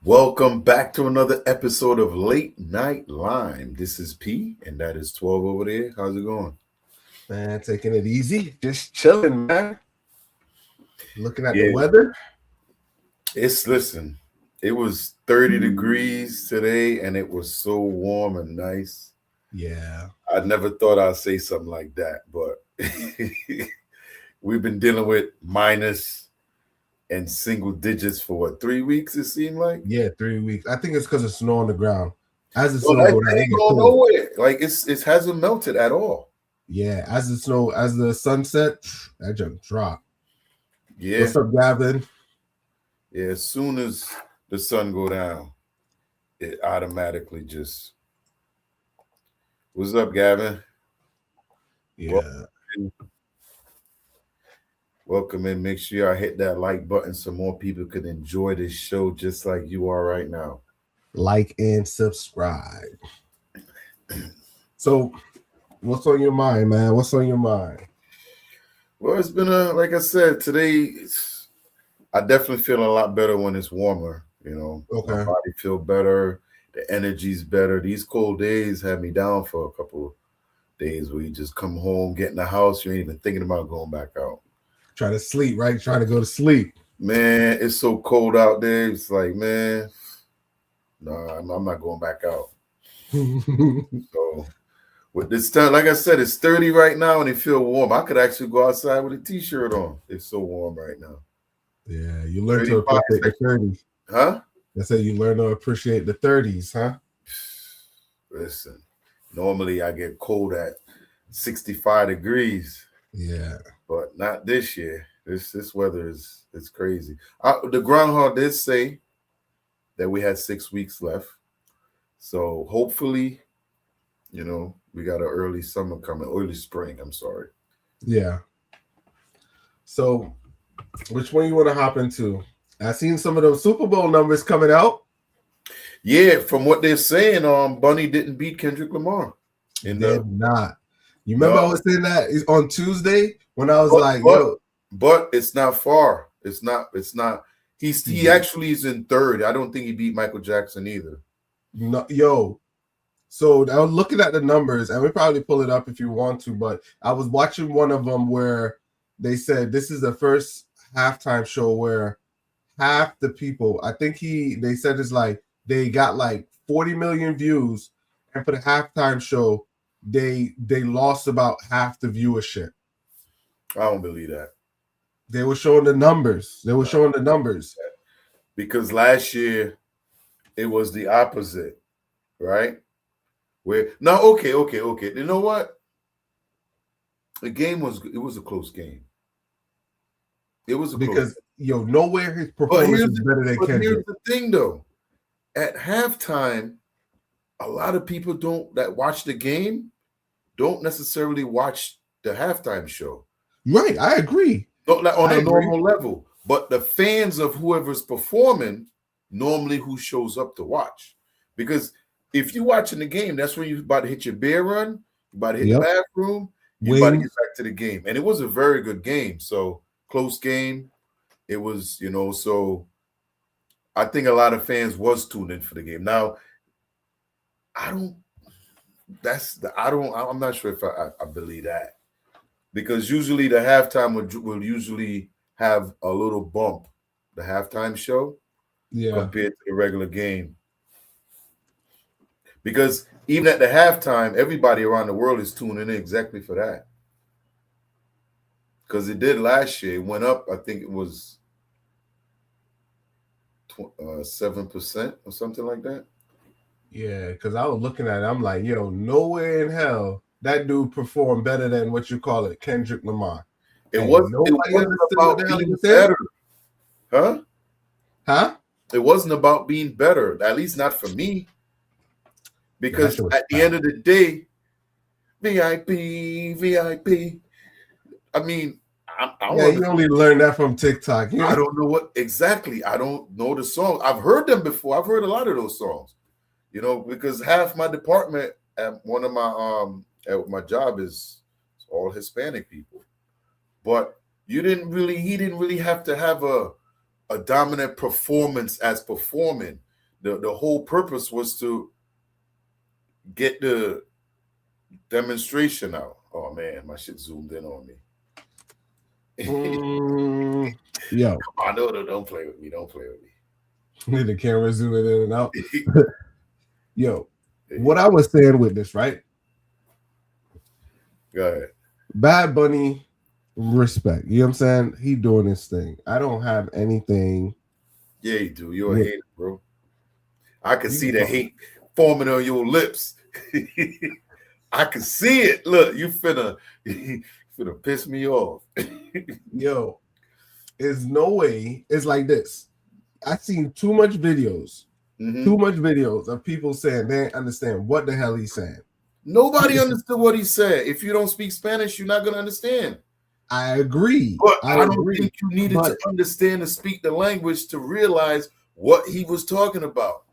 Welcome back to another episode of Late Night Lime. This is P, and that is 12 over there. How's it going? Man, taking it easy. Just chilling, man. Looking at the Yeah, weather. listen, it was 30 degrees today, and it was so warm and nice. Yeah. I never thought I'd say something like that, but we've been dealing with minus and single digits for what, 3 weeks, it seemed like? Yeah, 3 weeks. I think it's because of snow on the ground. As the Well, snow that go down, it ain't get going cold. nowhere. Like, it hasn't melted at all. Yeah, as the sun set, that jump drop. Yeah. What's up, Gavin? Yeah, as soon as the sun go down, it automatically just. What's up, Gavin? Yeah. Welcome in. Make sure y'all hit that like button so more people can enjoy this show just like you are right now. Like and subscribe. So, what's on your mind, man? What's on your mind? Well, it's been like I said, today I definitely feel a lot better when it's warmer. Okay. My body feel better. The energy's better. These cold days had me down for a couple of days where you just come home, get in the house, you ain't even thinking about going back out. Try to sleep, right? Try to go to sleep. Man, it's so cold out there. It's like, man, no, I'm not going back out. So with this time, like I said, it's 30 right now and it feel warm. I could actually go outside with a t-shirt on. It's so warm right now. Yeah, you learn to appreciate the 30s. Huh? I say you learn to appreciate the 30s, huh? Listen, normally I get cold at 65 degrees. Yeah. But not this year. This weather it's crazy. The groundhog did say that we had 6 weeks left. So hopefully, we got an early summer coming, early spring, I'm sorry. Yeah. So, which one you want to hop into? I seen some of those Super Bowl numbers coming out. Yeah, from what they're saying, Bunny didn't beat Kendrick Lamar. Did not. You remember I was saying that on Tuesday when I was but it's not far. It's not. He actually is in third. I don't think he beat Michael Jackson either. No, yo. So I was looking at the numbers, and we probably pull it up if you want to, but I was watching one of them where they said this is the first halftime show where half the people, I think they said it's like they got like 40 million views, and for the halftime show, they lost about half the viewership. I don't believe that. They were showing the numbers. Because last year it was the opposite, right? Where now, okay. You know what? It was a close game. It was because nowhere his performance is better than Kendrick. Here's the thing, though. At halftime, a lot of people that watch the game don't necessarily watch the halftime show. Right, I agree. Not like on a normal level, but the fans of whoever's performing normally who shows up to watch. Because if you're watching the game, that's when you're about to hit your beer run, you're about to hit the bathroom, you're about to get back to the game. And it was a very good game. So close game. It was, so I think a lot of fans was tuned in for the game. Now, I'm not sure if I believe that. Because usually the halftime will usually have a little bump, the halftime show, compared to the regular game. Because even at the halftime, everybody around the world is tuning in exactly for that. Because it did last year. It went up, I think it was 7% or something like that. Yeah, because I was looking at it. I'm like, nowhere in hell that dude performed better than what you call it, Kendrick Lamar. It wasn't about being better. Huh? It wasn't about being better, at least not for me. Because at the end of the day, VIP. I mean, you only learned that from TikTok. I don't know what exactly. I don't know the song. I've heard them before. I've heard a lot of those songs. Because half my department at one of my job is all Hispanic people. But he didn't really have to have a dominant performance as performing. the whole purpose was to get the demonstration out. Oh man, my shit zoomed in on me. Yo, I know, don't play with me. Don't play with me. the camera zooming in and out. Yo, what I was saying with this, right? Go ahead. Bad Bunny, respect. You know what I'm saying? He doing his thing. I don't have anything. Yeah, you do. You're a hater, bro. I can see the hate forming on your lips. I can see it. Look, you finna piss me off. Yo, there's no way. It's like this. I've seen too much videos of people saying they didn't understand what the hell he's saying. Nobody understood what he said. If you don't speak Spanish, you're not going to understand. I agree. But I don't think you needed to understand and speak the language to realize what he was talking about.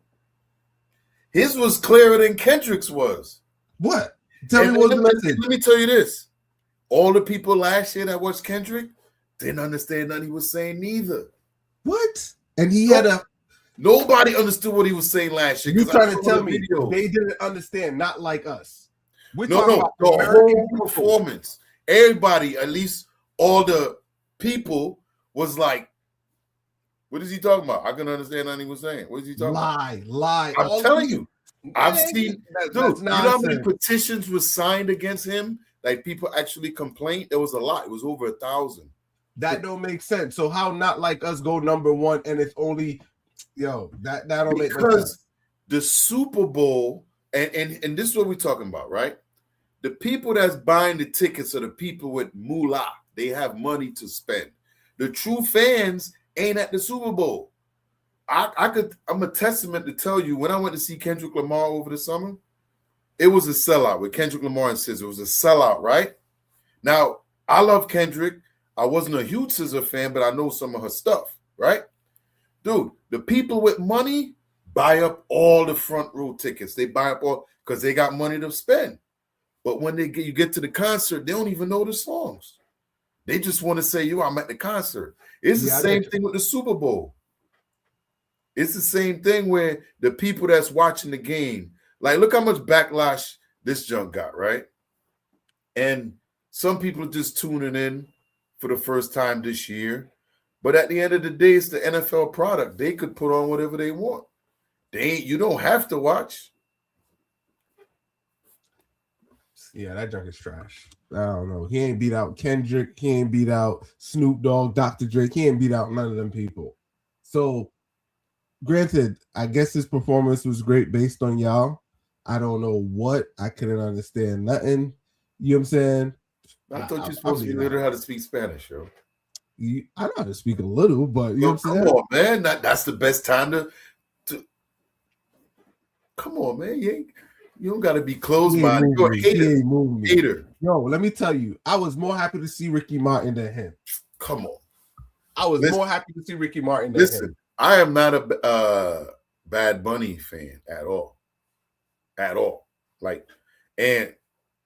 His was clearer than Kendrick's was. What? Tell me what's the message. Let me tell you this. All the people last year that watched Kendrick didn't understand nothing he was saying neither. What? And he had a... Nobody understood what he was saying last year. You're trying to tell me they didn't understand, not like us. We're talking about the whole performance. Everybody, at least all the people, was like, what is he talking about? I can understand nothing he was saying. What is he talking about? Lie. I'm telling you. I've seen, dude, you know how many petitions were signed against him? Like people actually complained? There was a lot. It was over 1,000. That don't make sense. So how not like us go number one and it's only... Yo, that don't make no sense. Because the Super Bowl, and this is what we're talking about, right? The people that's buying the tickets are the people with moolah. They have money to spend. The true fans ain't at the Super Bowl. I'm a testament to tell you, when I went to see Kendrick Lamar over the summer, it was a sellout with Kendrick Lamar and SZA. It was a sellout, right? Now, I love Kendrick. I wasn't a huge SZA fan, but I know some of her stuff, right? Dude, the people with money buy up all the front row tickets. They buy up all because they got money to spend. But when you get to the concert, they don't even know the songs. They just want to say, yo, I'm at the concert. It's the same thing with the Super Bowl. It's the same thing where the people that's watching the game, like, look how much backlash this junk got, right? And some people are just tuning in for the first time this year. But at the end of the day, it's the NFL product. They could put on whatever they want. You don't have to watch. Yeah, that junk is trash. I don't know. He ain't beat out Kendrick. He ain't beat out Snoop Dogg, Dr. Drake. He ain't beat out none of them people. So, granted, I guess his performance was great based on y'all. I don't know what. I couldn't understand nothing. You know what I'm saying? I thought you were supposed to learn how to speak Spanish, yo. I know how to speak a little, but you know what I'm saying? Come on, man. That's the best time to come on, man. You don't got to be closed-minded. You're a hater. Yo, let me tell you, I was more happy to see Ricky Martin than him. Come on. I was more happy to see Ricky Martin than him. I am not a Bad Bunny fan at all. At all. Like, and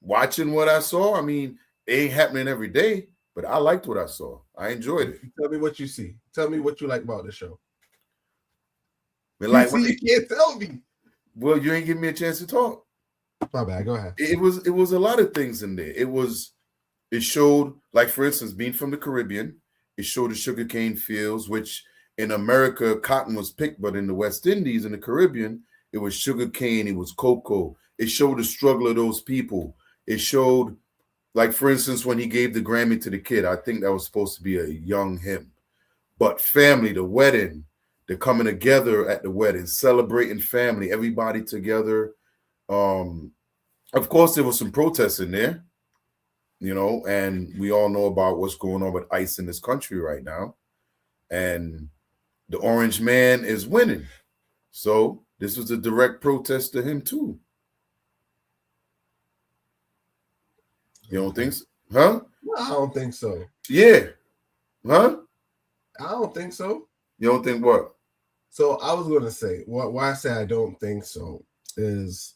watching what I saw, I mean, it ain't happening every day. But I liked what I saw. I enjoyed it. Tell me what you see. Tell me what you like about the show. But like, you can't tell me. Well, you ain't giving me a chance to talk. My bad. Go ahead. It was a lot of things in there. It showed, like, for instance, being from the Caribbean, it showed the sugarcane fields, which in America, cotton was picked, but in the West Indies, in the Caribbean, it was sugarcane, it was cocoa. It showed the struggle of those people. It showed, like, for instance, when he gave the Grammy to the kid, I think that was supposed to be a young him. But family, the wedding, they're coming together at the wedding, celebrating family, everybody together. Of course, there was some protests in there, you know, and we all know about what's going on with ICE in this country right now. And the orange man is winning. So this was a direct protest to him, too. You don't think so? Huh? I don't think so. Yeah. Huh? I don't think so. You don't think what? So I was going to say, why I say I don't think so is,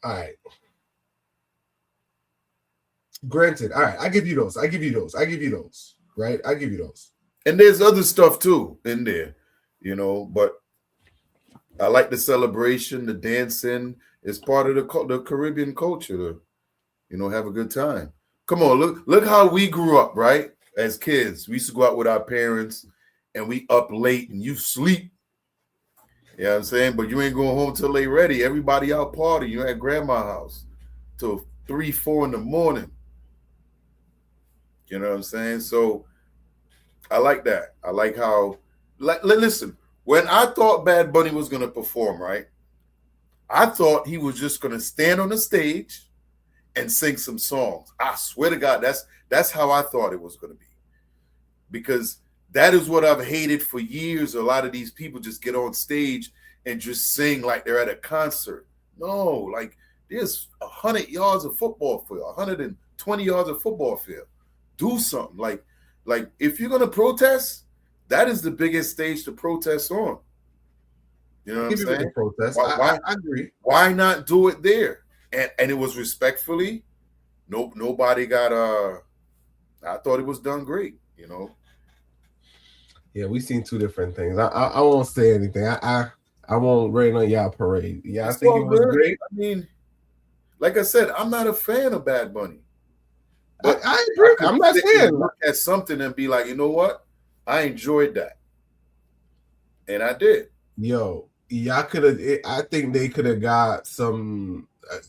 all right. Granted, all right, I give you those. Right? I give you those. And there's other stuff too in there. But I like the celebration, the dancing. It's part of the Caribbean culture to, have a good time. Come on, look how we grew up, right? As kids, we used to go out with our parents and we up late and you sleep. You know what I'm saying? But you ain't going home till they ready. Everybody out party. You at grandma's house till 3, 4 in the morning. You know what I'm saying? So I like that. I like how, listen, when I thought Bad Bunny was going to perform, right? I thought he was just going to stand on the stage and sing some songs. I swear to God, that's how I thought it was going to be. Because that is what I've hated for years. A lot of these people just get on stage and just sing like they're at a concert. No, like there's 100 yards of football field, 120 yards of football field. Do something. Like if you're going to protest, that is the biggest stage to protest on. You know what I'm saying? Protest. I agree. Why not do it there? And it was respectfully. Nobody got I thought it was done great, Yeah, we've seen two different things. I won't say anything. I won't rain on y'all parade. Yeah, it's I think it was great. I mean, like I said, I'm not a fan of Bad Bunny. But I agree. I'm not saying look at something and be like, you know what? I enjoyed that. And I did. Yo, y'all could have. I think they could have got some.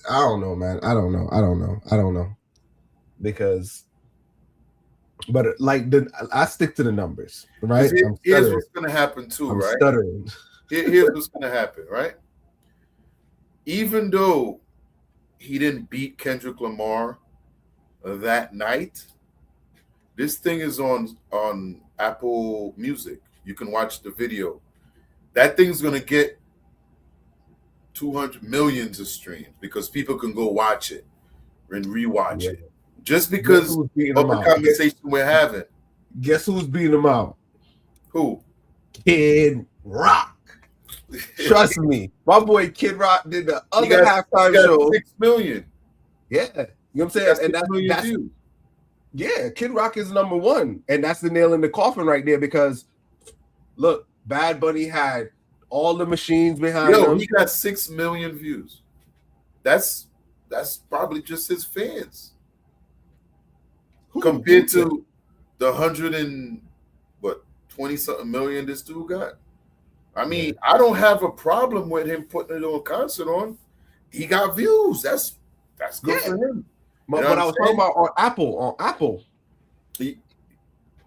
I don't know, man. I don't know. Because, but I stick to the numbers, right? Here's what's gonna happen too, I'm right? Stuttering. Here's what's gonna happen, right? Even though he didn't beat Kendrick Lamar that night, this thing is on Apple Music. You can watch the video. That thing's gonna get 200 millions of streams because people can go watch it and rewatch it. Just because of the conversation we're having. Guess who's beating him out? Who? Kid Rock. Trust me. My boy Kid Rock did the other halftime show. 6 million. Yeah. You know what I'm saying? And that's yeah, Kid Rock is number one. And that's the nail in the coffin right there because look, Bad Bunny had all the machines behind him. He got 6 million views. That's probably just his fans. Compared to the 20-something million this dude got. I mean, I don't have a problem with him putting it on concert on. He got views. That's good for him. But I was talking about on Apple. He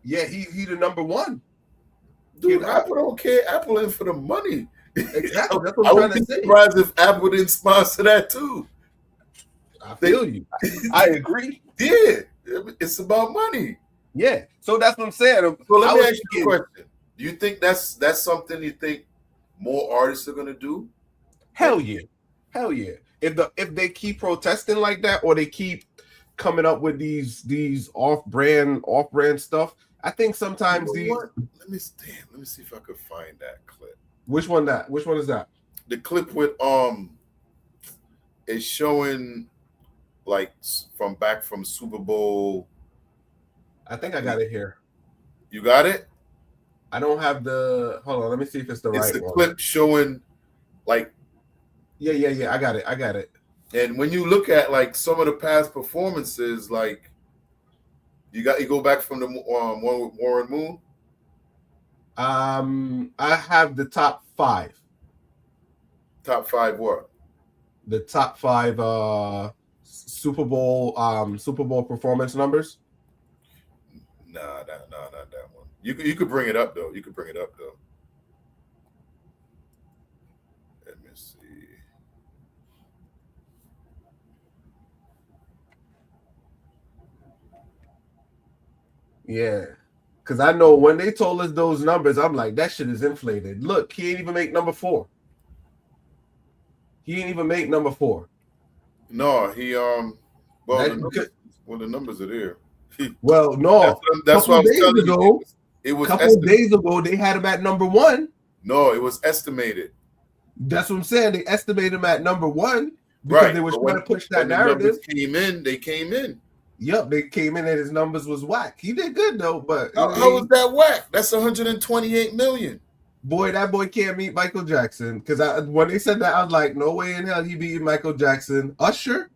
the number one. Dude, Apple don't care. Apple in for the money. Exactly. That's what I'm trying to say. Surprised if Apple didn't sponsor that too. I feel you. I agree. Yeah. It's about money. Yeah. So that's what I'm saying. So let me ask you a question. Do you think that's something you think more artists are gonna do? Hell yeah. If they keep protesting like that or they keep coming up with these off-brand stuff, I think sometimes Let me see if I could find that clip. Which one is that? The clip with is showing like from Super Bowl. I think I got it here. You got it? I don't have the. Hold on, let me see if it's the right one. It's the clip showing like. Yeah. I got it. And when you look at like some of the past performances, like you go back from the one with Warren Moon. I have the top 5. Top 5 what? The top 5 Super Bowl performance numbers. Nah, not that one. You could bring it up though. Let me see. Yeah. Because I know when they told us those numbers, I'm like, that shit is inflated. Look, he ain't even make number 4. No, he the numbers are there. Well, no. That's what I was telling you. It was a couple of days ago, they had him at number 1. No, it was estimated. That's what I'm saying. They estimated him at number 1 because they were trying to push that narrative. They came in. Yep, they came in and his numbers was whack. He did good though, but how was that whack? That's 128 million. boy, that boy can't meet Michael Jackson. Because when they said that, I was like, no way in hell he beat Michael Jackson. Usher's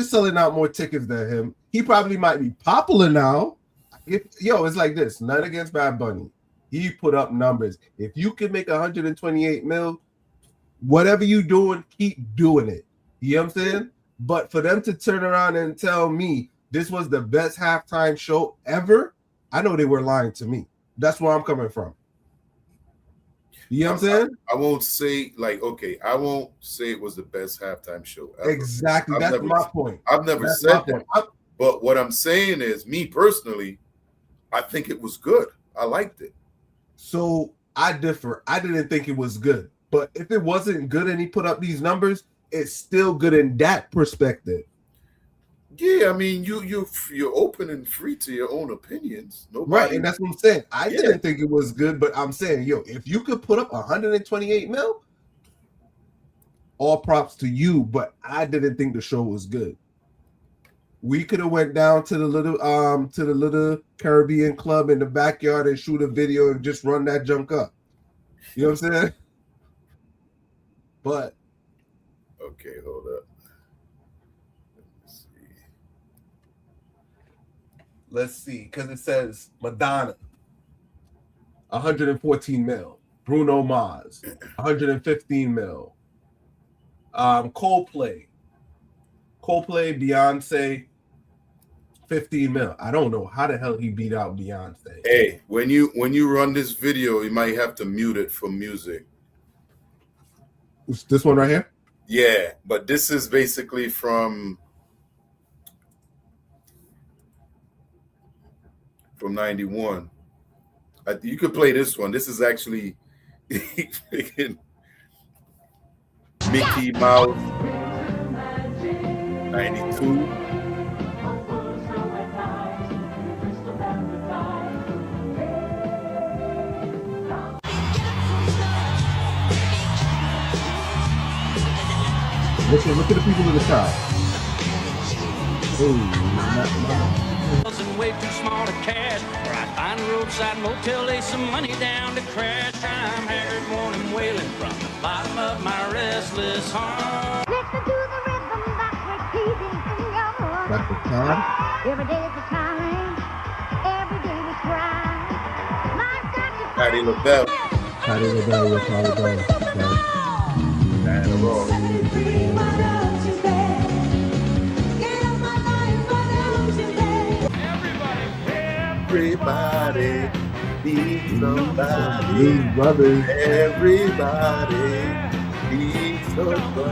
selling out more tickets than him. He probably might be popular now. It's like this. None against Bad Bunny. He put up numbers. If you can make 128 mil, whatever you doing, keep doing it. You know what I'm saying? But for them to turn around and tell me this was the best halftime show ever, I know they were lying to me. That's where I'm coming from. You know what I'm saying? I won't say I won't say it was the best halftime show ever. Exactly. That's my point. I've never said that. But what I'm saying is, me personally, I think it was good. I liked it. So I differ. I didn't think it was good. But if it wasn't good and he put up these numbers, it's still good in that perspective. Yeah, I mean, you're open and free to your own opinions. Right, and that's what I'm saying. I didn't think it was good, but I'm saying, if you could put up 128 mil, all props to you. But I didn't think the show was good. We could have went down to the little Caribbean club in the backyard and shoot a video and just run that junk up. You know what I'm saying? But okay, hold up. Let's see, because it says Madonna, 114 mil. Bruno Mars, 115 mil. Coldplay, Beyonce, 15 mil. I don't know how the hell he beat out Beyonce. Hey, when you run this video, you might have to mute it for music. This one right here? Yeah, but this is basically from 91. You could play this one. This is actually Mickey Mouse 92. Look at the people in the crowd. Wasn't way too small to cash. Or I find a roadside motel, lay some money down to crash. I'm haggard, worn and wailing from the bottom of my restless heart. Listen to the rhythm that we're keeping in your heart. That's the time. Every day is a time. Every day we cry. Life's got to Patti LaBelle. Patti LaBelle. Diana Ross. Everybody needs somebody. Brothers. Everybody needs somebody.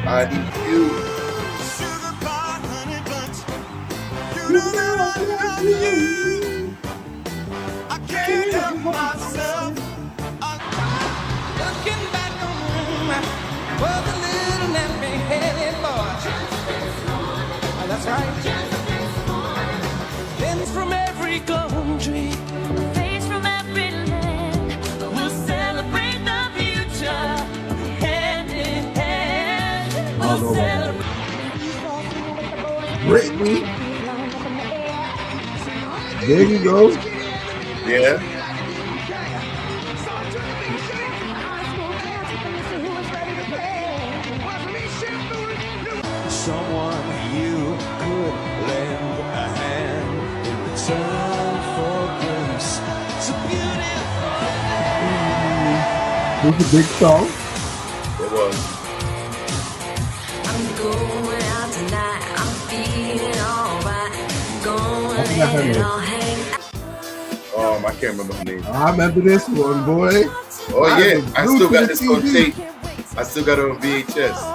I need you. Sugar pie, honey buns. You know I love you. I can't help myself. Looking back on was a little empty-headed boy. That's right. Friends from every country, face from every land. We'll celebrate the future. Hand in hand. We'll celebrate. Britney. There you go. Yeah. someone you could lend a hand in return for grace. So beautiful. This is a big song. It was. I'm going out tonight. I'm feeling alright. Gonna I forgot her let it name. all hang. I can't remember her name. I remember this one, boy. Oh yeah, I still got this this on tape. I still got it on VHS.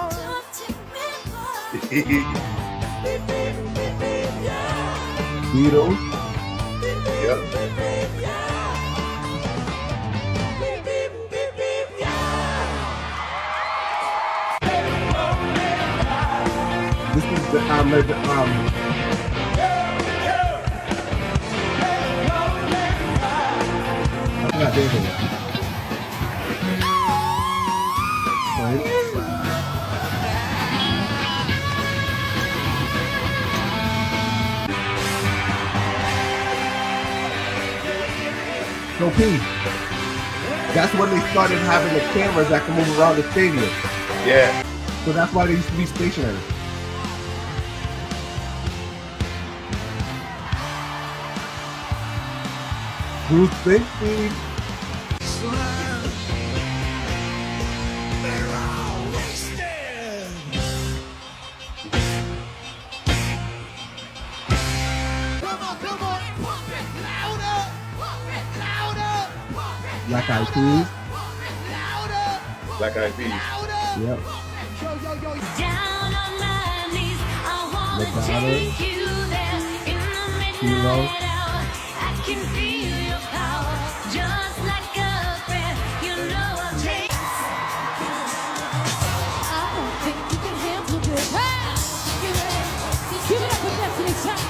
Beatles. Yep. This is the I forgot David. Right? So P, That's when they started having the cameras that can move around the stadium. Yeah. So that's why they used to be stationary. Bruce Springsteen. They're all wasted. Come on, pump it louder, Black Eyed Peas. Black Eyed Peas. Yep. Down on my knees, I wanna Madonna. take you there in the Hero. midnight hour. I can feel your power, just like a friend. You know I'll take. I don't think you can handle this. Hey! You ready? Give it up for Destiny Child.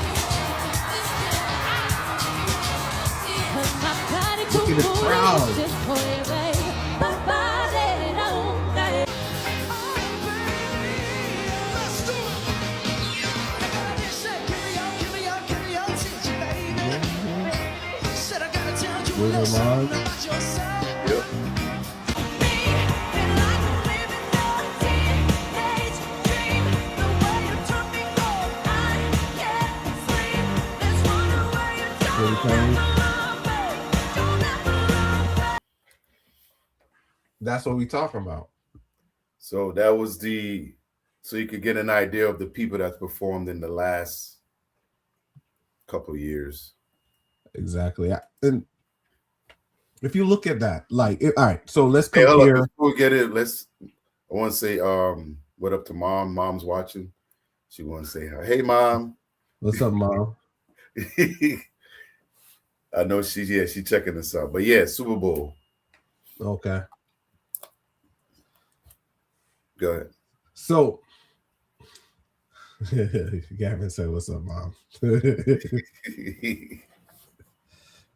Cause my body Look at the crowd. just for you, babe. My body don't care. let's do it. Said, give me your teacher, baby. Said I gotta tell you a Bruno little something Mars. about yourself. Yep. Katy Perry. That's what we talking about. So that was so you could get an idea of the people that's performed in the last couple of years. Exactly. And if you look at that, like, all right, so let's Hey, hold compare. up, before we get it, I want to say what up to mom. Mom's watching. She want to say hi. Hey, mom. What's up, Mom? I know she checking this out. But yeah, Super Bowl. Okay. Go ahead. So, Gavin said, "What's up, Mom?"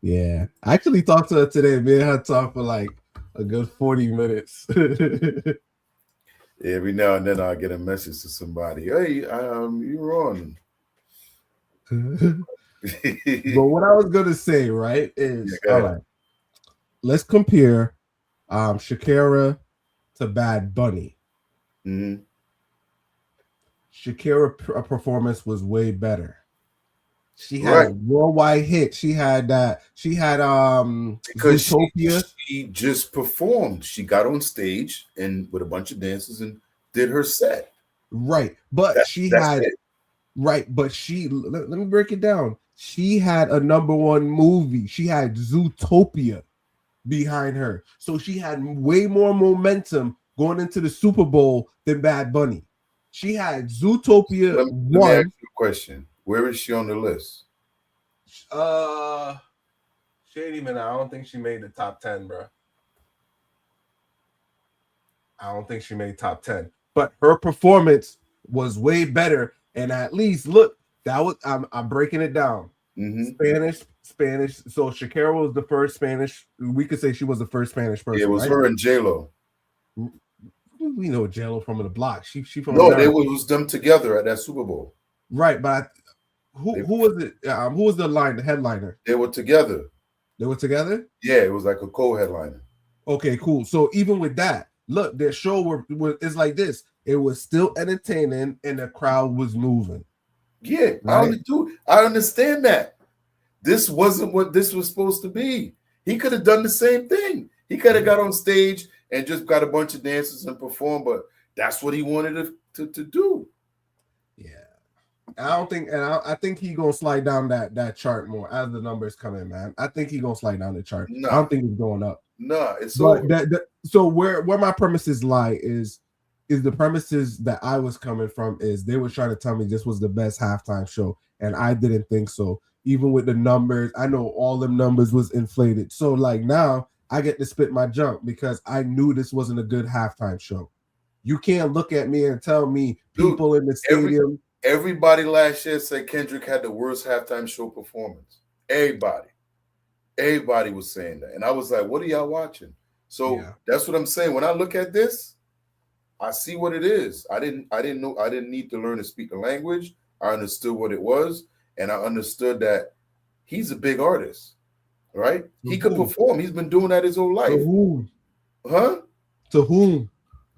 Yeah, I actually talked to her today. Me and her talked for like a good 40 minutes. Every now and then I get a message to somebody. Hey, you're on. But what I was gonna say, right, is Yeah, go all ahead. right. Let's compare Shakira to Bad Bunny. Mhm. Shakira performance was way better. She had Right. a worldwide hit. She had Because Zootopia. she just performed. She got on stage and with a bunch of dancers and did her set. Right, but That's it. right, but let me break it down. She had a #1 movie. She had Zootopia behind her, so she had way more momentum going into the Super Bowl than Bad Bunny. She had Zootopia Let me one. ask you a question. Where is she on the list? She ain't even. I don't think she made the top 10, bro. I don't think she made top 10, but her performance was way better. And at least look, that was I'm breaking it down. Mhm. Spanish. So Shakira was the first Spanish. We could say she was the first Spanish person. Yeah, it was right? her and J-Lo. We know Jello from the block. She from No, America. it was them together at that Super Bowl. Right, but who was it? Who was the headliner? They were together. They were together. Yeah, it was like a co-headliner. Okay, cool. So even with that, look, their show is like this. It was still entertaining, and the crowd was moving. Yeah, Right? I understand that. This wasn't what this was supposed to be. He could have done the same thing. He could have got on stage and just got a bunch of dancers and performed, but that's what he wanted to do. Yeah. I think he gonna slide down that chart more as the numbers come in, man. I think he gonna slide down the chart. Nah. I don't think it's going up. Nah, it's But over. so where my premises lie is the premises that I was coming from is they were trying to tell me this was the best halftime show, and I didn't think so. Even with the numbers, I know all them numbers was inflated. So like now I get to spit my junk because I knew this wasn't a good halftime show. You can't look at me and tell me people in the stadium. Everybody last year said Kendrick had the worst halftime show performance. Everybody was saying that. And I was like, what are y'all watching? So that's what I'm saying. When I look at this, I see what it is. I didn't need to learn to speak the language. I understood what it was, and I understood that he's a big artist. right? He could who? perform. He's been doing that his whole To life. whom? Huh? To whom?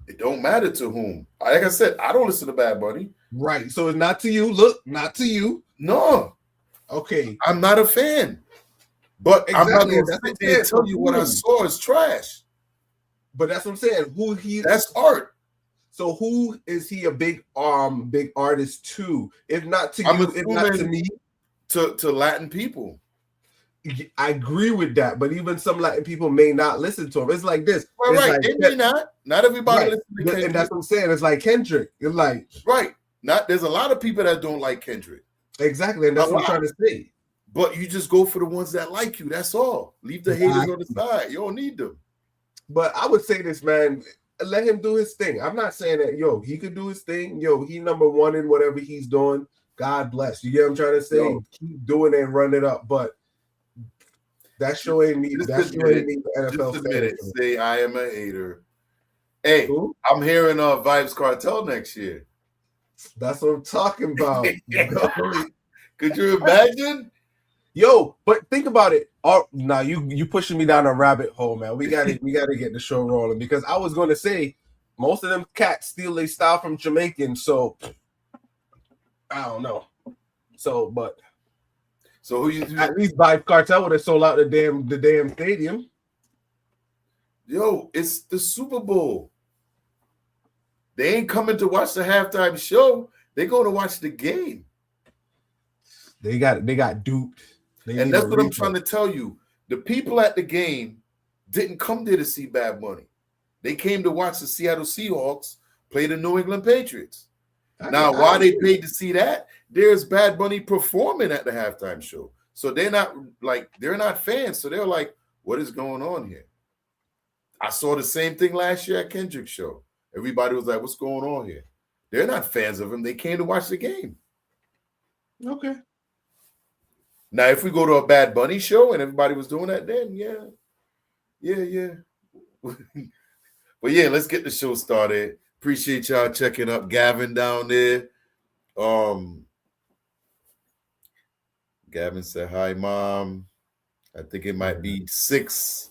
It don't matter to whom. Like I said, I don't listen to Bad Bunny. Right. So it's not to you. Look, not to you. No, Okay. I'm not a fan. But I'm not Exactly. going to That's what sit I'm there and saying. tell you what I Who? saw is trash. But that's what I'm saying. Who he? That's art. So who is he a big artist to? If not to I'm you, if not to assuming me. to Latin people. I agree with that, but even some Latin people may not listen to him. It's like this. Right, It's right. like, They may not. Not everybody right. listens to Kendrick. And that's what I'm saying. It's like Kendrick. It's like right. Not there's a lot of people that don't like Kendrick. exactly, and that's what I'm trying to say. But you just go for the ones that like you. That's all. Leave the haters on the side. You don't need them. But I would say this, man. Let him do his thing. I'm not saying that, he could do his thing. He number one in whatever he's doing. God bless. You get what I'm trying to say? Yo. Keep doing it and run it up. But that show ain't me. That show ain't me. The NFL Just a minute. fans. Say I am a hater. Hey, Who? I'm hearing Vibes Cartel next year. That's what I'm talking about. Could you imagine? Yo, but think about it. Oh, now you pushing me down a rabbit hole, man. We gotta get the show rolling because I was going to say most of them cats steal their style from Jamaicans, so I don't know. So who you? At least Vibe Cartel would have sold out the damn stadium. Yo, it's the Super Bowl. They ain't coming to watch the halftime show. They're going to watch the game. They got duped. And that's what I'm trying to tell you. The people at the game didn't come there to see Bad Bunny. They came to watch the Seattle Seahawks play the New England Patriots. Now, why they paid to see that? There's Bad Bunny performing at the halftime show. So they're not fans. So they're like, what is going on here? I saw the same thing last year at Kendrick's show. Everybody was like, what's going on here? They're not fans of him. They came to watch the game. Okay. Now, if we go to a Bad Bunny show and everybody was doing that, then yeah. But yeah, let's get the show started. Appreciate y'all checking up Gavin down there. Gavin said, hi, Mom. I think it might be 6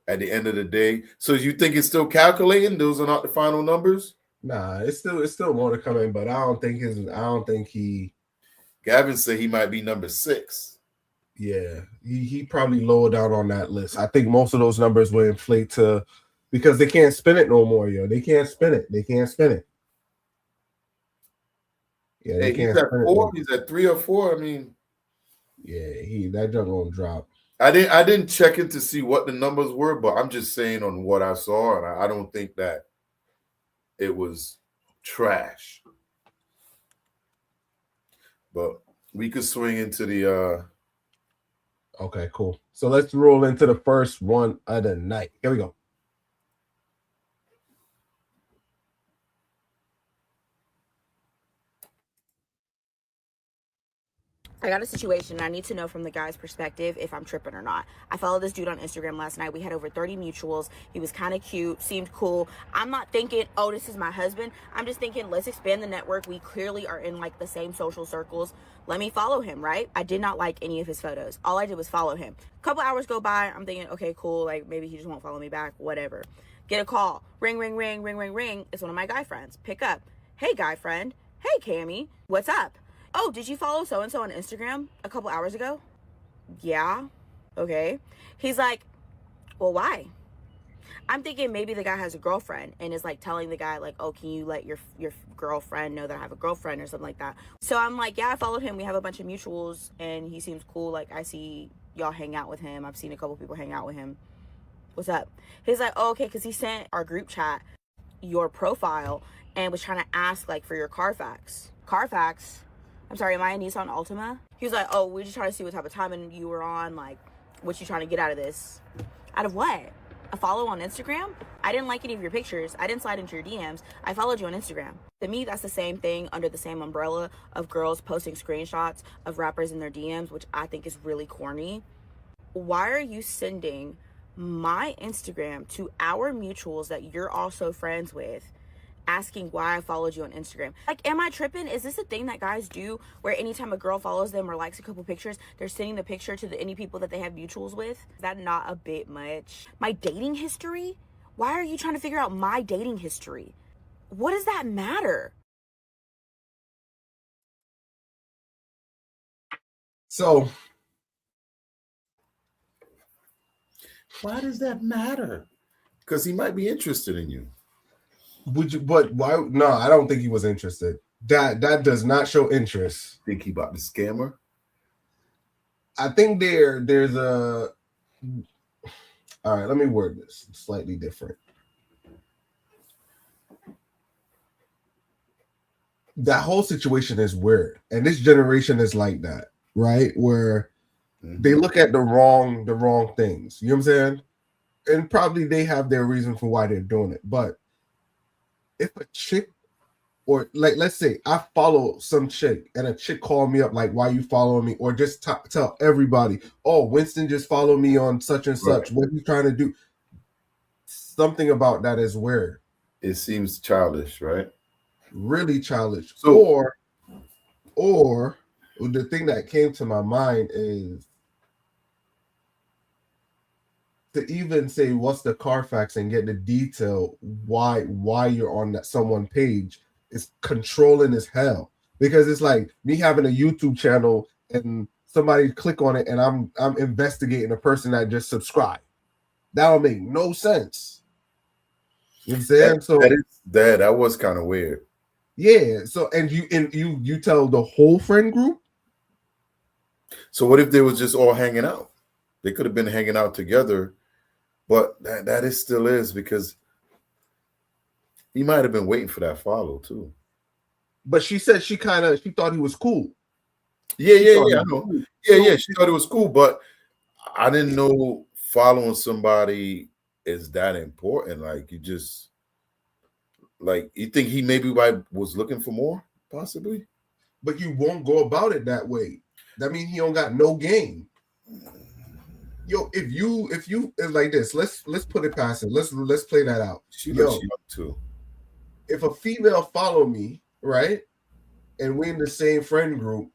at the end of the day. So you think it's still calculating? Those are not the final numbers? Nah, it's still more to come in, but I don't think he. Gavin said he might be number 6. Yeah, he probably lower down on that list. I think most of those numbers will inflate because they can't spin it no more, yo. They can't spin it. Yeah, they can't he's at spin 4. it. He's at 3 or 4. I mean, yeah, that junk gonna drop. I didn't check in to see what the numbers were, but I'm just saying on what I saw, and I don't think that it was trash. But we could swing into the Okay, cool. So let's roll into the first one of the night. Here we go. I got a situation and I need to know from the guy's perspective if I'm tripping or not. I followed this dude on Instagram last night. We had over 30 mutuals. He was kind of cute, seemed cool. I'm not thinking, oh, this is my husband. I'm just thinking, let's expand the network. We clearly are in like the same social circles. Let me follow him, right? I did not like any of his photos. All I did was follow him. A couple hours go by. I'm thinking, okay, cool. Like maybe he just won't follow me back, whatever. Get a call. Ring, ring, ring, ring, ring, ring. It's one of my guy friends. Pick up. Hey, guy friend. Hey, Cammy. What's up? Oh, did you follow so-and-so on Instagram a couple hours ago? Yeah. Okay. He's like, well, why? I'm thinking maybe the guy has a girlfriend and is like telling the guy like, oh, can you let your girlfriend know that I have a girlfriend or something like that. So I'm like, yeah, I followed him. We have a bunch of mutuals and he seems cool. Like I see y'all hang out with him. I've seen a couple people hang out with him. What's up? He's like, oh, okay, because he sent our group chat your profile and was trying to ask like for your Carfax. Carfax? I'm sorry, am I a Nissan Altima? He was like, oh, we're just trying to see what type of timing you were on, like, what you trying to get out of this. Out of what? A follow on Instagram? I didn't like any of your pictures. I didn't slide into your DMs. I followed you on Instagram. To me, that's the same thing under the same umbrella of girls posting screenshots of rappers in their DMs, which I think is really corny. Why are you sending my Instagram to our mutuals that you're also friends with asking why I followed you on Instagram. Like, am I tripping? Is this a thing that guys do where anytime a girl follows them or likes a couple pictures, they're sending the picture to any people that they have mutuals with? Is that not a bit much? My dating history? Why are you trying to figure out my dating history? What does that matter? So Why does that matter? Because he might be interested in you. would you? But why? No, I don't think he was interested. That does not show interest. Think he about to scam her? I think there's a. All right, let me word this slightly different. That whole situation is weird, and this generation is like that, right? Where they look at the wrong things. You know what I'm saying? And probably they have their reason for why they're doing it. But if a chick, or like, let's say I follow some chick and a chick called me up, like, why you following me? Or just tell everybody, oh, Winston just followed me on such and such. What you trying to do? Something about that is weird. It seems childish, right? Really childish. So- or the thing that came to my mind is to even say what's the Carfax and get the detail why you're on that someone page is controlling as hell, because it's like me having a YouTube channel and somebody click on it and I'm investigating a person that just subscribed. That would make no sense. You know what I'm saying? So that was kind of weird. yeah. So and you tell the whole friend group. So what if they was just all hanging out? They could have been hanging out together, but that is still is, because he might have been waiting for that follow too. But she said she thought he was cool. Yeah, I know. Yeah, she thought it was cool, but I didn't know following somebody is that important. Like, you just, like, you think he maybe was looking for more, possibly? But you won't go about it that way. That means he don't got no game. Yo, if you it's like this, let's put it past it. Let's play that out. She looks young too. If a female follow me, right, and we're in the same friend group,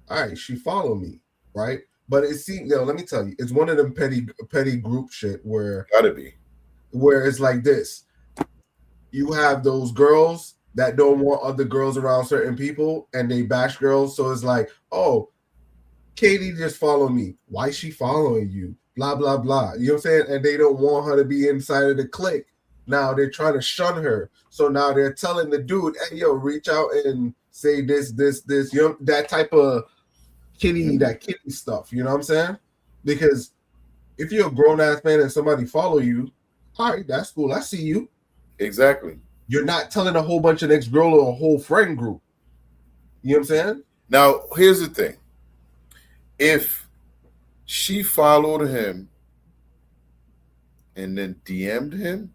all right, she follow me, right? But it seems, let me tell you, it's one of them petty group shit where Gotta be. Where it's like this. You have those girls that don't want other girls around certain people and they bash girls. So it's like, oh, Katie just followed me. Why is she following you? Blah, blah, blah. You know what I'm saying? And they don't want her to be inside of the clique. Now they're trying to shun her. So now they're telling the dude, hey, yo, reach out and say this. You know, that type of kitty stuff. You know what I'm saying? Because if you're a grown-ass man and somebody follow you, all right, that's cool. I see you. Exactly. You're not telling a whole bunch of next girl or a whole friend group. You know what I'm saying? Now, here's the thing. If she followed him and then DM'd him,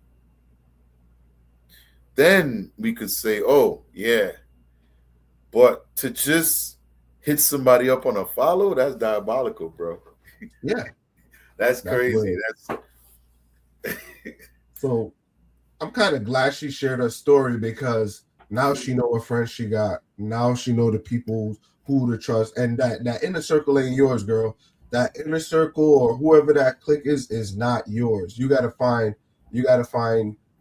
then we could say, oh, yeah. But to just hit somebody up on a follow, that's diabolical, bro. Yeah. That's crazy. So I'm kind of glad she shared her story, because now she know what friends she got. Now she know the people who to trust, and that inner circle ain't yours, girl. That inner circle or whoever that clique is not yours. You gotta find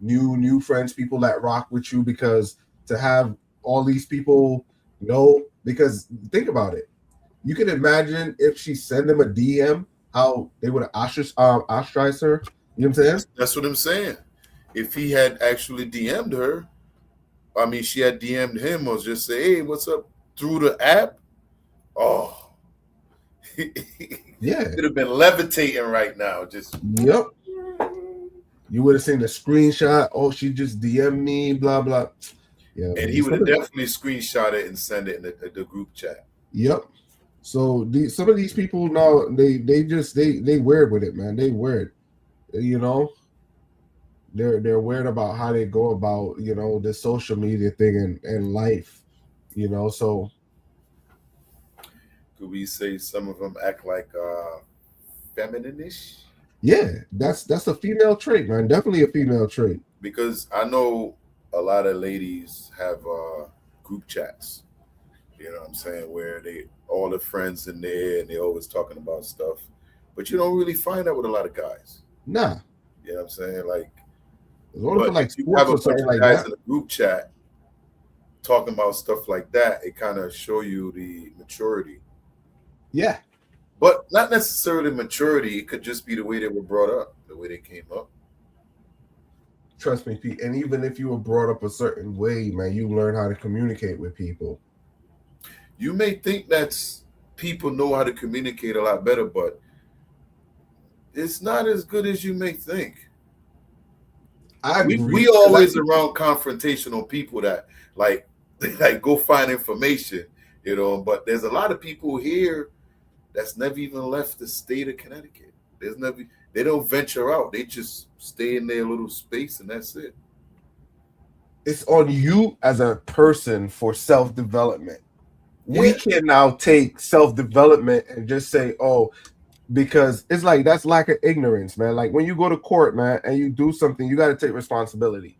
new friends, people that rock with you, because to have all these people because think about it. You can imagine if she sent them a DM, how they would have ostracized her. You know what I'm saying? That's what I'm saying. If he had actually DM'd her, I mean, she had DM'd him, or just say, hey, what's up, through the app? Oh, Yeah. Could have been levitating right now. Just Yep. You would have seen the screenshot. Oh, she just DM'd me, blah, blah. Yeah. And he would have definitely screenshot it and send it in the group chat. Yep. So some of these people now, they weird with it, man. They weird. You know, they're weird about how they go about, the social media thing and life, so Could we say some of them act like feminine-ish? yeah, that's a female trait, man. Definitely a female trait. Because I know a lot of ladies have group chats. You know what I'm saying? Where they all the friends in there and they always talking about stuff, but you don't really find that with a lot of guys. Nah, You know what I'm saying? Like, it's only but for like if you have sports a or bunch something of like guys that. in a group chat talking about stuff like that, it kind of show you the maturity. Yeah, But not necessarily maturity. It could just be the way they were brought up, the way they came up. trust me, Pete. And even if you were brought up a certain way, man, you learn how to communicate with people. You may think that's people know how to communicate a lot better, but it's not as good as you may think. I agree. We always around confrontational people that like like go find information, you know. But there's a lot of people here that's never even left the state of Connecticut. They don't venture out. They just stay in their little space and that's it. It's on you as a person for self-development. We Yeah. can now take self-development and just say, oh, because it's like that's lack of ignorance, man. Like when you go to court, man, and you do something, you got to take responsibility.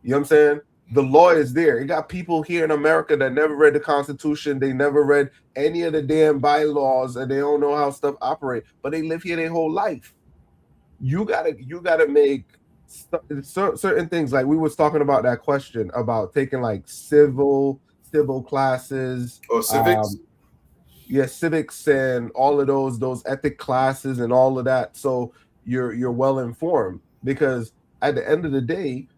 You know what I'm saying? The law is there. You got people here in America that never read the Constitution, they never read any of the damn bylaws, and they don't know how stuff operate, but they live here their whole life. You gotta make certain things. Like we was talking about that question about taking like civil classes, Or civics. yeah, civics and all of those ethic classes and all of that. So you're well informed, because at the end of the day,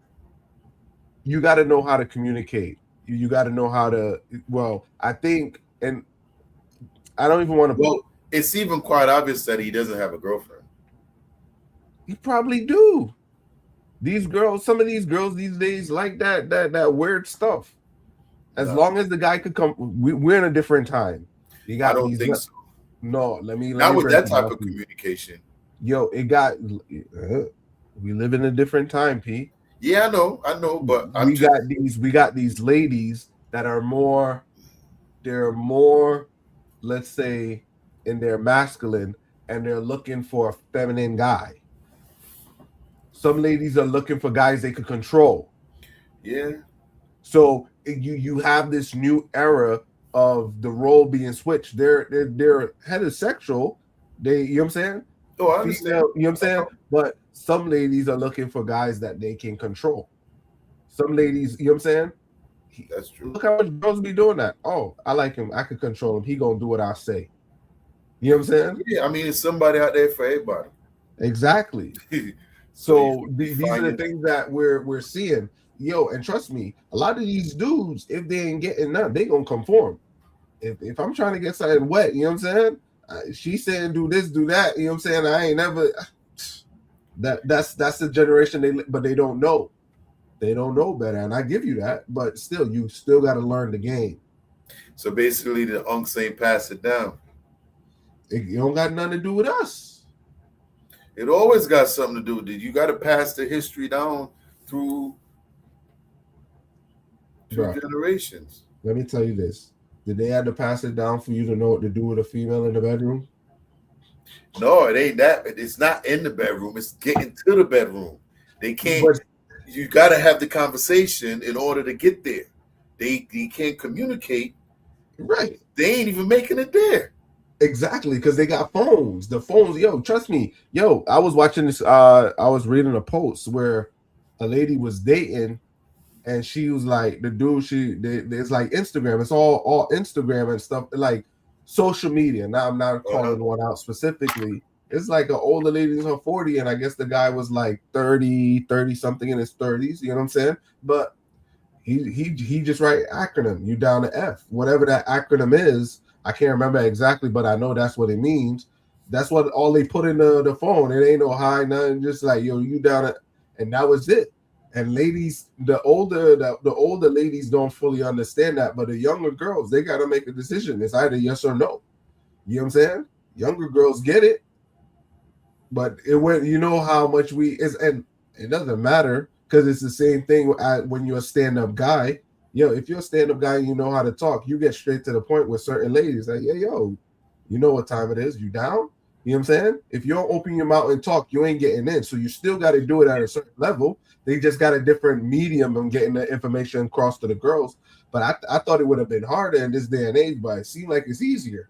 you got to know how to communicate. You got to know how to. Well, I think, and I don't even want to. Well, it's even quite obvious that he doesn't have a girlfriend. You probably do. These girls, some of these girls these days like that weird stuff. As No. long as the guy could come, we're in a different time. You got I don't these. think so. No, let me. Not with break that it type down of for you. communication. Yo, it got. We live in a different time, P. Yeah, I know, but we got these ladies that are more. They're more, let's say, in their masculine, and they're looking for a feminine guy. Some ladies are looking for guys they could control. Yeah. So you have this new era of the role being switched. They're heterosexual. They, you know what I'm saying? Oh, I understand. Female, you know what I'm saying? But some ladies are looking for guys that they can control. Some ladies, you know what I'm saying? That's true. Look how much girls be doing that. Oh, I like him. I could control him. He gonna do what I say. You know what I'm saying? Yeah, I mean, it's somebody out there for everybody. Exactly. So these are the things that we're seeing. Yo, and trust me, a lot of these dudes, if they ain't getting none, they gonna conform. If I'm trying to get something wet, you know what I'm saying? She's saying do this, do that. You know what I'm saying? I ain't never. That's the generation but they don't know. They don't know better, and I give you that. But still, you still got to learn the game. So basically, the unks ain't pass it down. It don't got nothing to do with us. It always got something to do with it. You got to pass the history down through generations. Let me tell you this. Did they have to pass it down for you to know what to do with a female in the bedroom? No, it ain't that. It's not in the bedroom. It's getting to the bedroom. They can't. You got to have the conversation in order to get there. They can't communicate. Right. They ain't even making it there. Exactly, because they got phones. The phones, yo, trust me. Yo, I was watching this. I was reading a post where a lady was dating, and she was like, the dude, there's like Instagram. It's all Instagram and stuff, like social media. Now I'm not calling one out specifically. It's like an older lady in her 40, and I guess the guy was like 30 something in his 30s. You know what I'm saying? But he just write acronym. You down to F, whatever that acronym is. I can't remember exactly, but I know that's what it means. That's what all they put in the phone. It ain't no hi, nothing. Just like, yo, you down to, and that was it. And ladies, the older ladies don't fully understand that, but the younger girls, they gotta make a decision. It's either yes or no. You know what I'm saying? Younger girls get it. But it went, you know how much and it doesn't matter, because it's the same thing when you're a stand-up guy. Yo, if you're a stand-up guy and you know how to talk, you get straight to the point with certain ladies. Like, yeah, yo, you know what time it is? You down? You know what I'm saying? If you don't open your mouth and talk, you ain't getting in. So you still got to do it at a certain level. They just got a different medium of getting the information across to the girls. But I thought it would have been harder in this day and age, but it seemed like it's easier.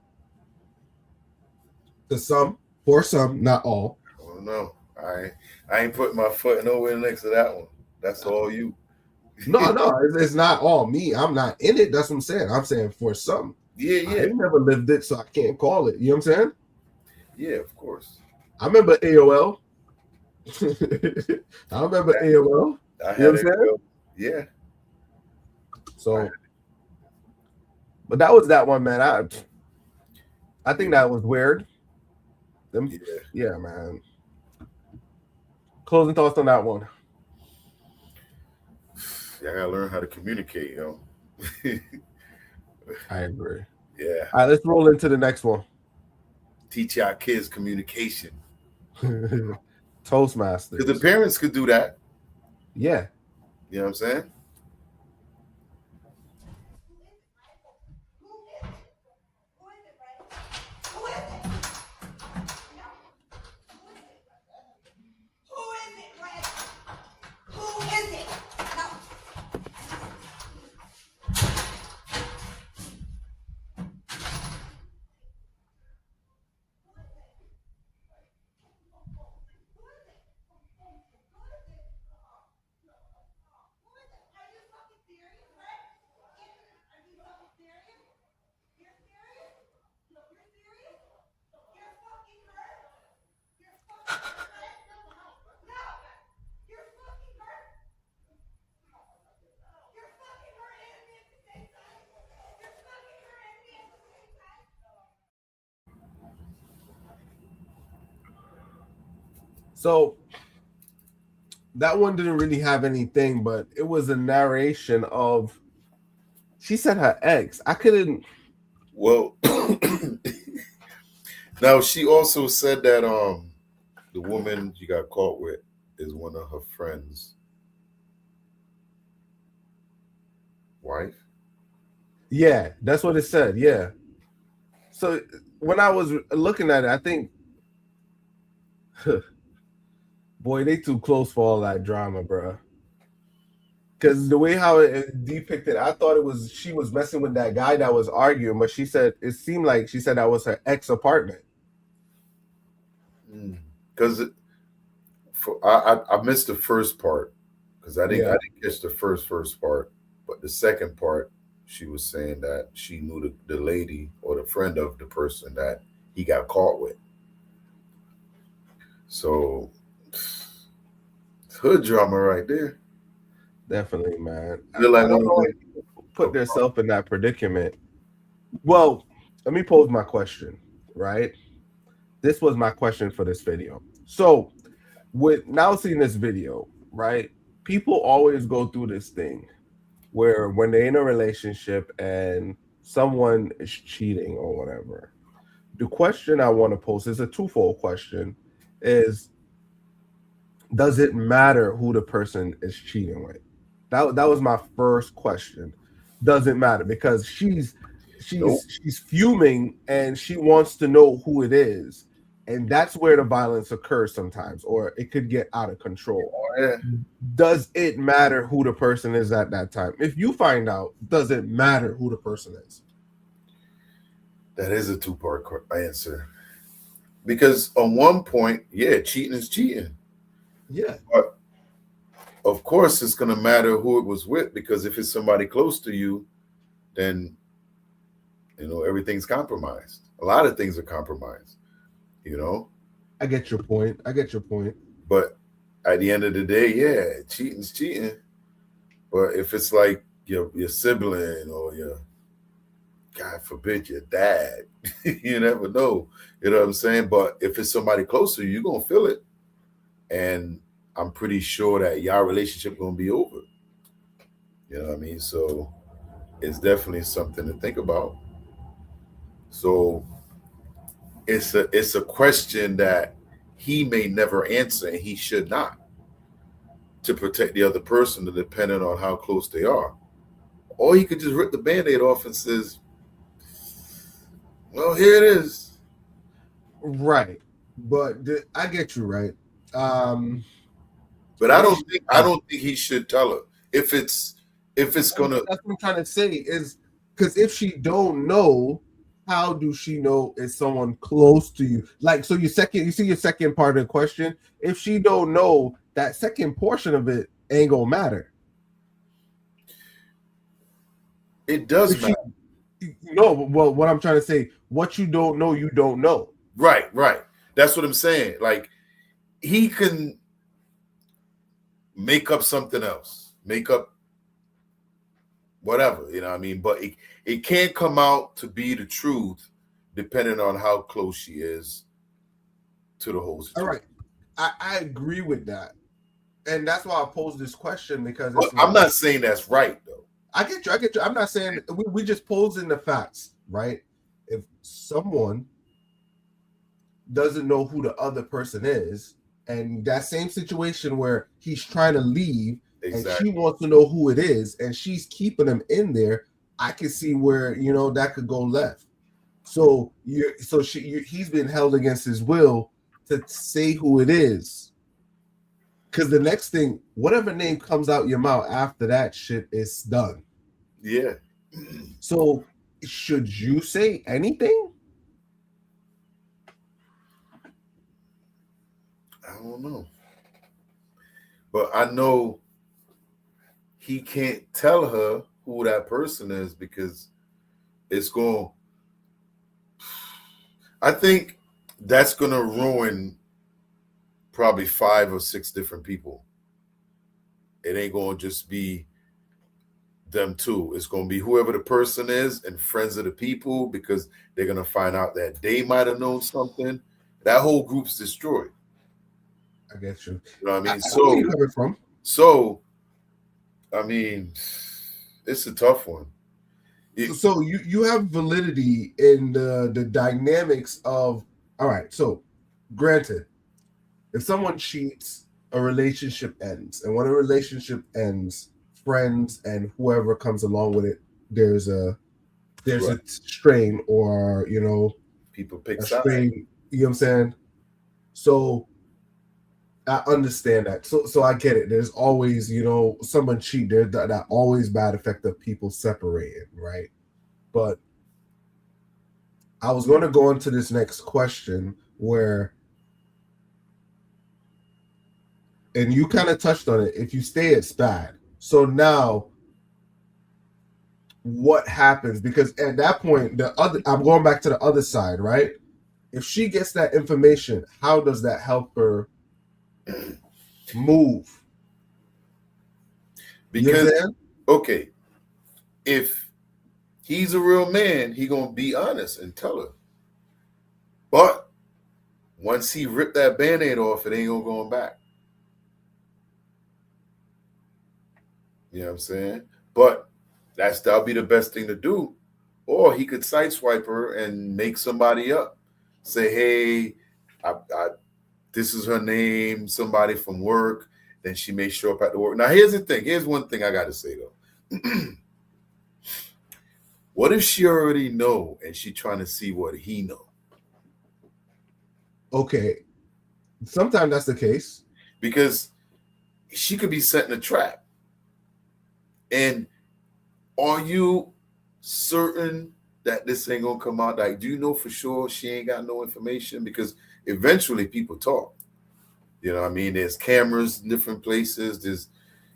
For some, not all. I don't know. I ain't putting my foot nowhere next to that one. That's all you. No, it's not all me. I'm not in it. That's what I'm saying. I'm saying for some. Yeah, I ain't never lived it, so I can't call it. You know what I'm saying? Yeah, of course. I remember AOL. I remember AOL. I You know had what I'm it. saying? Yeah. So, but that was that one, man. I think that was weird. Yeah, man. Closing thoughts on that one. I gotta learn how to communicate, yo. I agree. Yeah. All right, let's roll into the next one. Teach our kids communication. Toastmasters. Because the parents could do that. Yeah. You know what I'm saying? So that one didn't really have anything, but it was a narration of. She said her ex. I couldn't. Well, now she also said that the woman she got caught with is one of her friends' wife. Yeah, that's what it said. Yeah. So when I was looking at it, I think, boy, they too close for all that drama, bro. Because the way how it depicted, I thought it was she was messing with that guy that was arguing, but she said it seemed like she said that was her ex apartment. Because I missed the first part because I didn't catch the first part, but the second part she was saying that she knew the lady or the friend of the person that he got caught with. So it's hood drama right there. Definitely, man. I feel like I don't know why people put themselves in that predicament. Well, let me pose my question, right? This was my question for this video. So, with now seeing this video, right? People always go through this thing where when they're in a relationship and someone is cheating or whatever. The question I want to pose is a twofold question: is does it matter who the person is cheating with? That was my first question. Does it matter? Because she's fuming and she wants to know who it is. And that's where the violence occurs sometimes, or it could get out of control. Yeah. Does it matter who the person is at that time? If you find out, does it matter who the person is? That is a two-part answer. Because on one point, yeah, cheating is cheating. Yeah. But of course, it's going to matter who it was with, because if it's somebody close to you, then, everything's compromised. A lot of things are compromised, I get your point. But at the end of the day, yeah, cheating's cheating. But if it's like your sibling or your, God forbid, your dad, you never know. You know what I'm saying? But if it's somebody close to you, you're going to feel it. And I'm pretty sure that y'all relationship going to be over. You know what I mean? So it's definitely something to think about. So it's a question that he may never answer, and he should not, to protect the other person, depending on how close they are. Or he could just rip the Band-Aid off and says, well, here it is. Right. But I get you, right? But I don't think he should tell her if it's gonna. That's what I'm trying to say is because if she don't know, how do she know it's someone close to you? Like, so you see your second part of the question. If she don't know, that second portion of it ain't gonna matter. It does If she, matter. no, well, what I'm trying to say, what you don't know, you don't know. Right. That's what I'm saying. Like, he can make up something else, make up whatever, you know what I mean? But it can't come out to be the truth depending on how close she is to the whole situation. All right. I agree with that. And that's why I posed this question because But I'm not saying that's right, though. I get you. I'm not saying we just posing the facts, right? If someone doesn't know who the other person is, and that same situation where he's trying to leave and she wants to know who it is, and she's keeping him in there, I can see where that could go left. So he's been held against his will to say who it is. Because the next thing, whatever name comes out your mouth after that shit is done. Yeah. So should you say anything? I don't know. But I know he can't tell her who that person is because it's going. I think that's going to ruin probably 5 or 6 different people. It ain't going to just be them two. It's going to be whoever the person is and friends of the people because they're going to find out that they might have known something. That whole group's destroyed. I get you. You know what I mean? Where you coming from? So, I mean, it's a tough one. So you have validity in the dynamics of, all right, so granted, if someone cheats, a relationship ends. And when a relationship ends, friends and whoever comes along with it, there's a strain or, people pick a sides. strain, you know what I'm saying? So I understand that. So I get it. There's always, someone cheat. There's that always bad effect of people separating, right? But I was going to go into this next question where, and you kind of touched on it. If you stay, it's bad. So now, what happens? Because at that point, I'm going back to the other side, right? If she gets that information, how does that help her move? Because okay, if he's a real man, he gonna be honest and tell her. But once he ripped that Band-Aid off, it ain't gonna go back. You know what I'm saying? But that'll be the best thing to do. Or he could sideswipe her and make somebody up. Say, hey, this is her name, somebody from work. Then she may show up at the work. Now, here's the thing. Here's one thing I got to say, though. What if she already know and she trying to see what he know? Okay. Sometimes that's the case. Because she could be setting a trap. And are you certain that this ain't going to come out? Like, do you know for sure she ain't got no information? Because eventually people talk. You know what I mean? There's cameras in different places.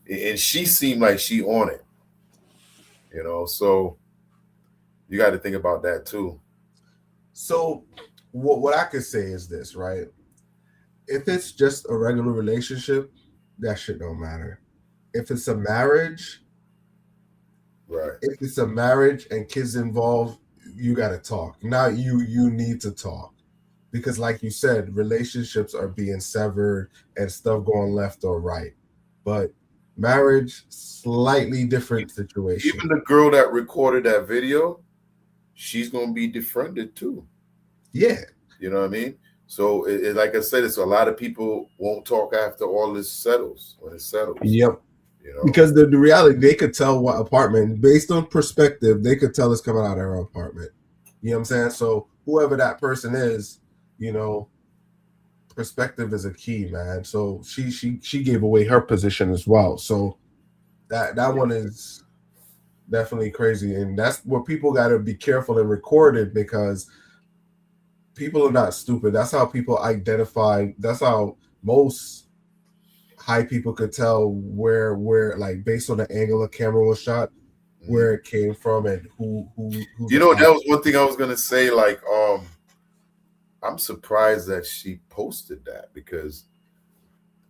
And she seemed like she on it. So you got to think about that too. So what I could say is this, right? If it's just a regular relationship, that shit don't matter. If it's a marriage, right? If it's a marriage and kids involved, you got to talk. Now you need to talk. Because like you said, relationships are being severed and stuff going left or right. But marriage, slightly different situation. Even the girl that recorded that video, she's going to be defriended too. Yeah. You know what I mean? So, like I said, it's a lot of people won't talk after all this settles, when it settles. Yep. Because the reality, they could tell what apartment, based on perspective, they could tell it's coming out of her apartment. You know what I'm saying? So whoever that person is, perspective is a key, man. So she gave away her position as well. So that one is definitely crazy, and that's where people got to be careful and record it, because people are not stupid. That's how people identify. That's how most high people could tell where like based on the angle the camera was shot, where it came from and who You the know, that person. was one thing I was gonna say. Like, I'm surprised that she posted that, because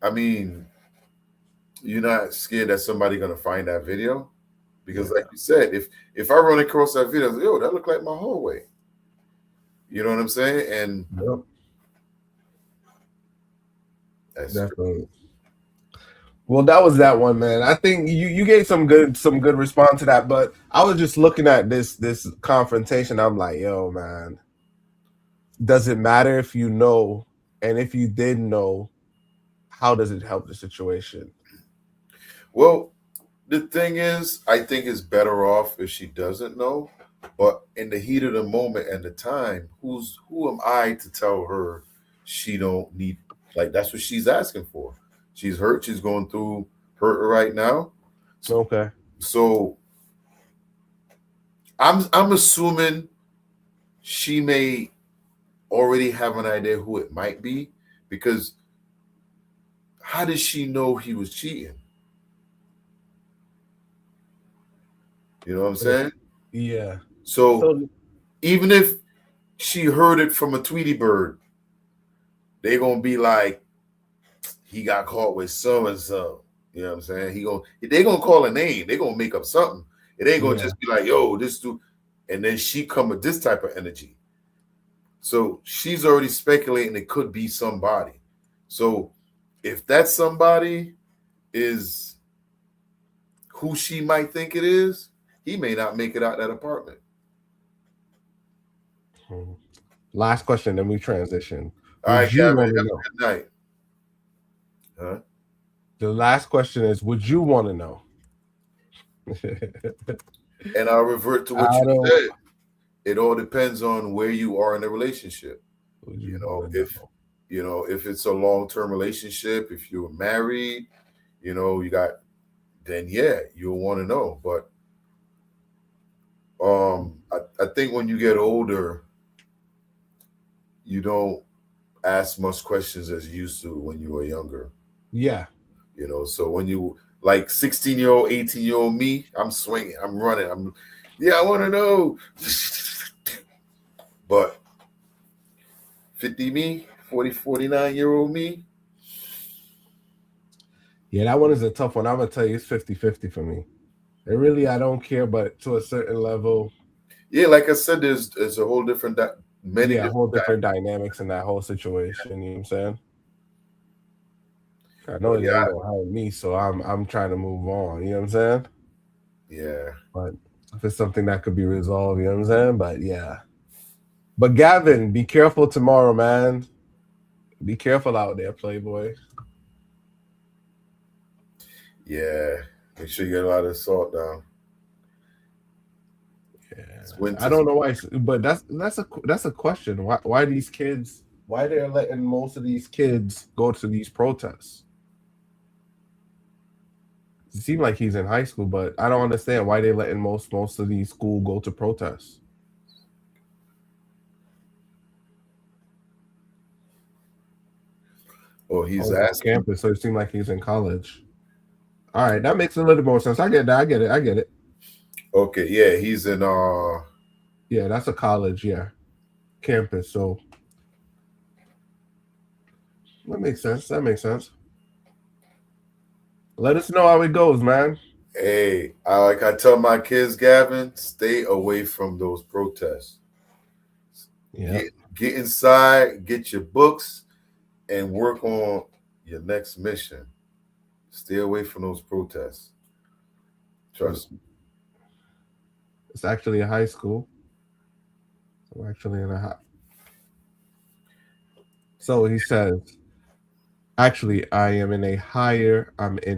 I mean, you're not scared that somebody gonna find that video, because like you said, if I run across that video, yo, that look like my hallway. You know what I'm saying? And Yep, that's definitely. Well, that was that one, man. I think you gave some good response to that, but I was just looking at this confrontation. I'm like, yo, man, does it matter if you know, and if you did know, how does it help the situation? well. The thing is, I think it's better off if she doesn't know. But in the heat of the moment and the time, who am I to tell her she don't need, like, that's what she's asking for. She's hurt. She's going through hurt right now. Okay. So I'm assuming she may already have an idea who it might be, because how did she know he was cheating? You know what I'm saying? Yeah. So even if she heard it from a Tweety bird, they gonna be like, he got caught with so and so. You know what I'm saying? They gonna call a name. They gonna make up something. It ain't gonna just be like, yo, this dude. And then she come with this type of energy. So she's already speculating it could be somebody. So if that somebody is who she might think it is, he may not make it out that apartment. Last question, then we transition. All right, Would you Gavin, want to have know? a good night. Huh? The last question is, would you want to know? And I'll revert to what I you don't. said. It all depends on where you are in the relationship. Would You you know, want to know? if it's a long-term relationship, if you're married, you got, then yeah, you'll want to know. But I think when you get older, you don't ask much questions as you used to when you were younger. Yeah. So when you, like, 16-year-old, 18-year-old me, I'm swinging, I'm running, I want to know. But 50 me, 40, 49-year-old me. Yeah, that one is a tough one. I'm gonna tell you, it's 50-50 for me. And really, I don't care, but to a certain level, Yeah, like I said, there's a whole different many a whole different different dynamics in that whole situation. You know what I'm saying? I know But it ain't gonna help me, so I'm trying to move on. You know what I'm saying? yeah. But if it's something that could be resolved, you know what I'm saying? But yeah. But Gavin, be careful tomorrow, man. Be careful out there, Playboy. Yeah. Make sure you get a lot of salt down. Yeah. I don't know why, but that's a question. Why these kids? Why they're letting most of these kids go to these protests? It seems like he's in high school, but I don't understand why they're letting most of these school go to protests. Oh, he's on asking. campus, so it seemed like he's in college. All right, that makes a little more sense. I get that. I get it. Okay, yeah, he's in Yeah, that's a college, yeah. Campus, so that makes sense. Let us know how it goes, man. Hey, I tell my kids, Gavin, stay away from those protests. Yeah. Get inside, get your books, and work on your next mission. Stay away from those protests. Trust me. It's actually a high school. I'm actually in a high. So he says, actually, I'm in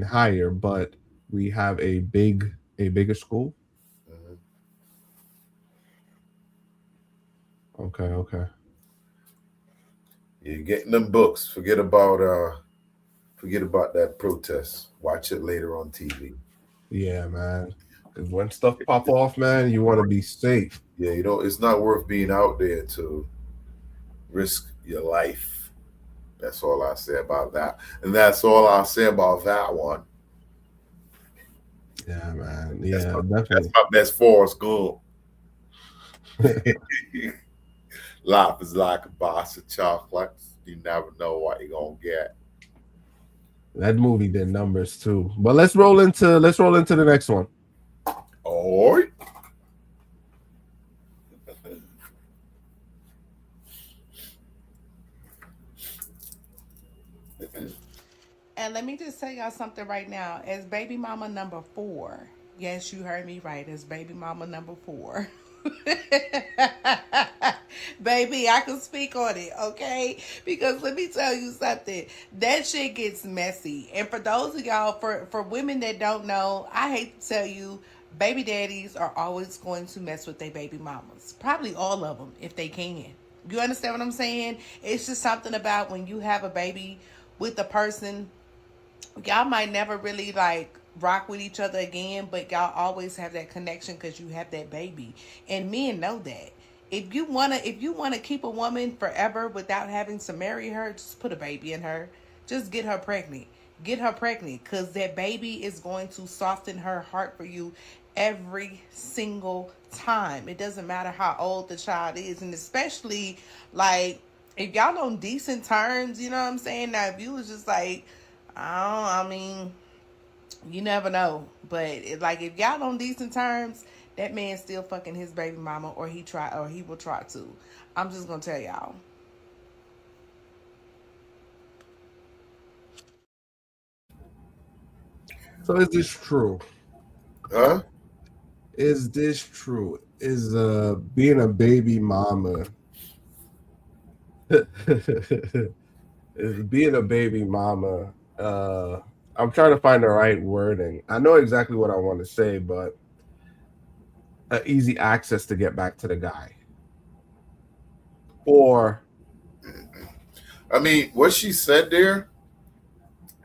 higher, but we have a bigger school. Mhm. Okay. You're getting them books. Forget about that protest. Watch it later on TV. Yeah, man. Because when stuff pop off, man, you want to be safe. Yeah, it's not worth being out there to risk your life. That's all I say about that. And that's all I'll say about that one. Yeah, man. That's Yeah, my definitely. best Forrest Gump. Life is like a box of chocolates. You never know what you're gonna get. That movie did numbers too. But let's roll into the next one. All right. And let me just tell y'all something right now. As baby mama number 4, yes, you heard me right. As baby mama number 4. Baby, I can speak on it, okay? Because let me tell you something. That shit gets messy. And for those of y'all, for women that don't know, I hate to tell you, baby daddies are always going to mess with their baby mamas. Probably all of them, if they can. You understand what I'm saying? It's just something about when you have a baby with a person, y'all might never really like rock with each other again, but y'all always have that connection because you have that baby. And men know that. If you wanna keep a woman forever without having to marry her, just put a baby in her. Just get her pregnant. Get her pregnant, because that baby is going to soften her heart for you every single time. It doesn't matter how old the child is, and especially like if y'all on decent terms, you know what I'm saying? Now if you was just like, I mean, you never know. But like if y'all on decent terms, that man still fucking his baby mama, or he will try to. I'm just gonna tell y'all. So is this true? Huh? Is this true? Is being a baby mama is being a baby mama I'm trying to find the right wording. I know exactly what I want to say, but easy access to get back to the guy. Or I mean, what she said there,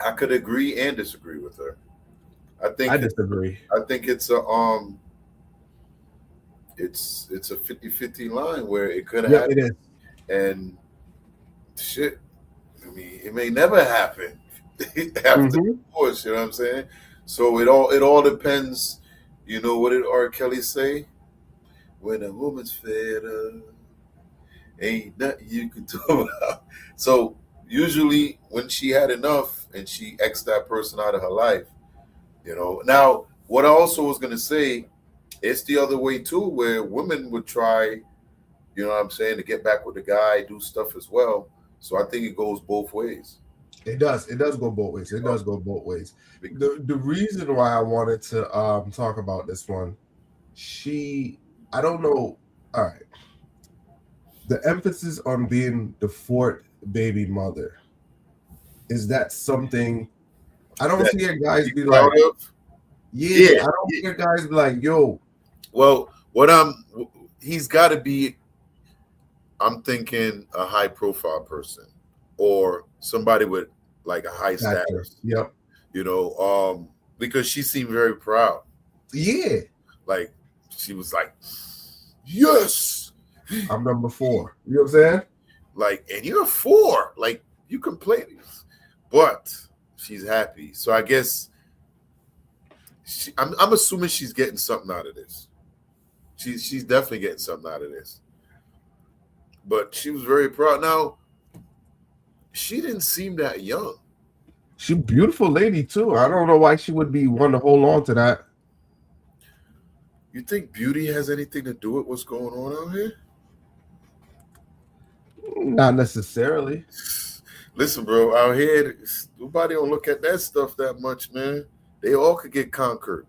I could agree and disagree with her. I think I disagree. I think it's a it's a 50-50 line where it could Yeah, happen, it is. and shit. I mean, it may never happen after divorce. You know what I'm saying? So it all depends. You know what did R. Kelly say? When a woman's fed up, ain't nothing you can do about. So usually when she had enough and she X'd that person out of her life, Now, what I also was gonna say, it's the other way too, where women would try, you know what I'm saying, to get back with the guy, do stuff as well. So I think it goes both ways. It does. It does go both ways. It does go both ways. The reason why I wanted to talk about this one, I don't know. All right. The emphasis on being the fourth baby mother, is that something I don't That see guys you be proud like, of? yeah, I don't hear guys be like, yo. Well, he's got to be, I'm thinking a high profile person or somebody with like a high Gotcha. status, Yep. Because she seemed very proud. Yeah. Like she was like, yes, I'm number 4. You know what I'm saying? like, and you're 4, like you complaining, but she's happy. So I guess I'm assuming she's getting something out of this. She's definitely getting something out of this. But she was very proud. Now, she didn't seem that young. She beautiful lady too. I don't know why she would be one to hold on to that. You think beauty has anything to do with what's going on out here? Not necessarily. Listen, bro, out here, nobody don't look at that stuff that much, man. They all could get conquered.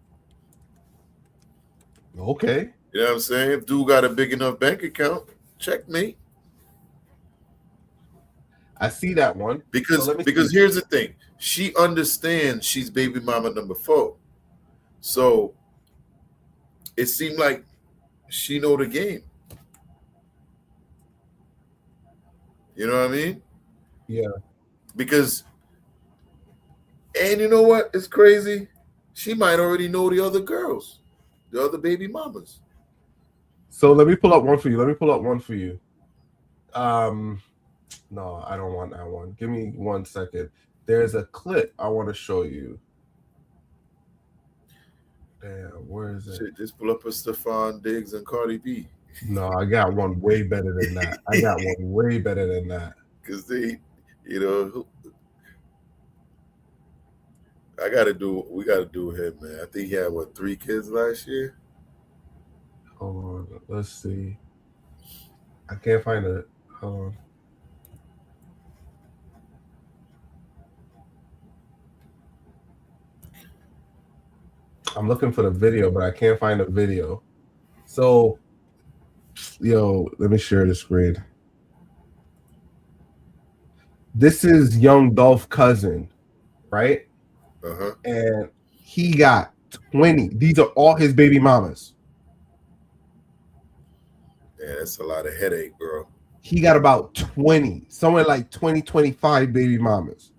Okay. You know what I'm saying? If dude got a big enough bank account, checkmate. I see that one. Because here's the thing. She understands she's baby mama number 4. So it seemed like she know the game. You know what I mean? Yeah. Because, and you know what? It's crazy. She might already know the other girls, the other baby mamas. So let me pull up one for you. No, I don't want that one. Give me 1 second. There's a clip I want to show you. Damn, where is it? Shit, just pull up a Stephon Diggs and Cardi B. No, I got one way better than that. Because they, you know, we got to do him, man. I think he had, 3 kids last year? Hold on, let's see. I can't find it. Hold on. I'm looking for the video, but I can't find the video. So, yo, let me share the screen. This is young Dolph's cousin, right? Uh-huh. And he got 20. These are all his baby mamas. Yeah, that's a lot of headache, bro. He got about 20, somewhere like 20, 25 baby mamas.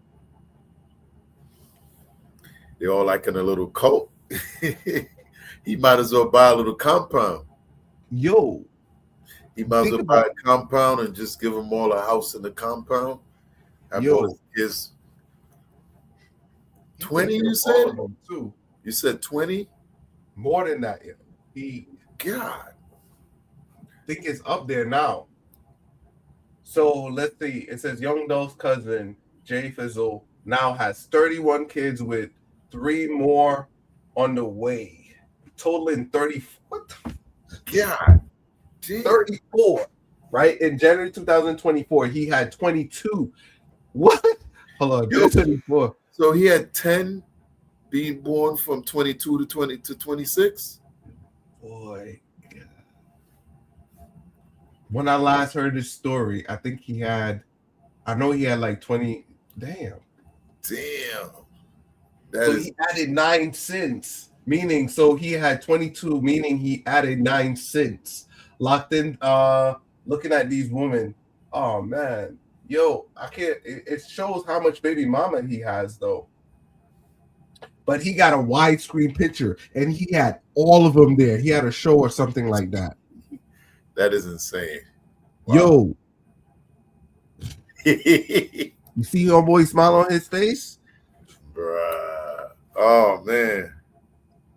They all like in a little cult. He might as well buy a little compound. Yo. He might as well buy a compound and just give them all a house in the compound. Have all his kids. 20, you said? Too. You said 20? More than that. God. I think it's up there now. So let's see. It says young Dolph's cousin, Jay Fizzle, now has 31 kids with 3 more on the way. Totaling 30. What? God. 34. Right? In January 2024, he had 22. What? Hold on. 24. So he had 10 being born from 22 to 26? Boy. When I last heard this story, I think he had like 20. Damn. He added 9 cents, meaning so he had 22, meaning he added 9 cents. Locked in, looking at these women. Oh man. Yo, I can't. It shows how much baby mama he has, though. But he got a widescreen picture, and he had all of them there. He had a show or something like that. That is insane. Wow. Yo, you see your boy smile on his face, bruh. Oh man.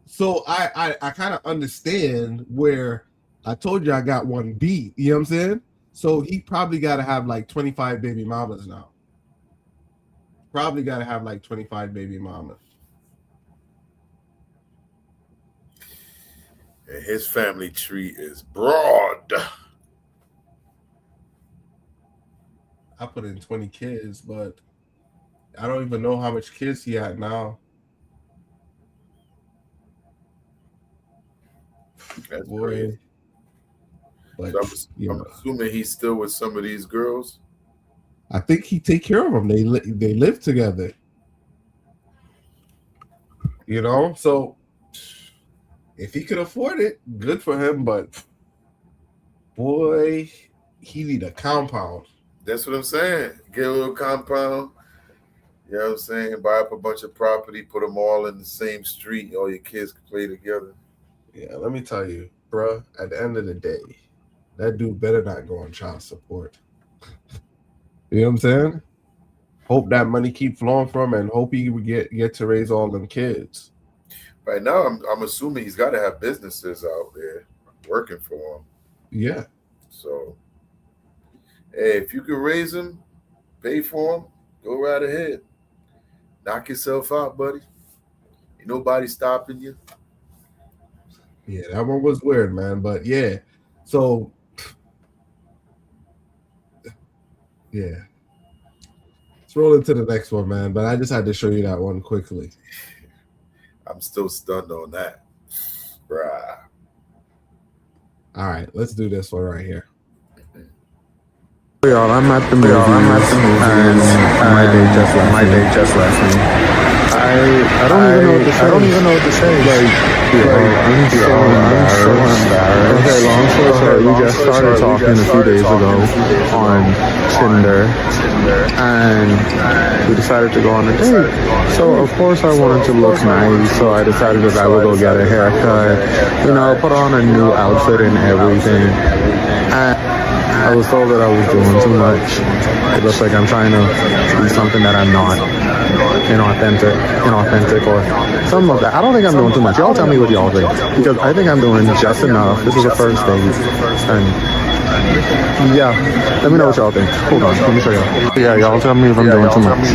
So I kind of understand where I told you I got one beat. You know what I'm saying? So he probably got to have like 25 baby mamas now. Probably got to have like 25 baby mamas. And his family tree is broad. I put in 20 kids, but I don't even know how much kids he had now. That's boy. Crazy. But So I'm assuming he's still with some of these girls. I think he take care of them. They live together. You know, so if he could afford it, good for him. But boy, he need a compound. That's what I'm saying. Get a little compound. You know what I'm saying? Buy up a bunch of property, put them all in the same street. All your kids can play together. Yeah, let me tell you, bro. At the end of the day, that dude better not go on child support. You know what I'm saying? Hope that money keep flowing from him, and hope he would get to raise all them kids. Right now, I'm assuming he's got to have businesses out there working for him. Yeah. So, hey, if you can raise him, pay for him, go right ahead. Knock yourself out, buddy. Ain't nobody stopping you. Yeah, that one was weird, man. But yeah, so yeah, let's roll into the next one, man. But I just had to show you that one quickly. I'm still stunned on that, bruh. All right, let's do this one right here. Y'all, I'm at the movies. And my day just left me. I I don't even know what to say. I'm so embarrassed. Okay, long story short, we just started talking a few days ago on Tinder, and we decided to go on a date. So of course I wanted to look nice, so I decided that I would go get a haircut, put on a new outfit and everything. And I was told that I was doing too much. It looks like I'm trying to be something that I'm not. Inauthentic or something like that. I don't think I'm doing too much. Y'all tell me what y'all think, because I think I'm doing just enough. This is a first date, and yeah, let me know what y'all think. Hold on, let me show y'all. Yeah, y'all tell me if I'm doing too much.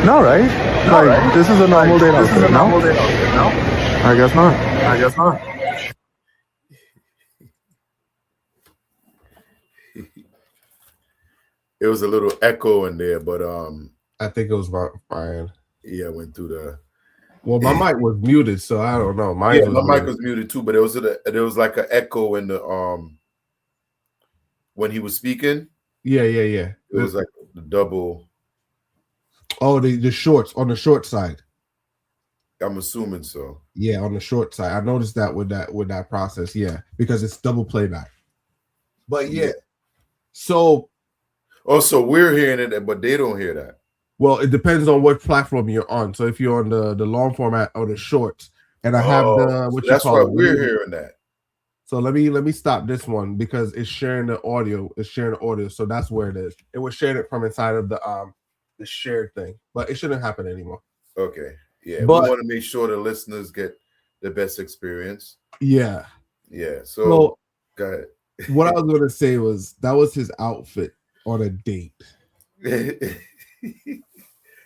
No, right? Like, this is a normal date outfit, no? I guess not. It was a little echo in there, but I think it was fine. yeah, went through the. Well, my mic was muted, so I don't know. My mic was muted too, but there was like an echo in the when he was speaking. Yeah. It was like the double. Oh, the shorts on the short side. I'm assuming so. Yeah, on the short side. I noticed that with that process. Yeah, because it's double playback. But yeah. So. Also, we're hearing it, but they don't hear that. Well, it depends on what platform you're on. So if you're on the long format or the shorts, and I have that's why we're hearing that. So let me stop this one because it's sharing the audio. So that's where it is. It was sharing it from inside of the shared thing, but it shouldn't happen anymore. Okay. Yeah, but we want to make sure the listeners get the best experience. Yeah. Yeah. So go ahead. What I was going to say was that was his outfit on a date.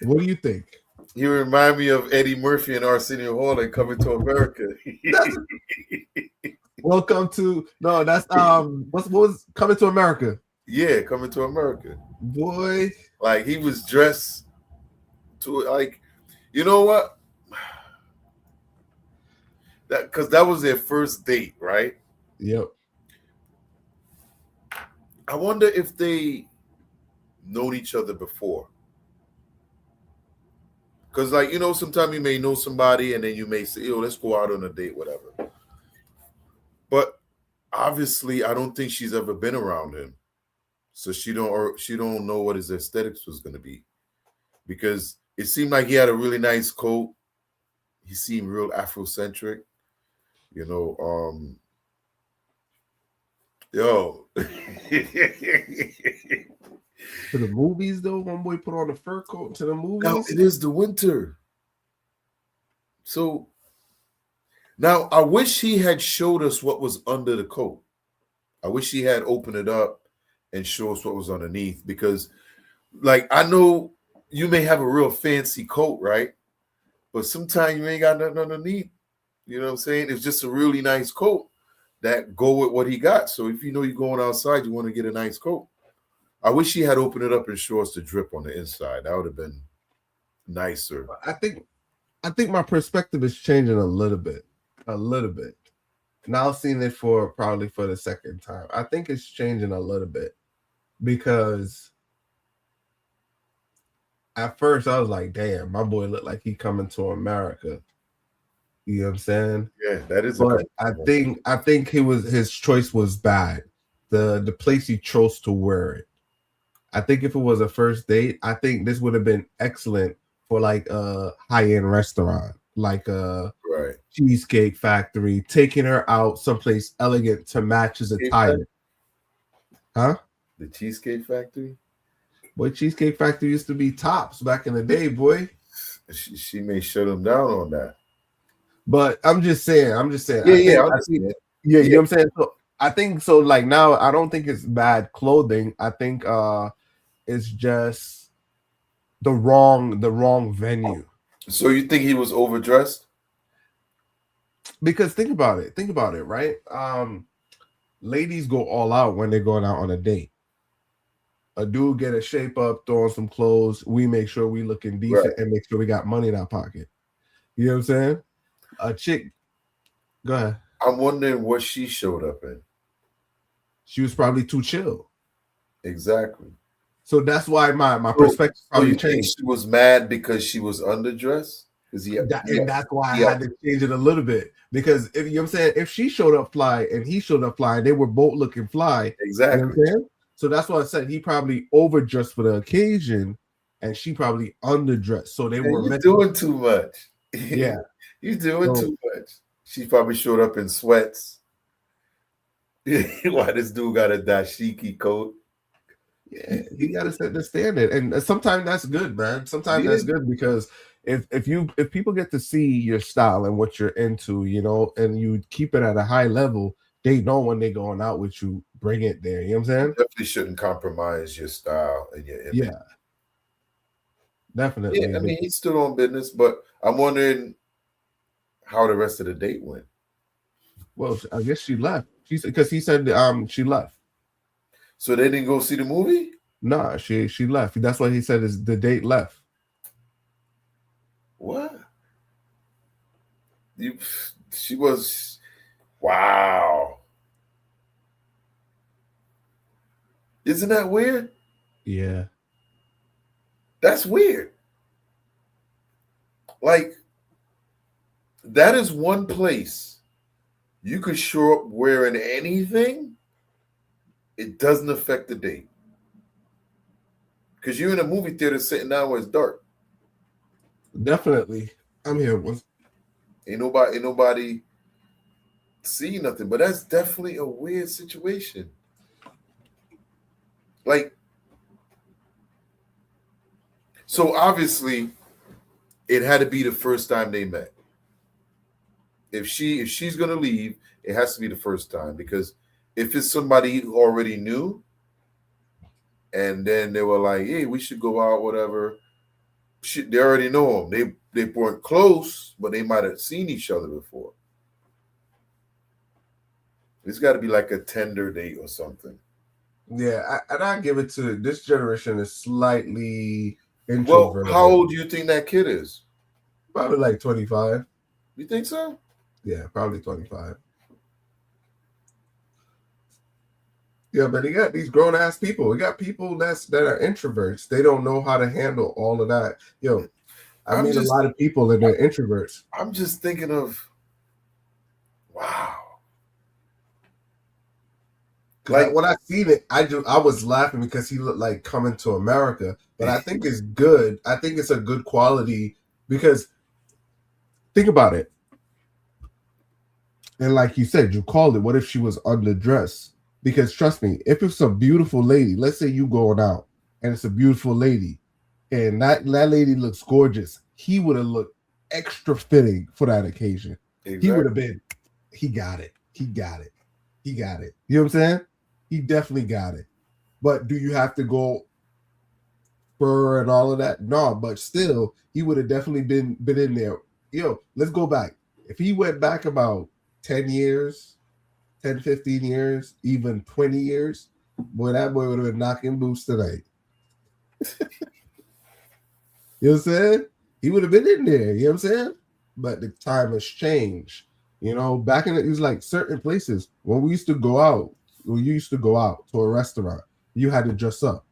What do you think? You remind me of Eddie Murphy and Arsenio Hall in Coming to America. Welcome to that's what was Coming to America? Yeah, Coming to America. Boy, like he was dressed to like, you know what? Because that was their first date, right? Yep. I wonder if they known each other before. Because, like, sometimes you may know somebody and then you may say, let's go out on a date, whatever. But obviously, I don't think she's ever been around him. So she don't know what his aesthetics was going to be. Because it seemed like he had a really nice coat. He seemed real Afrocentric. Yo. To the movies, though, one boy put on a fur coat to the movies. Now, it is the winter. So, now I wish he had showed us what was under the coat. I wish he had opened it up and show us what was underneath. Because, like, I know you may have a real fancy coat, right? But sometimes you ain't got nothing underneath. You know what I'm saying? It's just a really nice coat that go with what he got. So if you're going outside, you want to get a nice coat. I wish he had opened it up and show us the drip on the inside. That would have been nicer. I think my perspective is changing a little bit. Now seeing it probably for the second time. I think it's changing a little bit because at first I was like, damn, my boy looked like he coming to America. You know what I'm saying? Yeah, that is. But I think his choice was bad. The place he chose to wear it. I think if it was a first date, I think this would have been excellent for like a high-end restaurant, like a Cheesecake Factory, taking her out someplace elegant to match his attire. Huh? The Cheesecake Factory? Boy, Cheesecake Factory used to be tops back in the day, boy. She may shut him down on that. But I'm just saying. Yeah, you know what I'm saying? So I think so. Like now, I don't think it's bad clothing. I think it's just the wrong venue. So you think he was overdressed? Because think about it, right? Ladies go all out when they're going out on a date. A dude get a shape up, throw on some clothes. We make sure we looking decent and make sure we got money in our pocket. You know what I'm saying? A chick, go ahead. I'm wondering what she showed up in. she was probably too chill. Exactly. So that's why my perspective So you probably think changed. she was mad because she was underdressed? Because And that's why I had to change it a little bit. Because if you know what I'm saying, if she showed up fly and he showed up fly, they were both looking fly. Exactly. You know what I'm saying? So that's why I said he probably overdressed for the occasion and she probably underdressed. So they were You're doing too much. Yeah. You're doing too much. She probably showed up in sweats. Why this dude got a dashiki coat? Yeah, you gotta set the standard, and sometimes that's good, man. Sometimes that's good because if people get to see your style and what you're into, you know, and you keep it at a high level, they know when they're going out with you, bring it there. You know what I'm saying? Definitely shouldn't compromise your style and your image. Yeah, definitely. Yeah, I mean, he's still on business, but I'm wondering how the rest of the date went. Well, I guess she left. She said because he said she left. So they didn't go see the movie? Nah, she left. That's what he said is the date left. What? She was wow. Isn't that weird? Yeah. That's weird. Like, that is one place you could show up wearing anything. It doesn't affect the date. Because you're in a movie theater sitting down where it's dark. Definitely. I'm here with. Ain't nobody see nothing. But that's definitely a weird situation. Like, so obviously it had to be the first time they met. If she's gonna leave, it has to be the first time, because if it's somebody who already knew and then they were like, hey, we should go out, whatever. They already know them. They weren't close, but they might have seen each other before. It's got to be like a tender date or something. Yeah, I give it to this generation is slightly introverted. Well, how old do you think that kid is? Probably like 25. You think so? Yeah, probably 25. Yeah, but they got these grown ass people. We got people that are introverts. They don't know how to handle all of that. Yo, I meet a lot of people and they're introverts. I'm just thinking of, wow. Like when I seen it, I was laughing because he looked like Coming to America. But I think it's good. I think it's a good quality because think about it. And like you said, you called it. What if she was underdressed? Because trust me, if it's a beautiful lady, let's say you going out and it's a beautiful lady, and that lady looks gorgeous, he would have looked extra fitting for that occasion. Exactly. He would have been, he got it. He got it. He got it. You know what I'm saying? He definitely got it. But do you have to go fur and all of that? No, but still, he would have definitely been in there. Yo, let's go back. If he went back about 10 years, 10, 15 years, even 20 years, boy, that boy would have been knocking boots tonight. You know what I'm saying? He would have been in there, you know what I'm saying? But the time has changed. You know, back in it was like certain places when we used to go out, when you used to go out to a restaurant, you had to dress up.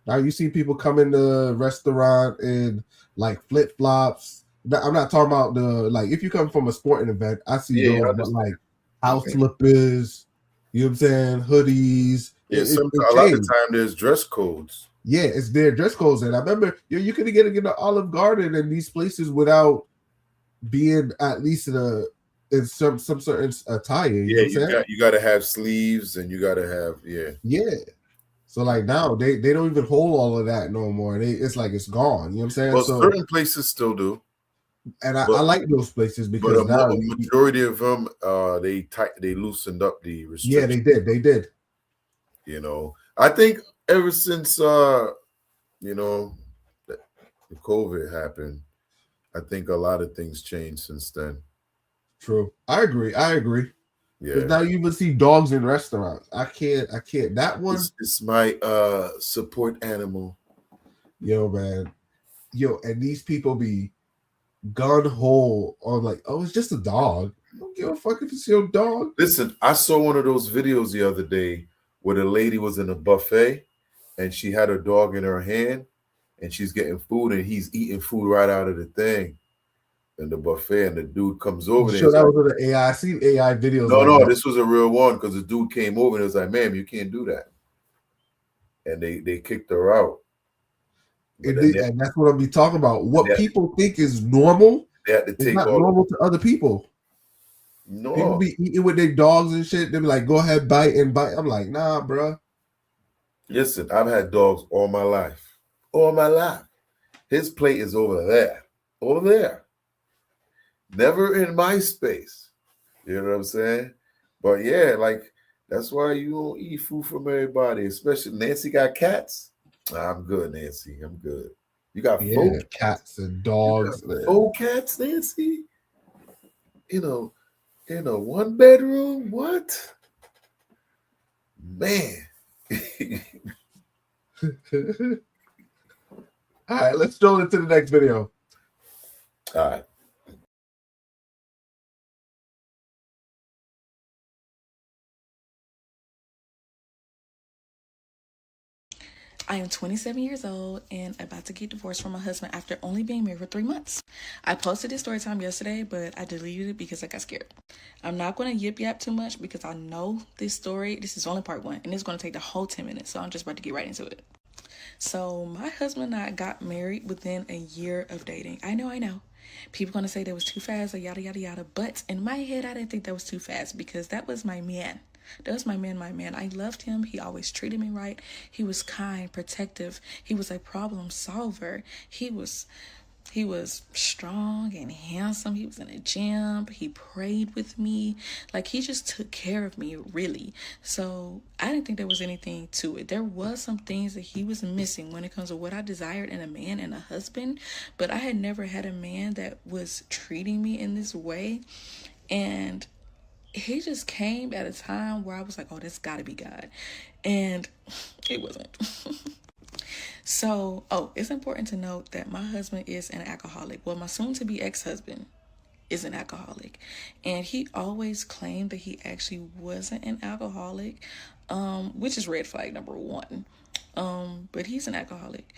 Now you see people come in the restaurant in like flip flops. I'm not talking about the like if you come from a sporting event, I see those, but like house slippers, you know what I'm saying, hoodies. Yeah, a lot of the time there's dress codes. Yeah, it's their dress codes, and I remember you couldn't get an Olive Garden in these places without being at least in some certain attire. You got to have sleeves, and you got to have yeah. So like now they don't even hold all of that no more. It's like it's gone. You know what I'm saying? Well, certain places still do, and I like those places because but now a majority of them they loosened up the restrictions. Yeah, they did. You know, I think ever since the COVID happened, I think a lot of things changed since then. True, I agree. Yeah. Because now you even see dogs in restaurants. I can't. That one. It's my support animal. Yo, man. Yo, and these people be gun ho on like, oh, it's just a dog. I don't give a fuck if it's your dog. Listen, I saw one of those videos the other day where the lady was in a buffet and she had her dog in her hand and she's getting food and he's eating food right out of the thing in the buffet, and the dude comes over there. Sure, that like, was the AI. I seen AI videos. no, like no, that. this was a real one because the dude came over and was like, "Ma'am, you can't do that," and they kicked her out. And that's what I'll be talking about. What people think is normal they had to is take not all normal to other people. No, People be eating with their dogs and shit. They be like, "Go ahead, bite and bite." I'm like, "Nah, bro." Listen, I've had dogs all my life. All my life. His plate is over there. Over there. Never in my space. You know what I'm saying? But yeah, like that's why you don't eat food from everybody, especially Nancy got cats. I'm good, Nancy. I'm good. You got Yeah, cats and dogs. Four cats, Nancy? You know, in a one bedroom? What? Man. All right, let's throw into the next video. All right. I am 27 years old and about to get divorced from my husband after only being married for 3 months. I posted this story time yesterday, but I deleted it because I got scared. I'm not going to yip yap too much because I know this story. This is only part 1, and it's going to take the whole 10 minutes, so I'm just about to get right into it. So my husband and I got married within a year of dating. I know. People going to say that was too fast or yada, yada, yada. But in my head, I didn't think that was too fast because that was my man. That was my man. I loved him. He always treated me right. He was kind, protective. He was a problem solver. He was strong and handsome. He was in a gym. He prayed with me. Like, he just took care of me, really. So I didn't think there was anything to it. There was some things that he was missing when it comes to what I desired in a man and a husband. But I had never had a man that was treating me in this way. And he just came at a time where I was like, oh, that's gotta be God. And it wasn't. So, it's important to note that my husband is an alcoholic. Well, my soon-to-be ex-husband is an alcoholic. And he always claimed that he actually wasn't an alcoholic, which is red flag number 1. But he's an alcoholic.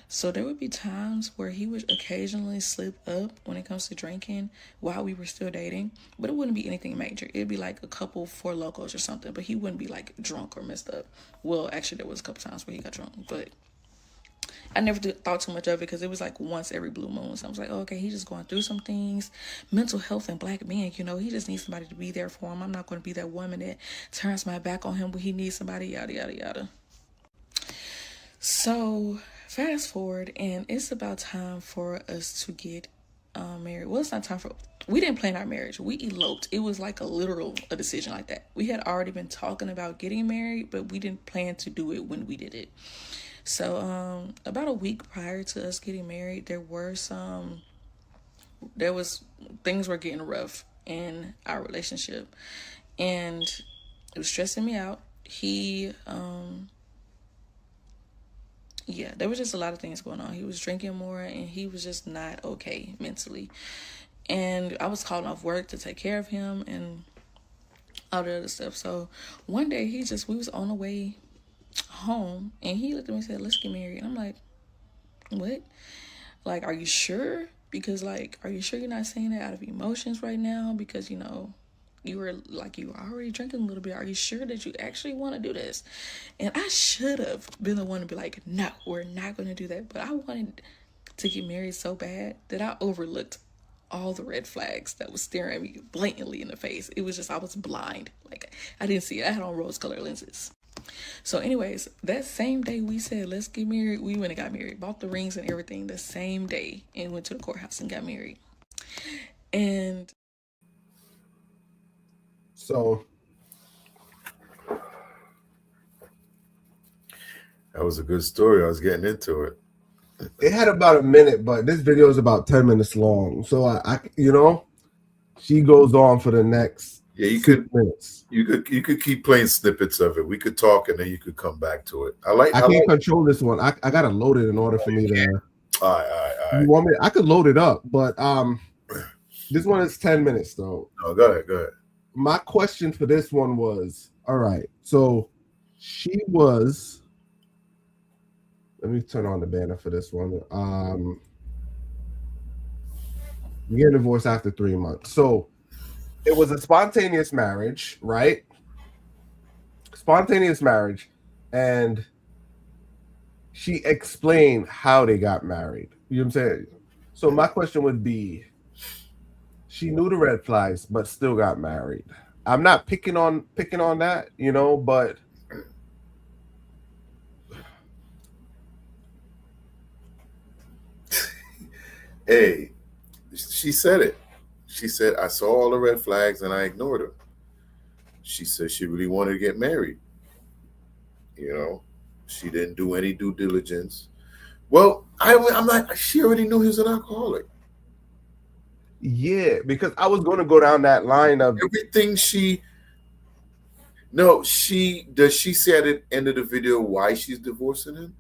So there would be times where he would occasionally slip up when it comes to drinking while we were still dating, but it wouldn't be anything major. It'd be like a couple 4 locos or something, but he wouldn't be like drunk or messed up. Well, actually there was a couple times where he got drunk, but I never thought too much of it because it was like once every blue moon. So I was like, okay, he's just going through some things. Mental health and black men, he just needs somebody to be there for him. I'm not going to be that woman that turns my back on him when he needs somebody, yada, yada, yada. So fast forward, and it's about time for us to get married. Well, it's not time we didn't plan our marriage. We eloped. It was like a decision like that. We had already been talking about getting married, but we didn't plan to do it when we did it. So about a week prior to us getting married, things were getting rough in our relationship, and it was stressing me out. There was just a lot of things going on. He was drinking more and he was just not okay mentally. And I was calling off work to take care of him and all the other stuff. So one day we was on the way home and he looked at me and said, let's get married. And I'm like, what? Like, are you sure? Because are you sure you're not saying that out of emotions right now? Because, you were already drinking a little bit. Are you sure that you actually want to do this? And I should have been the one to be like, no, we're not going to do that. But I wanted to get married so bad that I overlooked all the red flags that was staring at me blatantly in the face. It was just, I was blind. I didn't see it. I had on rose-colored lenses. So anyways, that same day we said, let's get married, we went and got married. Bought the rings and everything the same day and went to the courthouse and got married. And so that was a good story. I was getting into it. It had about a minute, but this video is about 10 minutes long. So I she goes on for the next 6 minutes. You could keep playing snippets of it. We could talk and then you could come back to it. I can't control this one. I gotta load it in order for me to. All right. You want me? I could load it up, but this one is 10 minutes though. Oh, go ahead. My question for this one was, all right, so She was. Let me turn on the banner for this one. We get divorced after 3 months. So it was a spontaneous marriage, right? Spontaneous marriage. And she explained how they got married. You know what I'm saying? So my question would be, she knew the red flags, but still got married. I'm not picking on that, but Hey, she said it. She said, I saw all the red flags and I ignored them. She said she really wanted to get married. You know, she didn't do any due diligence. Well, I'm like, she already knew he was an alcoholic. yeah, because I was going to go down that line of Everything she, no, does she say at the end of the video why she's divorcing him?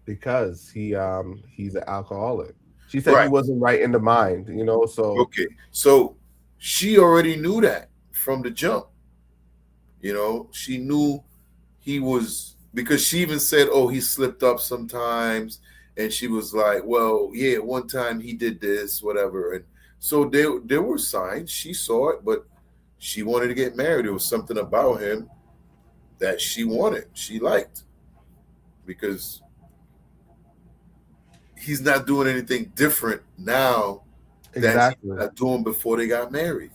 because he's an alcoholic. She said he Right. wasn't right in the mind, so Okay. So she already knew that from the jump. She knew he was, because she even said, oh, he slipped up sometimes. And she was like, well, yeah, one time he did this, whatever. And so there were signs. She saw it, but she wanted to get married. There was something about him that she wanted, she liked, because he's not doing anything different now that exactly. he's not doing before they got married.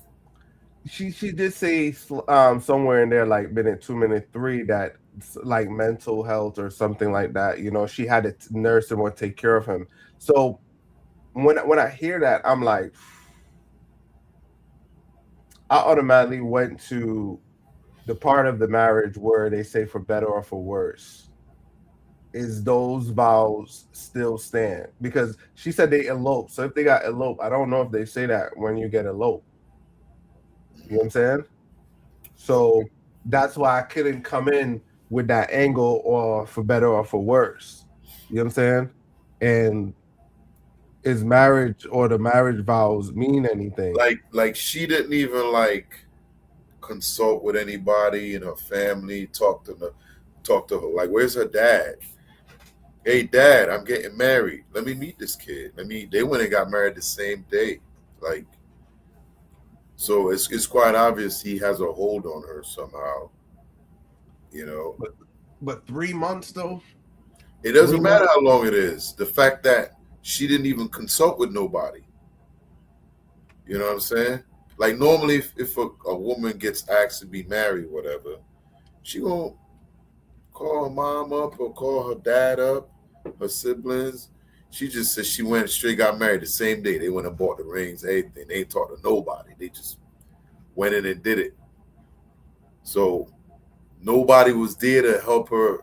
She did say somewhere in there, like minute 2, minute 3, that like mental health or something like that. She had a nurse and would take care of him. So when I hear that, I'm like, I automatically went to the part of the marriage where they say for better or for worse. Is those vows still stand? Because she said they elope. So if they got elope, I don't know if they say that when you get elope. You know what I'm saying? So that's why I couldn't come in with that angle or for better or for worse. You know what I'm saying? And is marriage or the marriage vows mean anything? Like she didn't even like consult with anybody in her family, talk to her. Like, where's her dad? Hey, dad, I'm getting married. Let me meet this kid. They went and got married the same day. Like, so it's quite obvious he has a hold on her somehow. But 3 months though? It doesn't 3 matter months? how long it is. The fact that she didn't even consult with nobody. You know what I'm saying? Like, normally, if a woman gets asked to be married, whatever, she gonna call her mom up or call her dad up, her siblings. She just said she went straight, got married the same day. They went and bought the rings, everything. They ain't talked to nobody. They just went in and did it. So nobody was there to help her,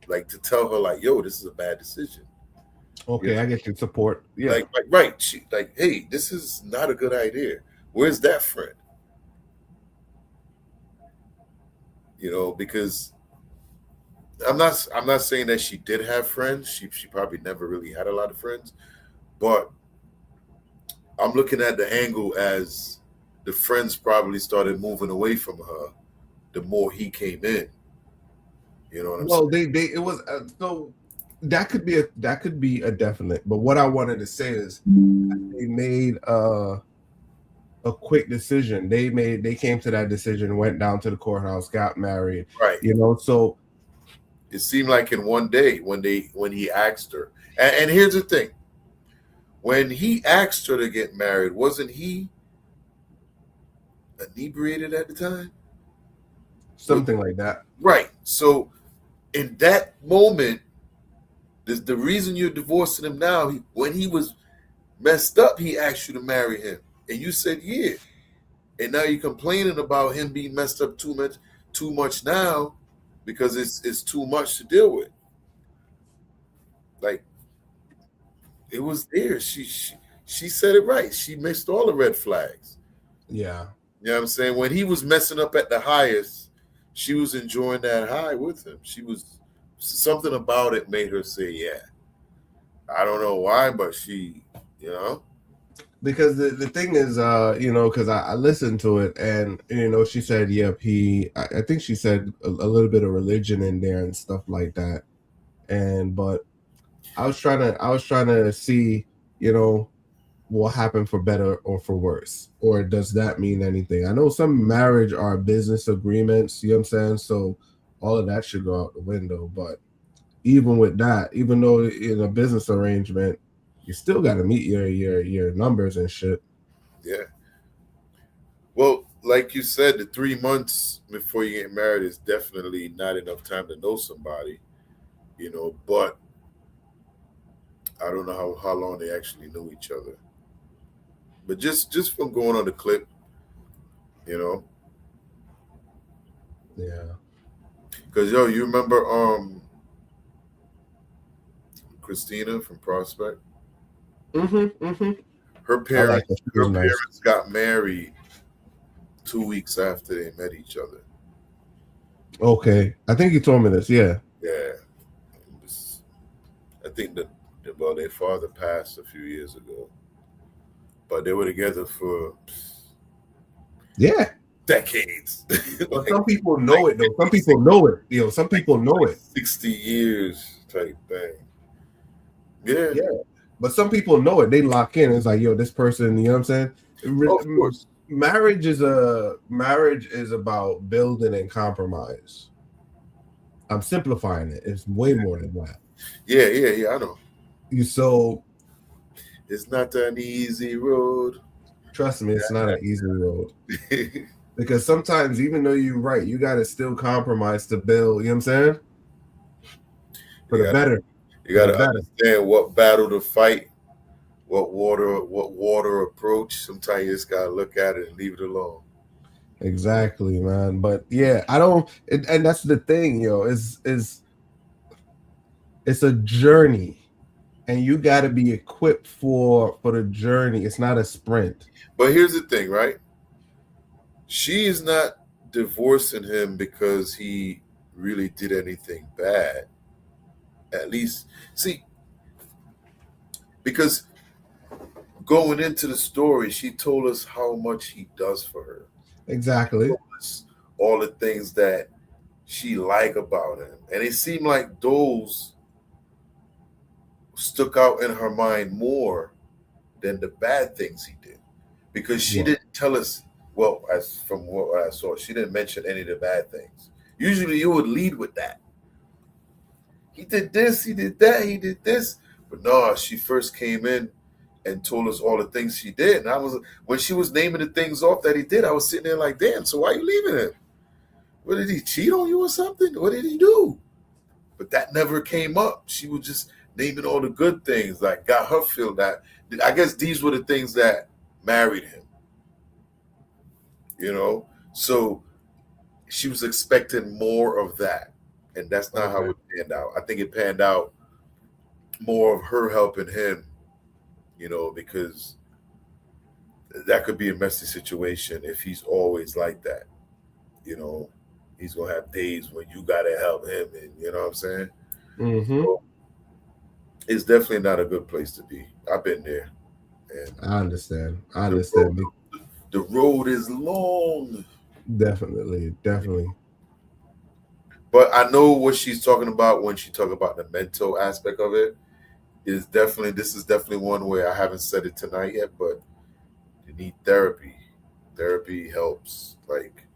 like to tell her, like, yo, this is a bad decision. Okay, I get your support. Yeah. Like right. She like, hey, this is not a good idea. Where's that friend? Because I'm not saying that she did have friends. She probably never really had a lot of friends, but I'm looking at the angle as the friends probably started moving away from her the more he came in. You know what I'm Well, saying? they it was so that could be a definite. But what I wanted to say is they made a quick decision. They came to that decision, went down to the courthouse, got married. Right. So It seemed like in one day when he asked her. And here's the thing. When he asked her to get married, wasn't he inebriated at the time? something like that. Right. So in that moment, the reason you're divorcing him now, when he was messed up, he asked you to marry him. And you said, yeah. And now you're complaining about him being messed up too much now because it's too much to deal with. Like, it was there. She said it right. She missed all the red flags. Yeah. You know what I'm saying? When he was messing up at the highest, she was enjoying that high with him. Something about it made her say, yeah. I don't know why, but she. because the thing is, because I listened to it, and she said, yep, I think she said a little bit of religion in there and stuff like that, but I was trying to see, what happened for better or for worse, or does that mean anything? I know some marriage are business agreements, you know what I'm saying? So all of that should go out the window, but even with that, even though in a business arrangement, you still got to meet your numbers and shit. Yeah. Well, like you said, the 3 months before you get married is definitely not enough time to know somebody, but I don't know how long they actually know each other. But just from going on the clip, you know, Yeah. because you remember Christina from Prospect? Mm-hmm. Her I like that. parents She was her nice. parents got married 2 weeks after they met each other. Okay. I think you told me this. Yeah. Yeah. I think that their father passed a few years ago. But they were together for Yeah. decades. But some people know it though. Some people know it. Some people know it. 60 years type thing. Yeah. Yeah. But some people know it. They lock in. It's like, this person, you know what I'm saying? Oh, of course. Marriage is about building and compromise. I'm simplifying it. It's way more than that. Yeah, I know. So it's not an easy road. Trust me, it's not an easy road. Because sometimes, even though you're right, you got to still compromise to build, you know what I'm saying? For the better. You got to understand what battle to fight, what water approach. Sometimes you just got to look at it and leave it alone. Exactly, man. But yeah, I don't, and that's the thing, it's a journey, and you got to be equipped for the journey. It's not a sprint. But here's the thing, right? She is not divorcing him because he really did anything bad. At least, see, because going into the story, she told us how much he does for her. Exactly. All the things that she like about him. And it seemed like those stuck out in her mind more than the bad things he did. Because she didn't tell us, well, as from what I saw, she didn't mention any of the bad things. Usually you would lead with that. He did this, he did that, he did this. But no, she first came in and told us all the things she did. And when she was naming the things off that he did, I was sitting there like, damn, so why are you leaving him? What, did he cheat on you or something? What did he do? But that never came up. She was just naming all the good things, like got her feel that. I guess these were the things that married him. So she was expecting more of that. And that's not how it panned out. I think it panned out more of her helping him, because that could be a messy situation if he's always like that. He's going to have days when you got to help him. And you know what I'm saying? Mm-hmm. So it's definitely not a good place to be. I've been there. And I understand. The road is long. Definitely. But I know what she's talking about when she talk about the mental aspect of it. This is definitely one where I haven't said it tonight yet, but you need therapy. Therapy helps. Like,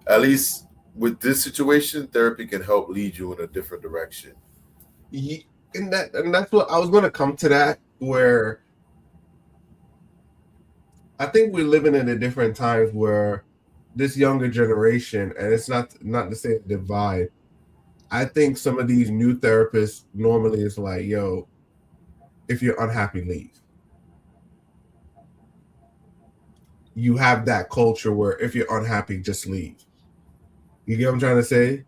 at least with this situation, therapy can help lead you in a different direction. And that's what I was going to come to, that where I think we're living in a different times where this younger generation, and it's not to say a divide. I think some of these new therapists normally is like, yo, if you're unhappy, leave. You have that culture where if you're unhappy, just leave. You get what I'm trying to say?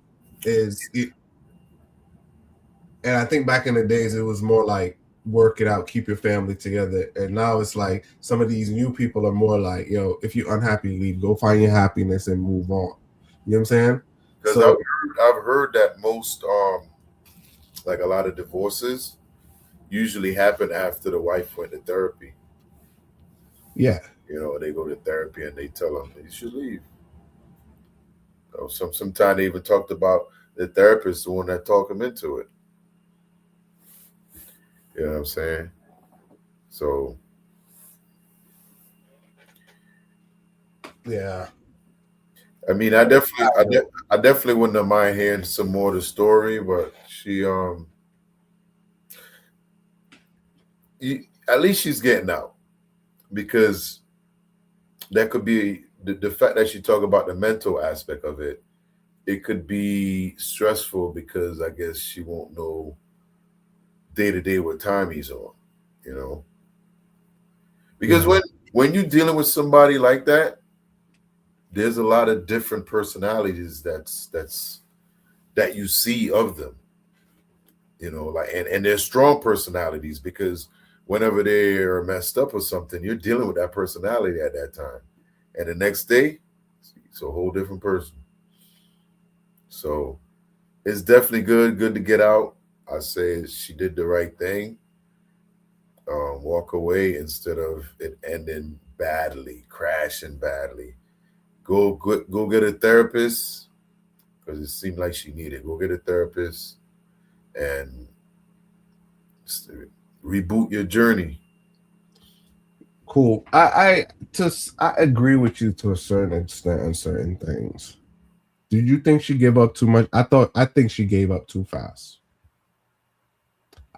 And I think back in the days, it was more like work it out, keep your family together. And now it's like some of these new people are more like, yo, if you're unhappy, leave. Go find your happiness and move on. You know what I'm saying? Because I've heard that most, like a lot of divorces usually happen after the wife went to therapy. Yeah. You know, they go to therapy and they tell them they should leave. You know, sometimes they even talked about the therapist, the one that talked them into it. You know what I'm saying? So Yeah. I mean, I definitely wouldn't have mind hearing some more of the story, but at least she's getting out, because that could be the fact that she talk about the mental aspect of it. It could be stressful because I guess she won't know day to day what time he's on, you know. Because Yeah. when you're dealing with somebody like that, there's a lot of different personalities that you see of them, you know, like and they're strong personalities, because whenever they are messed up or something, you're dealing with that personality at that time, and the next day it's a whole different person. So it's definitely good to get out. I say she did the right thing. Walk away instead of it ending badly, crashing badly. Go get a therapist, because it seemed like she needed. Go get a therapist and reboot your journey. Cool. I agree with you to a certain extent on certain things. Did you think she gave up too much? I think she gave up too fast.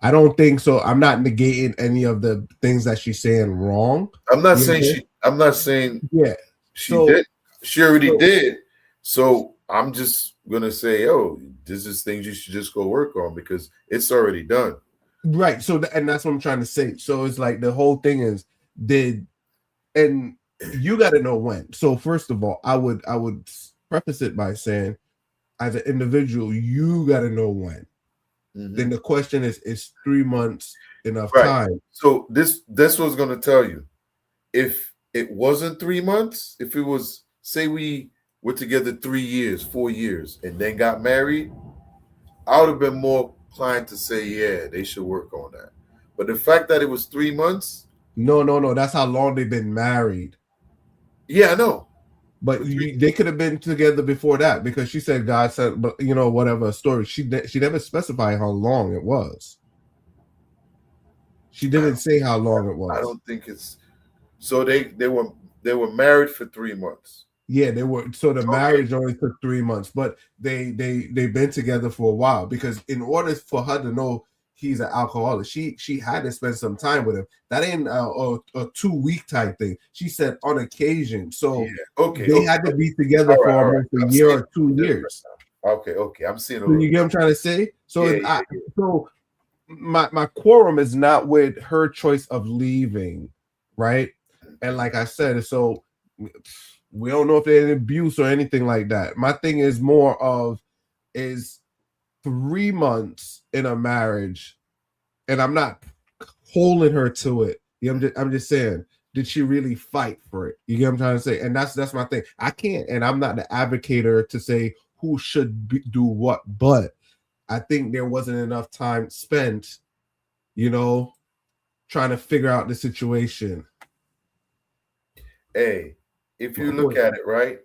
I don't think so. I'm not negating any of the things that she's saying wrong. I'm not You saying know? she. I'm not saying Yeah. she So, did. She already so did. So I'm just gonna say, yo, this is things you should just go work on, because it's already done. right. So and that's what I'm trying to say. So it's like the whole thing is did and you got to know when. So first of all, I would preface it by saying, as an individual, you got to know when. Then the question is 3 months enough Right. time? So this was gonna tell you, if it wasn't 3 months, if it was, say we were together 3 years, 4 years, and then got married, I would have been more inclined to say, yeah, they should work on that. But the fact that it was 3 months, No. That's how long they've been married. yeah, I know. But they could have been together before that, because she said God said, but whatever story. She never specified how long it was. She didn't say how long it I was. don't think it's so they were married for 3 months. Yeah, they were. So the Okay. marriage only took 3 months, but they've been together for a while, because in order for her to know he's an alcoholic, she had to spend some time with him. That ain't a 2 week type thing. She said on occasion. So Yeah. Okay. they Okay. had to be together All right. for All right. almost a I'm year seeing or 2 years. Okay. Okay. I'm seeing a So little. you get what I'm trying to say? So Yeah. Yeah. so my quorum is not with her choice of leaving, right? And like I said, so we don't know if there's abuse or anything like that. My thing is more of is 3 months in a marriage, and I'm not holding her to it. I'm just saying, did she really fight for it? You get what I'm trying to say? And that's my thing. I can't, and I'm not the advocator to say who should do what, but I think there wasn't enough time spent, trying to figure out the situation. Hey, if you look at it, right,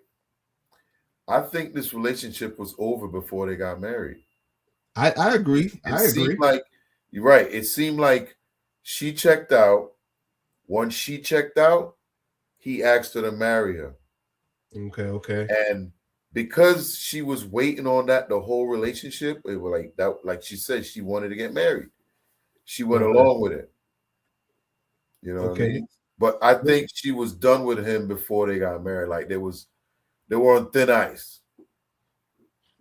I think this relationship was over before they got married. I agree. It I seemed agree. like you're right. It seemed like she checked out. Once she checked out, he asked her to marry her. Okay. And because she was waiting on that the whole relationship, it was like that, like she said, she wanted to get married. She went Okay. along with it. You know what I Okay. mean? But I think she was done with him before they got married. Like they were on thin ice.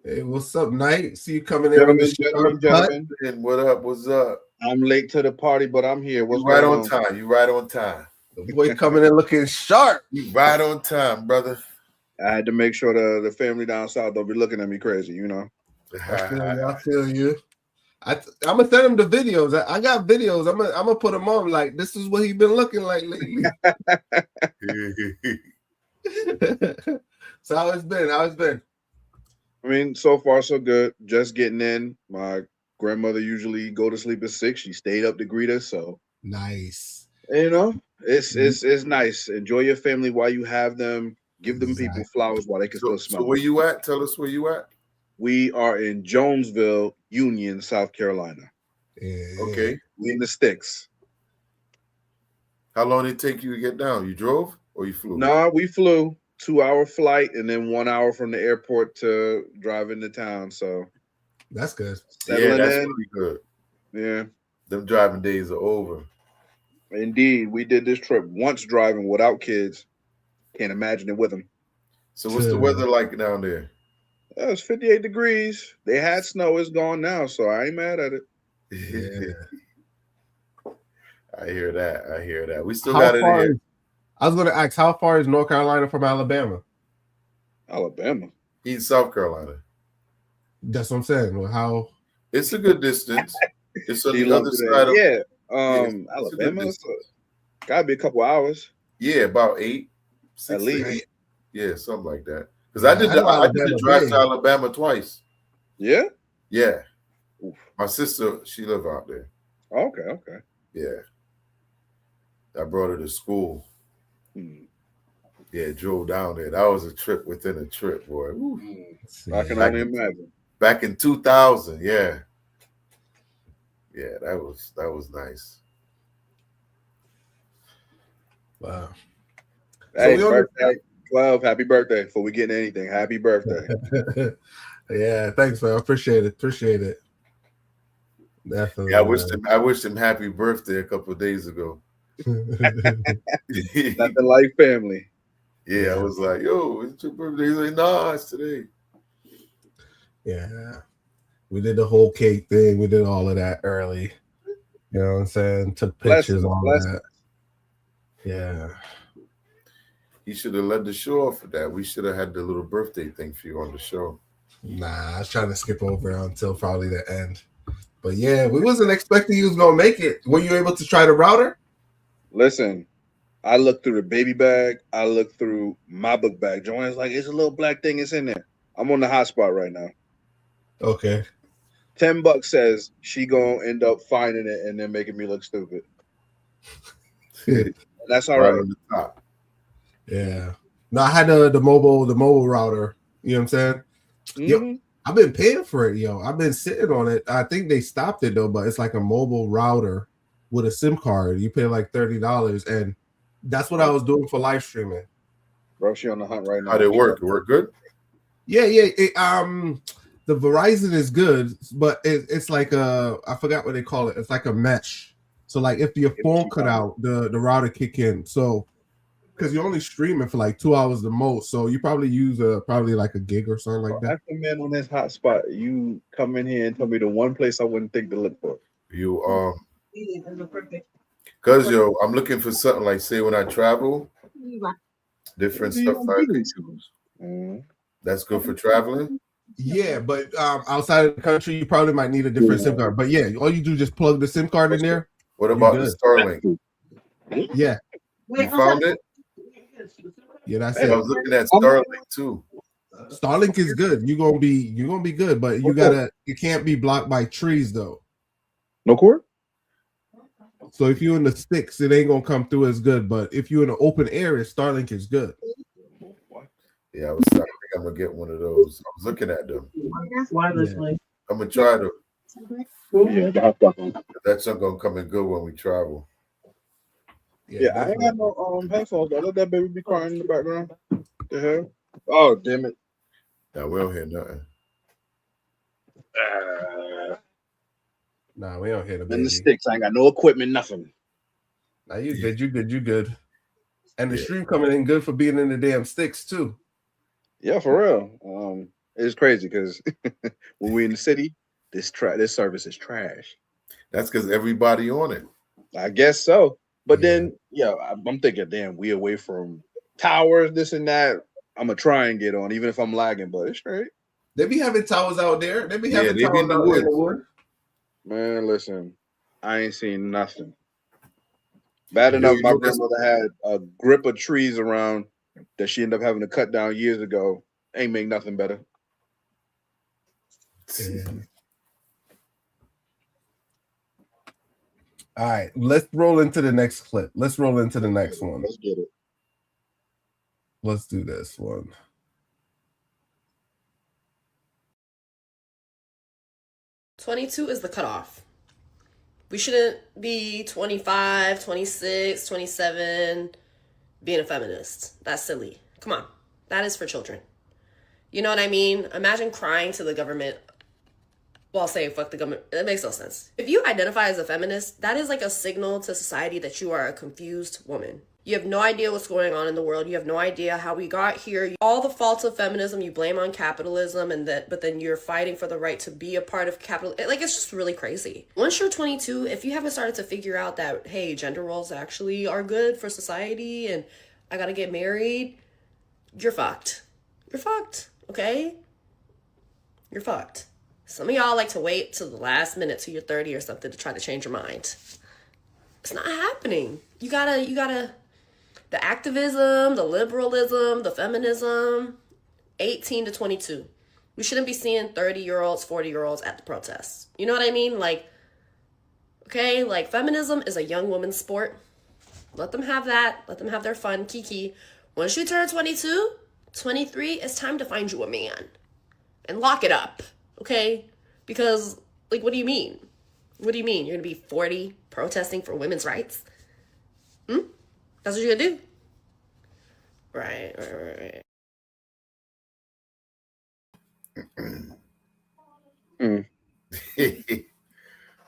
Hey, what's up, Knight? See you coming in with Gentlemen, the cut. gentlemen. And what up? What's up? I'm late to the party, but I'm here. What's You right going on time. You right on time. The boy coming in looking sharp. You right on time, brother. I had to make sure the family down south don't be looking at me crazy, you know. I feel you. I'm gonna send him the videos. I got videos. I'm gonna put them on. Like, this is what he's been looking like lately. So how it's been? I mean, so far so good. Just getting in. My grandmother usually go to sleep at 6. She stayed up to greet us, so Nice. you know, It's nice. Enjoy your family while you have them. Give them people flowers while they can still So smell. where you at? Tell us where you at. We are in Jonesville, Union, South Carolina. Okay. We in the sticks. How long did it take you to get down? You drove or you flew? No, we flew 2-hour flight and then 1 hour from the airport to drive into town. So that's good. Yeah, that's in. really good. Yeah. Them driving days are over. Indeed. We did this trip once driving without kids. Can't imagine it with them. So what's the weather like down there? It's 58 degrees. They had snow. It's gone now, so I ain't mad at it. I hear that. We still How got it far here. is- I was going to ask, how far is North Carolina from Alabama? Alabama. He's South Carolina. That's what I'm saying. Well, how? It's a good distance. It's on She the loves other it. side of It's a good Alabama. distance. Gotta be a couple hours. Yeah, about 8, 6 At to least. 8. Yeah, something like that. Because Yeah, I did I know the Alabama drive big. to Alabama twice. Yeah? Yeah. My sister, she live out there. Okay. Yeah. I brought her to school. Yeah, drove down there. That was a trip within a trip, boy. Woo. I can only imagine. Back in 2000, yeah. Yeah, that was nice. Wow. Hey, So birthday 12. Happy birthday. Before we get into anything, happy birthday. Yeah, thanks, man. Appreciate it. Definitely. Yeah, I wished him happy birthday a couple of days ago. Nothing like family. Yeah, I was like, yo, it's your birthday. He's like, nah, it's today. Yeah. We did the whole cake thing. We did all of that early. You know what I'm saying? Took pictures, all of that. Yeah. He should have led the show off for that. We should have had the little birthday thing for you on the show. Nah, I was trying to skip over until probably the end. But yeah, we wasn't expecting you was gonna make it. Were you able to try the router? Listen, I looked through the baby bag. I looked through my book bag. Joanne's like, it's a little black thing. It's in there. I'm on the hotspot right now. Okay. $10 says she gonna end up finding it and then making me look stupid. That's all right. On the top. Yeah. No, I had the mobile router. You know what I'm saying? Yo, I've been paying for it, yo. I've been sitting on it. I think they stopped it though, but it's like a mobile router with a SIM card. You pay like $30, and that's what I was doing for live streaming. Bro, she on the hunt right now. How'd it work? It worked good? Yeah. The Verizon is good, but it's like I forgot what they call it. It's like a mesh. So like if your phone cut out, the router kick in. So because you're only streaming for like 2 hours the most, so you probably use probably like a gig or something like that. That's the man on this hotspot. You come in here and tell me the one place I wouldn't think to look for. You because I'm looking for something like, say, when I travel, different stuff I can choose. That's good for traveling. Yeah, but outside of the country, you probably might need a different SIM card. But yeah, all you do is just plug the SIM card in there. What about the Starlink? Yeah. You found it? Yeah, that's it. I was looking at Starlink too. Starlink is good. You're gonna be good, but you can't be blocked by trees though. No cord? So if you're in the sticks, it ain't gonna come through as good. But if you're in an open area, Starlink is good. Yeah, I think I'm gonna get one of those. I was looking at them. I'm gonna try them. That's not gonna come in good when we travel. Yeah, I ain't got no headphones. I let that baby be crying in the background. The hell? Oh, damn it. Now we don't hear nothing. Nah, we don't hear the baby. In the sticks, I ain't got no equipment, nothing. Nah, you good. And the stream coming in good for being in the damn sticks too. Yeah, for real. It's crazy because when we're in the city, this service is trash. That's because everybody on it. I guess so. But then, I'm thinking, damn, we away from towers, this and that. I'm gonna try and get on, even if I'm lagging, but it's straight. They be having towers out there. They be having they towers be in the out woods. in the wood. Man, listen, I ain't seen nothing. Bad enough, my grandmother had a grip of trees around that she ended up having to cut down years ago. Ain't make nothing better. Yeah. All right, let's roll into the next clip. Let's roll into the next one. Let's get it. Let's do this one. "22 is the cutoff. We shouldn't be 25, 26, 27 being a feminist. That's silly. Come on. That is for children. You know what I mean? Imagine crying to the government while saying fuck the government. It makes no sense. If you identify as a feminist, that is like a signal to society that you are a confused woman. You have no idea what's going on in the world. You have no idea how we got here. All the faults of feminism you blame on capitalism, but then you're fighting for the right to be a part of capital. Like, it's just really crazy. Once you're 22, if you haven't started to figure out that, hey, gender roles actually are good for society and I gotta get married, you're fucked. You're fucked, okay? You're fucked. Some of y'all like to wait till the last minute till you're 30 or something to try to change your mind. It's not happening. You gotta, the activism, the liberalism, the feminism, 18 to 22. We shouldn't be seeing 30-year-olds, 40-year-olds at the protests. You know what I mean? Like, okay, like feminism is a young woman's sport. Let them have that. Let them have their fun, kiki. Once you turn 22, 23, it's time to find you a man and lock it up, okay? Because, like, what do you mean? What do you mean? You're gonna be 40 protesting for women's rights? That's what you're gonna do? Right.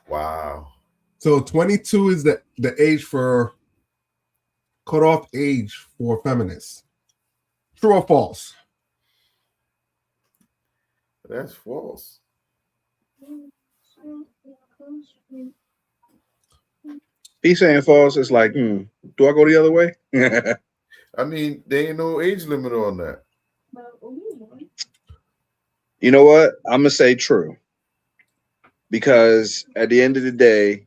Wow. So 22 is the age for cutoff age for feminists. True or false? That's false. He's saying false. It's like, do I go the other way? I mean, there ain't no age limit on that. You know what? I'm gonna say true, because at the end of the day,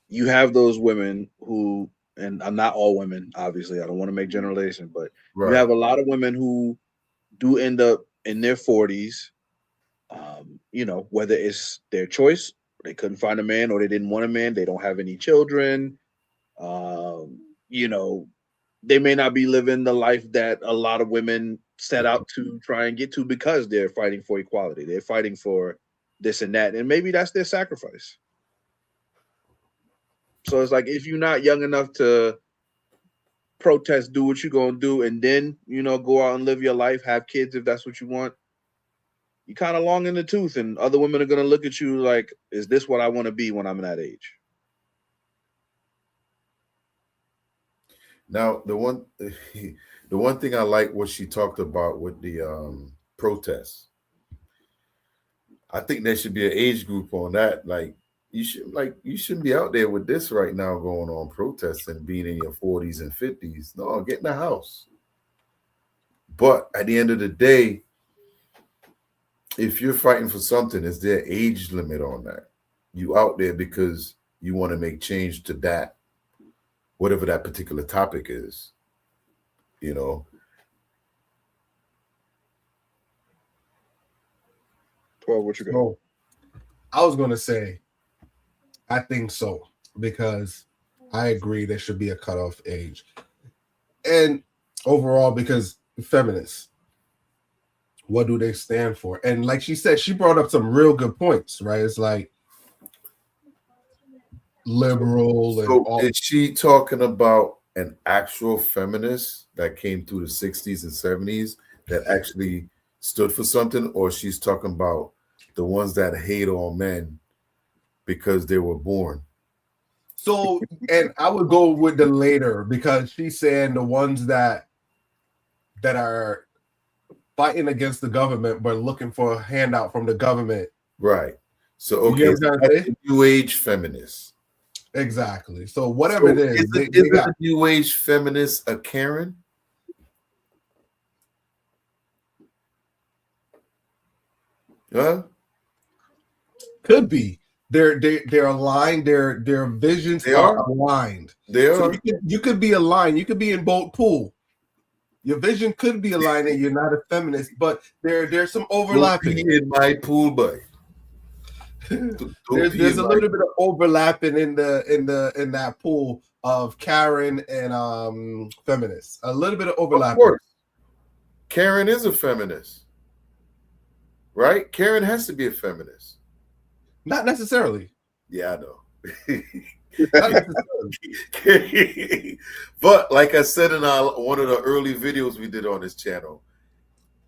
you have those women who, and I'm not all women, obviously. I don't want to make generalization, but you have a lot of women who do end up in their 40s. You know, whether it's their choice, they couldn't find a man, or they didn't want a man, they don't have any children. You know, they may not be living the life that a lot of women set out to try and get to because they're fighting for equality. They're fighting for this and that, and maybe that's their sacrifice. So it's like, if you're not young enough to protest, do what you're gonna do, and then, you know, go out and live your life, have kids if that's what you want, you're kind of long in the tooth, and other women are gonna look at you like, is this what I want to be when I'm that age? Now, the one thing I like what she talked about with the protests. I think there should be an age group on that. Like, you shouldn't be out there with this right now going on protesting, being in your 40s and 50s. No, get in the house. But at the end of the day, if you're fighting for something, is there age limit on that? You out there because you want to make change to that, whatever that particular topic is, you know. Well, what you got? So, I was gonna say, I think so, because I agree there should be a cutoff age, and overall, because feminists, what do they stand for? And like she said, she brought up some real good points, right? It's like liberal and So all. is she talking about an actual feminist that came through the 60s and 70s that actually stood for something, or she's talking about the ones that hate all men because they were born? So, and I would go with the later, because she's saying the ones that are fighting against the government but looking for a handout from the government. Right. So, You okay, get what I'm trying to say? new age feminists. Exactly. So whatever it is, Is a new age feminist a Karen? Huh? Could be. They're aligned. Their visions are aligned. They are. So you could be aligned. You could be in both pool. Your vision could be aligned, and you're not a feminist, but there's some overlapping. In my pool, boy. There's a little bit of overlapping in that pool of Karen and feminists. A little bit of overlap. Of course. Karen is a feminist. Right? Karen has to be a feminist. Not necessarily. Yeah, I know. But like I said in one of the early videos we did on this channel,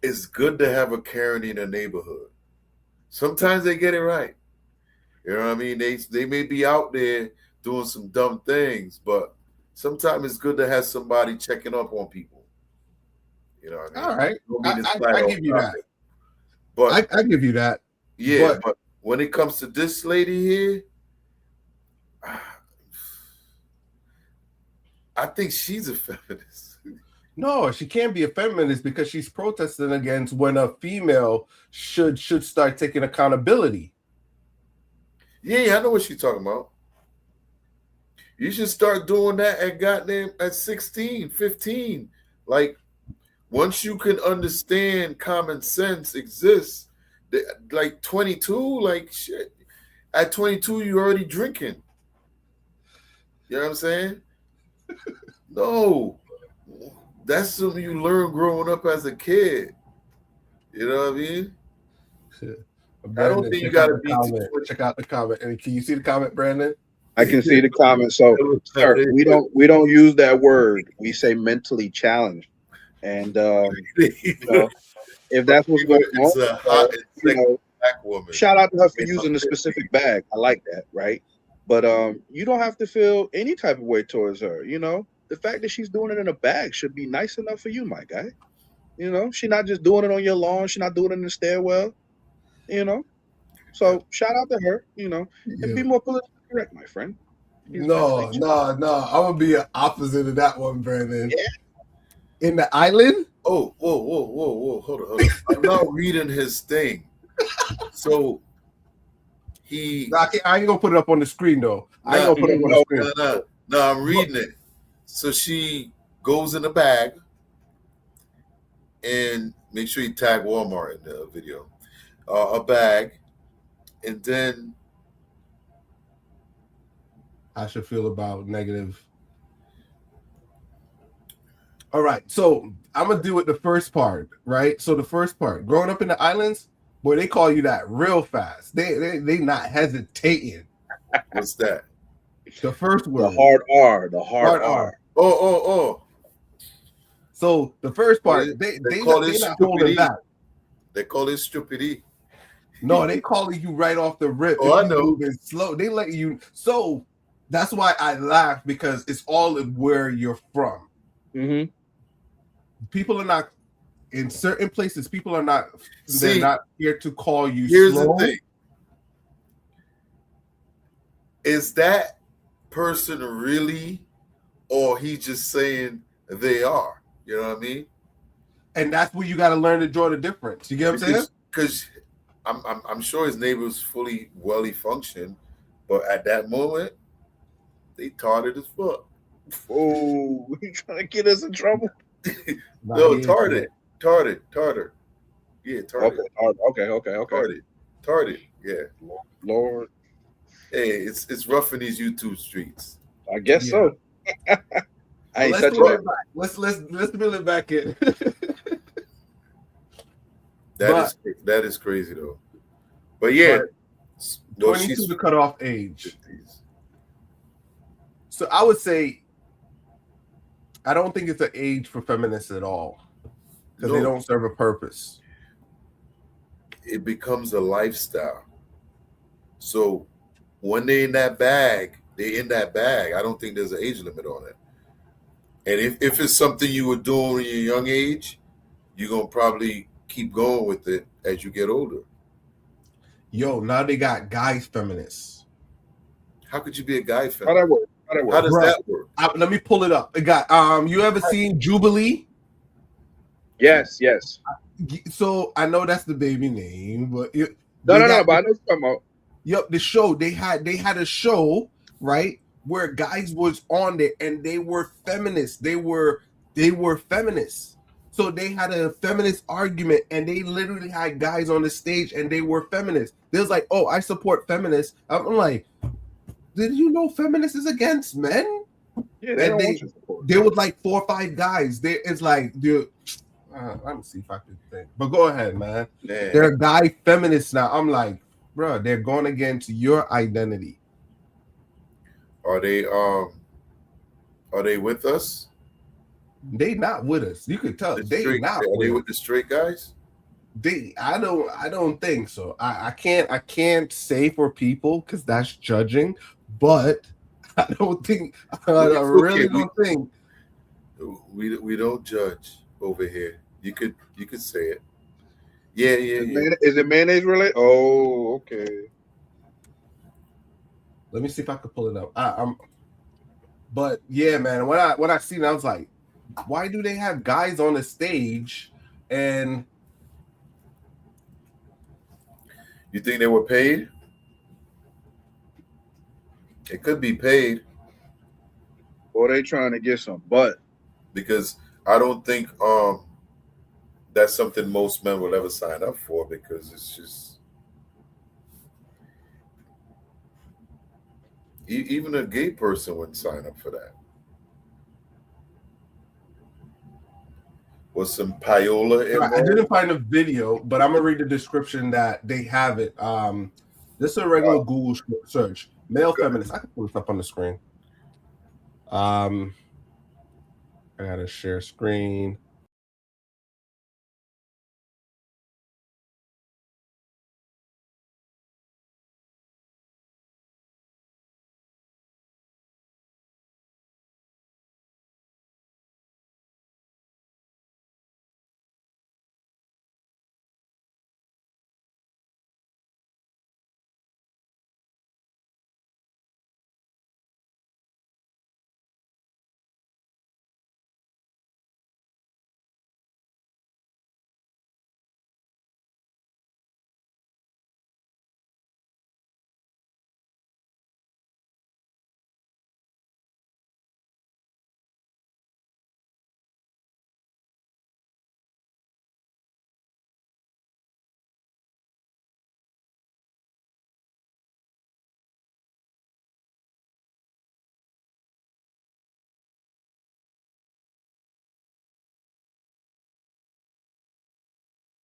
it's good to have a Karen in a neighborhood. Sometimes they get it right. You know what I mean? They may be out there doing some dumb things, but sometimes it's good to have somebody checking up on people. You know what I mean? All right. I give you that. But I give you that. Yeah, but when it comes to this lady here, I think she's a feminist. No, she can't be a feminist because she's protesting against when a female should start taking accountability. Yeah, I know what she's talking about. You should start doing that at 16, 15. Like, once you can understand common sense exists, like 22, like shit. At 22, you're already drinking. You know what I'm saying? No. That's something you learn growing up as a kid. You know what I mean? Brandon, I don't think you gotta be. Check out the comment. And can you see the comment, Brandon? I can see the comment. So, sir, we don't use that word. We say mentally challenged, and if that's what's going on, it's a hot black woman. Shout out to her for using the specific bag. I like that, right? But you don't have to feel any type of way towards her. You know, the fact that she's doing it in a bag should be nice enough for you, my guy. You know, she's not just doing it on your lawn. She's not doing it in the stairwell. You know, so shout out to her. You know, and be more politically correct, my friend. No. I'm gonna be an opposite of that one, Brandon. Yeah. In the island. Oh, whoa! Hold on. I'm not reading his thing. So I ain't gonna put it up on the screen though. I ain't gonna put it up on the screen. No, I'm reading it. So she goes in the bag, and make sure you tag Walmart in the video. A bag, and then I should feel about negative. All right, so I'm gonna do it the first part, right? So the first part, growing up in the islands, boy, they call you that real fast. They not hesitating. What's that? The first word. The hard R. The hard R. Oh. So the first part, they call it not holding back. They call it stupidity. No, they calling you right off the rip. Oh, I know. Moving slow. They let you. So that's why I laugh, because it's all of where you're from. Mm-hmm. People are not in certain places. People are not. They're not here to call you. Here's slow. the thing: is that person really, or he just saying they are? You know what I mean? And that's where you got to learn to draw the difference. You get what I'm saying? Because I'm sure his neighbors fully function, but at that moment, they tarted as fuck. Oh, he trying to get us in trouble? No, tarted. Yeah, tarted. Okay. Tarted. Yeah. Lord. Hey, it's rough in these YouTube streets. I guess so. Let's reel it back in. That is crazy though. But yeah, 22 is the cutoff age. So I would say I don't think it's an age for feminists at all, because they don't serve a purpose. It becomes a lifestyle. So when they're in that bag. I don't think there's an age limit on it. And if it's something you were doing in your young age, you're gonna probably keep going with it as you get older. Yo, now they got guys feminists. How could you be a guy feminist? How that work? How does that work? Let me pull it up. It got you ever seen Jubilee? Yes. So I know that's the baby name, but no, but I know what you're talking about. Yep, the show they had a show, right, where guys was on there and they were feminists. They were feminists. So they had a feminist argument, and they literally had guys on the stage, and they were feminists. They was like, "Oh, I support feminists." I'm like, "Did you know feminists is against men?" Yeah, they And don't want your support. there was like 4 or 5 guys. It's like, dude, let me see if I can think. But go ahead, man. Man. They're guy feminists now. I'm like, bro, they're going against your identity. Are they with us? They not with us. You could tell they not. Are they with the straight guys? I don't think so. I can't say for people because that's judging, but I don't think I really don't think we don't judge over here. You could say it. Yeah. Is it mayonnaise related? Oh, okay. Let me see if I could pull it up. But yeah, man. When I seen it, I was like, why do they have guys on the stage? And you think they were paid? It could be paid. Or they trying to get some butt. Because I don't think that's something most men will ever sign up for, because it's just even a gay person wouldn't sign up for that. Was some payola involved? I didn't find a video, but I'm gonna read the description that they have it. This is a regular Google search. Male feminist. I can pull this up on the screen. I gotta share screen.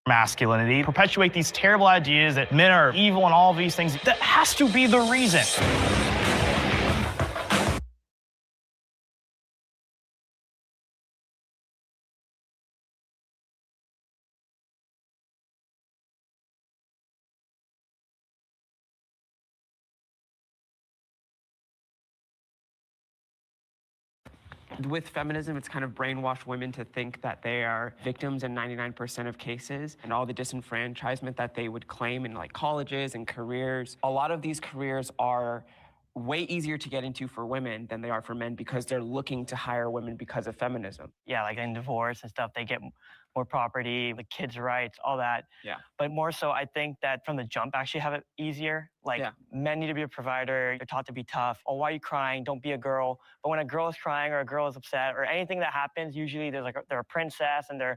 Masculinity, perpetuate these terrible ideas that men are evil and all of these things. That has to be the reason. With feminism, it's kind of brainwashed women to think that they are victims in 99% of cases, and all the disenfranchisement that they would claim in like colleges and careers. A lot of these careers are way easier to get into for women than they are for men because they're looking to hire women because of feminism. Yeah, like in divorce and stuff, they get more property, like kids' rights, all that. Yeah. But more so, I think that from the jump, actually have it easier. Like men need to be a provider. You're taught to be tough. Oh, why are you crying? Don't be a girl. But when a girl is crying or a girl is upset or anything that happens, usually there's they're a princess and they're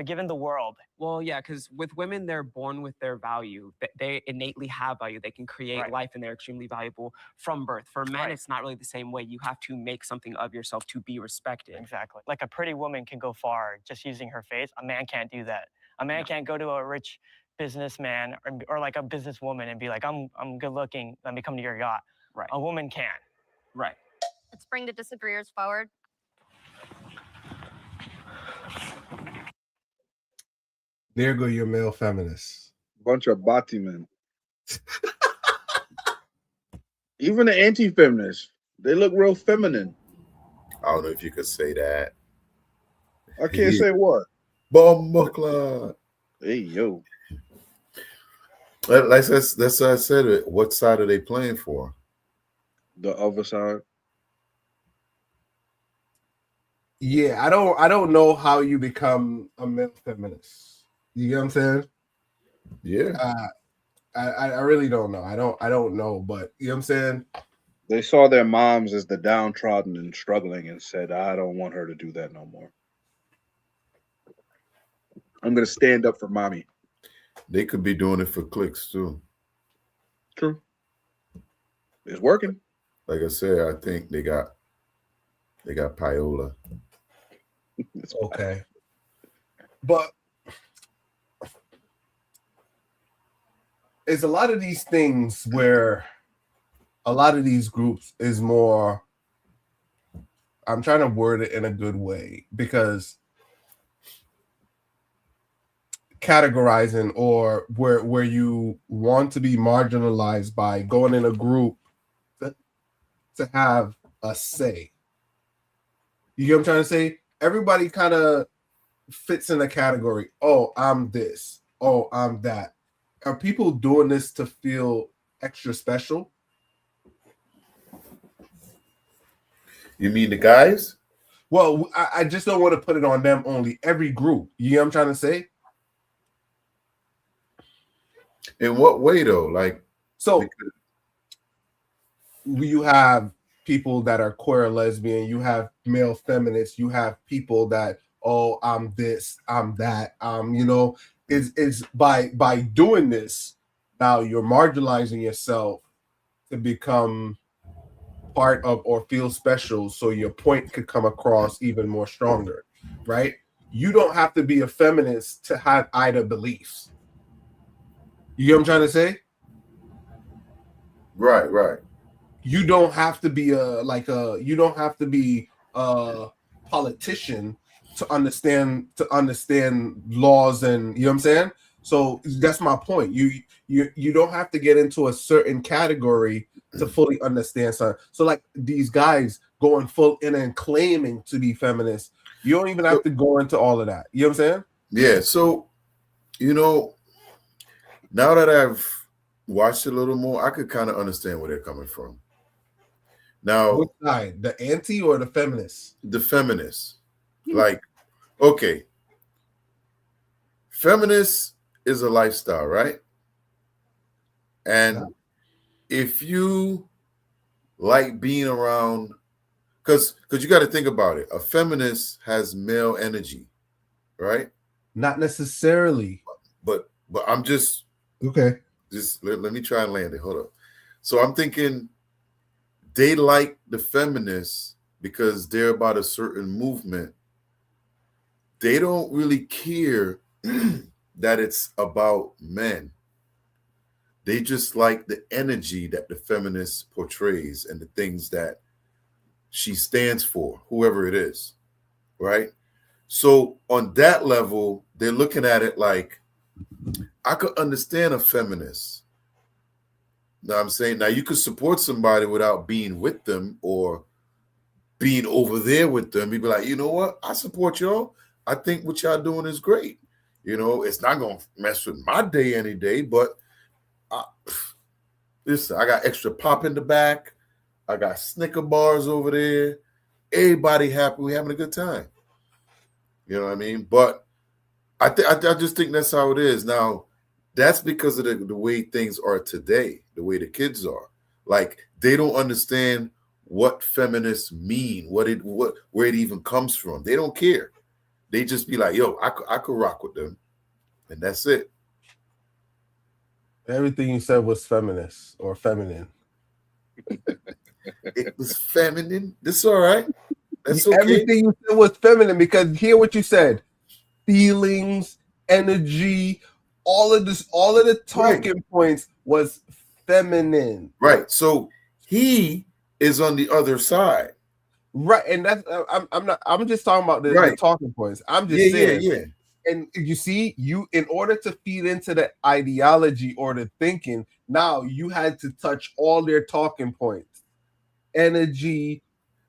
given the world. Well, yeah, because with women, they're born with their value. They innately have value. They can create life, and they're extremely valuable from birth. For men, it's not really the same way. You have to make something of yourself to be respected. Exactly. Like a pretty woman can go far just using her face. A man can't do that. A man can't go to a rich businessman or like a businesswoman and be like, I'm good looking, let me come to your yacht. Right. A woman can. Right. Let's bring the disagreeers forward. There go your male feminists. Bunch of bati men. Even the anti-feminists, they look real feminine. I don't know if you could say that. I can't say what. Bombukla. Hey, yo. That's what I said. What side are they playing for? The other side. Yeah, I don't know how you become a male feminist. You get what I'm saying? Yeah. I really don't know. I don't know, but you know what I'm saying? They saw their moms as the downtrodden and struggling and said, I don't want her to do that no more. I'm gonna stand up for mommy. They could be doing it for clicks too. True. It's working. Like I said, I think they got Paola. Okay. But it's a lot of these things where a lot of these groups is more, I'm trying to word it in a good way, because categorizing or where you want to be marginalized by going in a group to have a say. You get what I'm trying to say? Everybody kind of fits in a category. Oh, I'm this. Oh, I'm that. Are people doing this to feel extra special? You mean the guys? Well, I just don't want to put it on them only. Every group. You know what I'm trying to say? In what way though? Like, so you have people that are queer or lesbian, you have male feminists, you have people that, oh, I'm this, I'm that. You know, is by doing this, now you're marginalizing yourself to become part of or feel special, so your point could come across even more stronger, right? You don't have to be a feminist to have either beliefs. You get what I'm trying to say? Right. You don't have to be you don't have to be a politician to understand laws, and you know what I'm saying? So that's my point. You don't have to get into a certain category to fully understand something. So like these guys going full in and claiming to be feminists, you don't even have to go into all of that. You know what I'm saying? Yeah. So, you know, now that I've watched a little more, I could kind of understand where they're coming from. Now, which side, the anti or the feminists? The feminists. Like, okay, feminist is a lifestyle, right? And if you like being around, because you got to think about it, a feminist has male energy, right? Not necessarily. But I'm just okay. Just let me try and land it. Hold up. So I'm thinking they like the feminists because they're about a certain movement. They don't really care that it's about men. They just like the energy that the feminist portrays and the things that she stands for, whoever it is, right? So on that level, they're looking at it like, I could understand a feminist. Know what I'm saying? Now you could support somebody without being with them or being over there with them. You'd be like, you know what? I support y'all. I think what y'all doing is great. You know, it's not gonna mess with my day any day, but listen, I got extra pop in the back. I got Snicker bars over there. Everybody happy. We having a good time. You know what I mean? But I just think that's how it is. Now, that's because of the way things are today, the way the kids are. Like, they don't understand what feminists mean, where it even comes from. They don't care. They just be like, yo, I could rock with them. And that's it. Everything you said was feminist or feminine. It was feminine. This all right. That's okay. Everything you said was feminine, because hear what you said. Feelings, energy, all of the talking points was feminine. Right. So he is on the other side. Right. And that's I'm just talking about the talking points. I'm just saying. Yeah. And you see, in order to feed into the ideology or the thinking, now you had to touch all their talking points. Energy,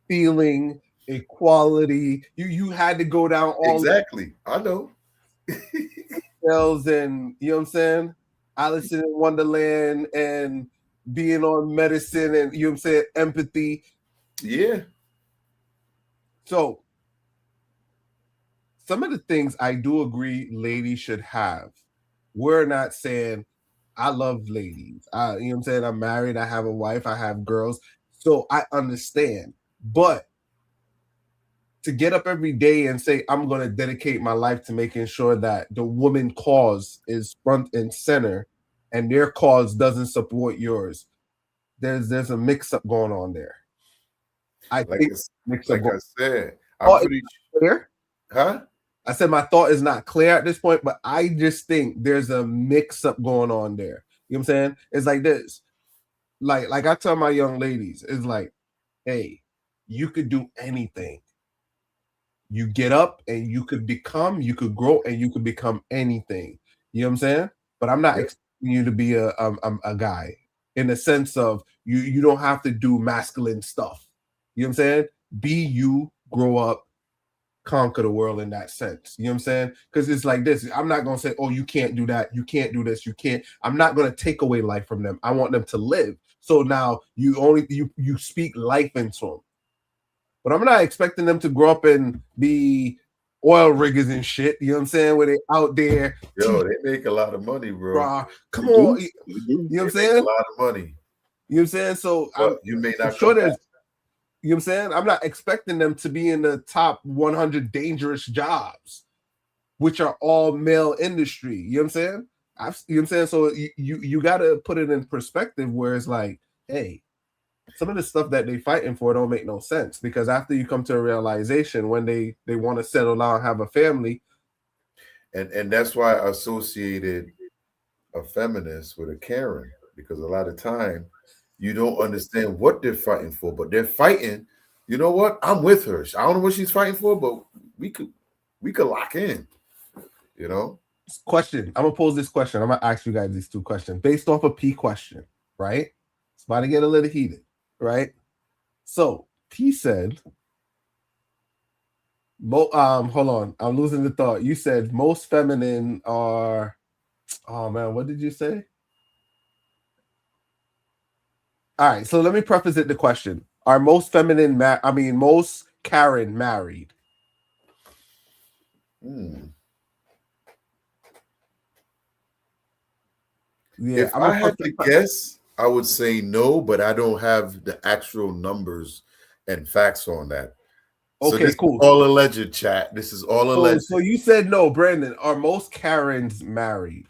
feeling, equality. You had to go down all exactly. I know. Cells and you know what I'm saying? Alice in Wonderland and being on medicine and you know what I'm saying, empathy. Yeah. So some of the things I do agree ladies should have. We're not saying I love ladies. You know what I'm saying? I'm married, I have a wife, I have girls. So I understand. But to get up every day and say, I'm going to dedicate my life to making sure that the woman cause is front and center and their cause doesn't support yours. There's a mix up going on there. I think I said, I'm thought pretty clear. Huh? I said my thought is not clear at this point, but I just think there's a mix up going on there. You know what I'm saying? It's like this. Like I tell my young ladies, it's like, hey, you could do anything. You get up and you could grow and you could become anything. You know what I'm saying? But I'm not expecting you to be a guy in the sense of you don't have to do masculine stuff. You know what I'm saying? Be you, grow up, conquer the world in that sense. You know what I'm saying? Because it's like this. I'm not gonna say, oh, you can't do that, you can't do this, you can't. I'm not gonna take away life from them. I want them to live. So now you speak life into them. But I'm not expecting them to grow up and be oil riggers and shit. You know what I'm saying? Where they out there. Yo, they make a lot of money, bro. Come on. You know what I'm saying? A lot of money. You know what I'm saying? So you may not sure come there's, you know what I'm saying? I'm not expecting them to be in the top 100 dangerous jobs, which are all male industry. You know what I'm saying? You know what I'm saying? So you got to put it in perspective where it's like, hey, some of the stuff that they fighting for don't make no sense, because after you come to a realization when they want to settle down and have a family. And that's why I associated a feminist with a Karen, because a lot of time you don't understand what they're fighting for, but they're fighting. You know what? I'm with her. I don't know what she's fighting for, but we could lock in. You know? Question. I'm gonna pose this question. I'm gonna ask you guys these two questions based off a P question, right? It's about to get a little heated. Right, so P said, hold on, I'm losing the thought. You said most feminine are, oh man, what did you say? All right, so let me preface it the question: are most feminine, most Karen married? Yeah, if I had to guess, I would say no, but I don't have the actual numbers and facts on that. So Okay, this cool. Is all alleged, chat. This is all alleged. So you said no, Brandon. Are most Karens married?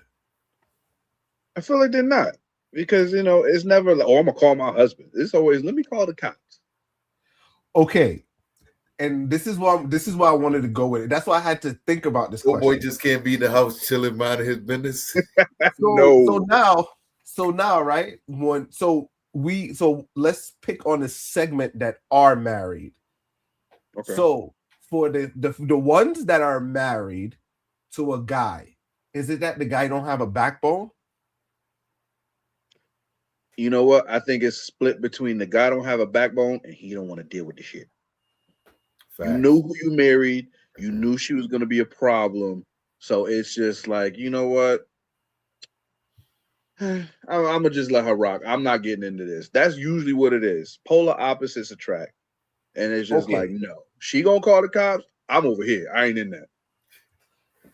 I feel like they're not, because it's never like, oh, I'm gonna call my husband. It's always, let me call the cops. Okay, and this is why I wanted to go with it. That's why I had to think about this. Oh boy, just can't be in the house chilling, minding his business. So now, right? So let's pick on a segment that are married. Okay. So for the ones that are married to a guy, is it that the guy don't have a backbone? You know what? I think it's split between the guy don't have a backbone and he don't want to deal with the shit. Facts. You knew who you married. You knew she was going to be a problem. So it's just like, you know what? I'm going to just let her rock. I'm not getting into this. That's usually what it is. Polar opposites attract. And it's just like, no. She going to call the cops. I'm over here. I ain't in that.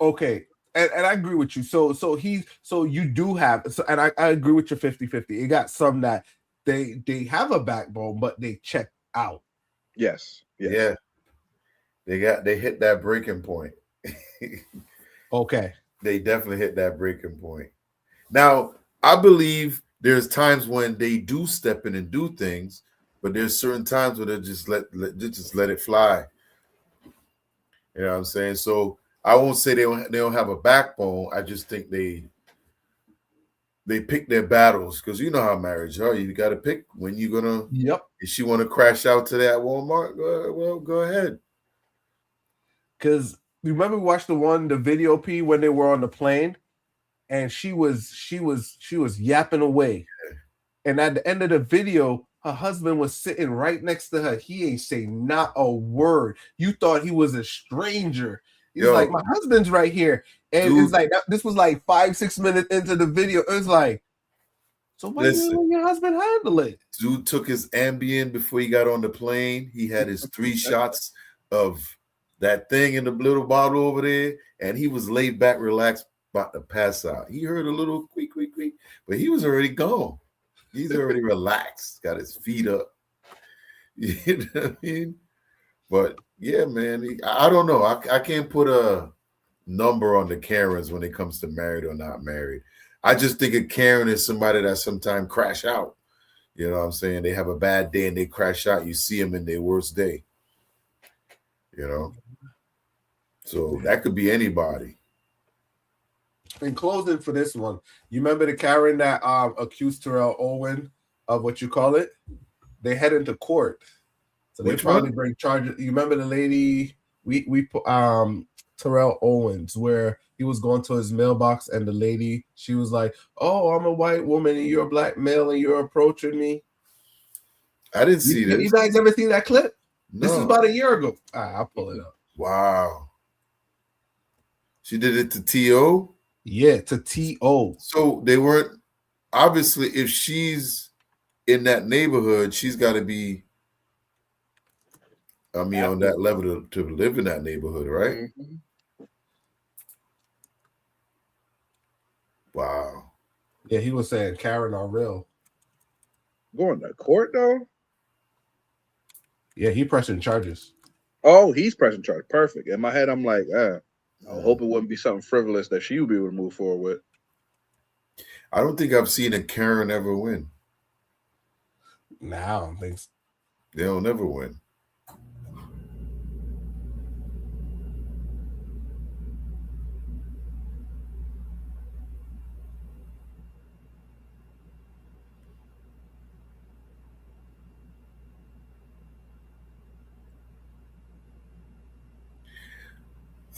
Okay. And I agree with you. So you do have, and I agree with your 50-50. You got some that they have a backbone, but they check out. Yes. Yeah. They hit that breaking point. Okay. They definitely hit that breaking point. Now, I believe there's times when they do step in and do things, but there's certain times where they just let it fly. You know what I'm saying? So I won't say they don't have a backbone. I just think they pick their battles, because you know how marriage are. You got to pick when you're gonna. Yep. If she want to crash out to that Walmart, well, go ahead. Because remember, we watched the video P when they were on the plane, and she was yapping away, and at the end of the video, her husband was sitting right next to her. He ain't say not a word. You thought he was a stranger. He's like, my husband's right here, and dude, it's like this was like 5-6 minutes into the video. It was like, so why you let your husband handle it? Dude took his Ambien before he got on the plane. He had his 3 shots of that thing in the little bottle over there, and he was laid back, relaxed, about to pass out. He heard a little quick, but he was already gone. He's already relaxed, got his feet up. You know what I mean? But yeah, man, I don't know. I can't put a number on the Karens when it comes to married or not married. I just think a Karen is somebody that sometimes crash out. You know what I'm saying? They have a bad day and they crash out. You see them in their worst day. You know? So that could be anybody. In closing for this one, you remember the Karen that accused Terrell Owen of what you call it? They head into court. So they Which probably one? bring charges. You remember the lady we Terrell Owens, where he was going to his mailbox and the lady, she was like, "Oh, I'm a white woman and you're a black male and you're approaching me." I didn't see You this. guys ever see that clip? This is No. about a year ago. I'll pull it up. Wow. She did it to T.O.? Yeah, to T.O. So they weren't, obviously, if she's in that neighborhood, she's got to be, I mean, on that level to live in that neighborhood, right? Mhm. Wow. Yeah, he was saying Karen are real. Going to court though? Yeah, he pressing charges. Oh, he's pressing charge. Perfect. In my head, I'm like, I hope it wouldn't be something frivolous that she would be able to move forward with. I don't think I've seen a Karen ever win. Nah, I don't think so. They'll never win.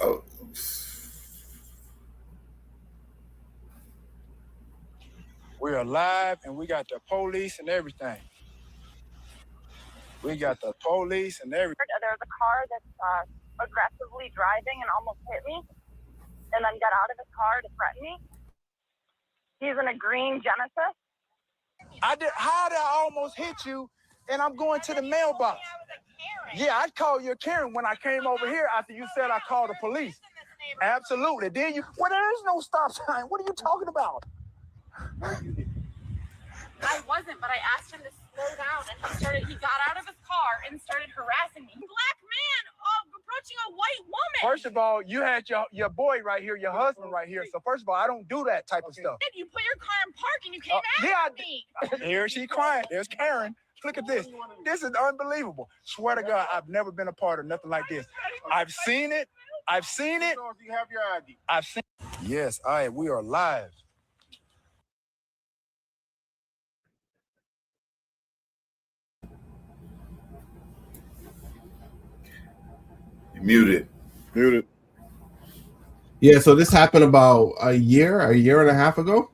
Oh. We're alive and we got the police and everything. We got the police and everything. There's a car that's aggressively driving and almost hit me, and then got out of his car to threaten me. He's in a green Genesis. How did I almost hit you? And I'm going to the mailbox. Yeah, I'd call you a Karen when I came over here after you said I called the police. Absolutely. Then well, there is no stop sign. What are you talking about? I wasn't, but I asked him to slow down, and he got out of his car and started harassing me. Black man approaching a white woman. First of all, you had your boy right here, your husband right here. So first of all, I don't do that type of stuff. You put your car in park and you came after me. Here she crying. There's Karen. Look at this. This is unbelievable. Swear to God, I've never been a part of nothing like this. I've seen it. I've seen it. You have your ID. I've seen. Yes, we are live. Muted. Yeah, so this happened about a year and a half ago.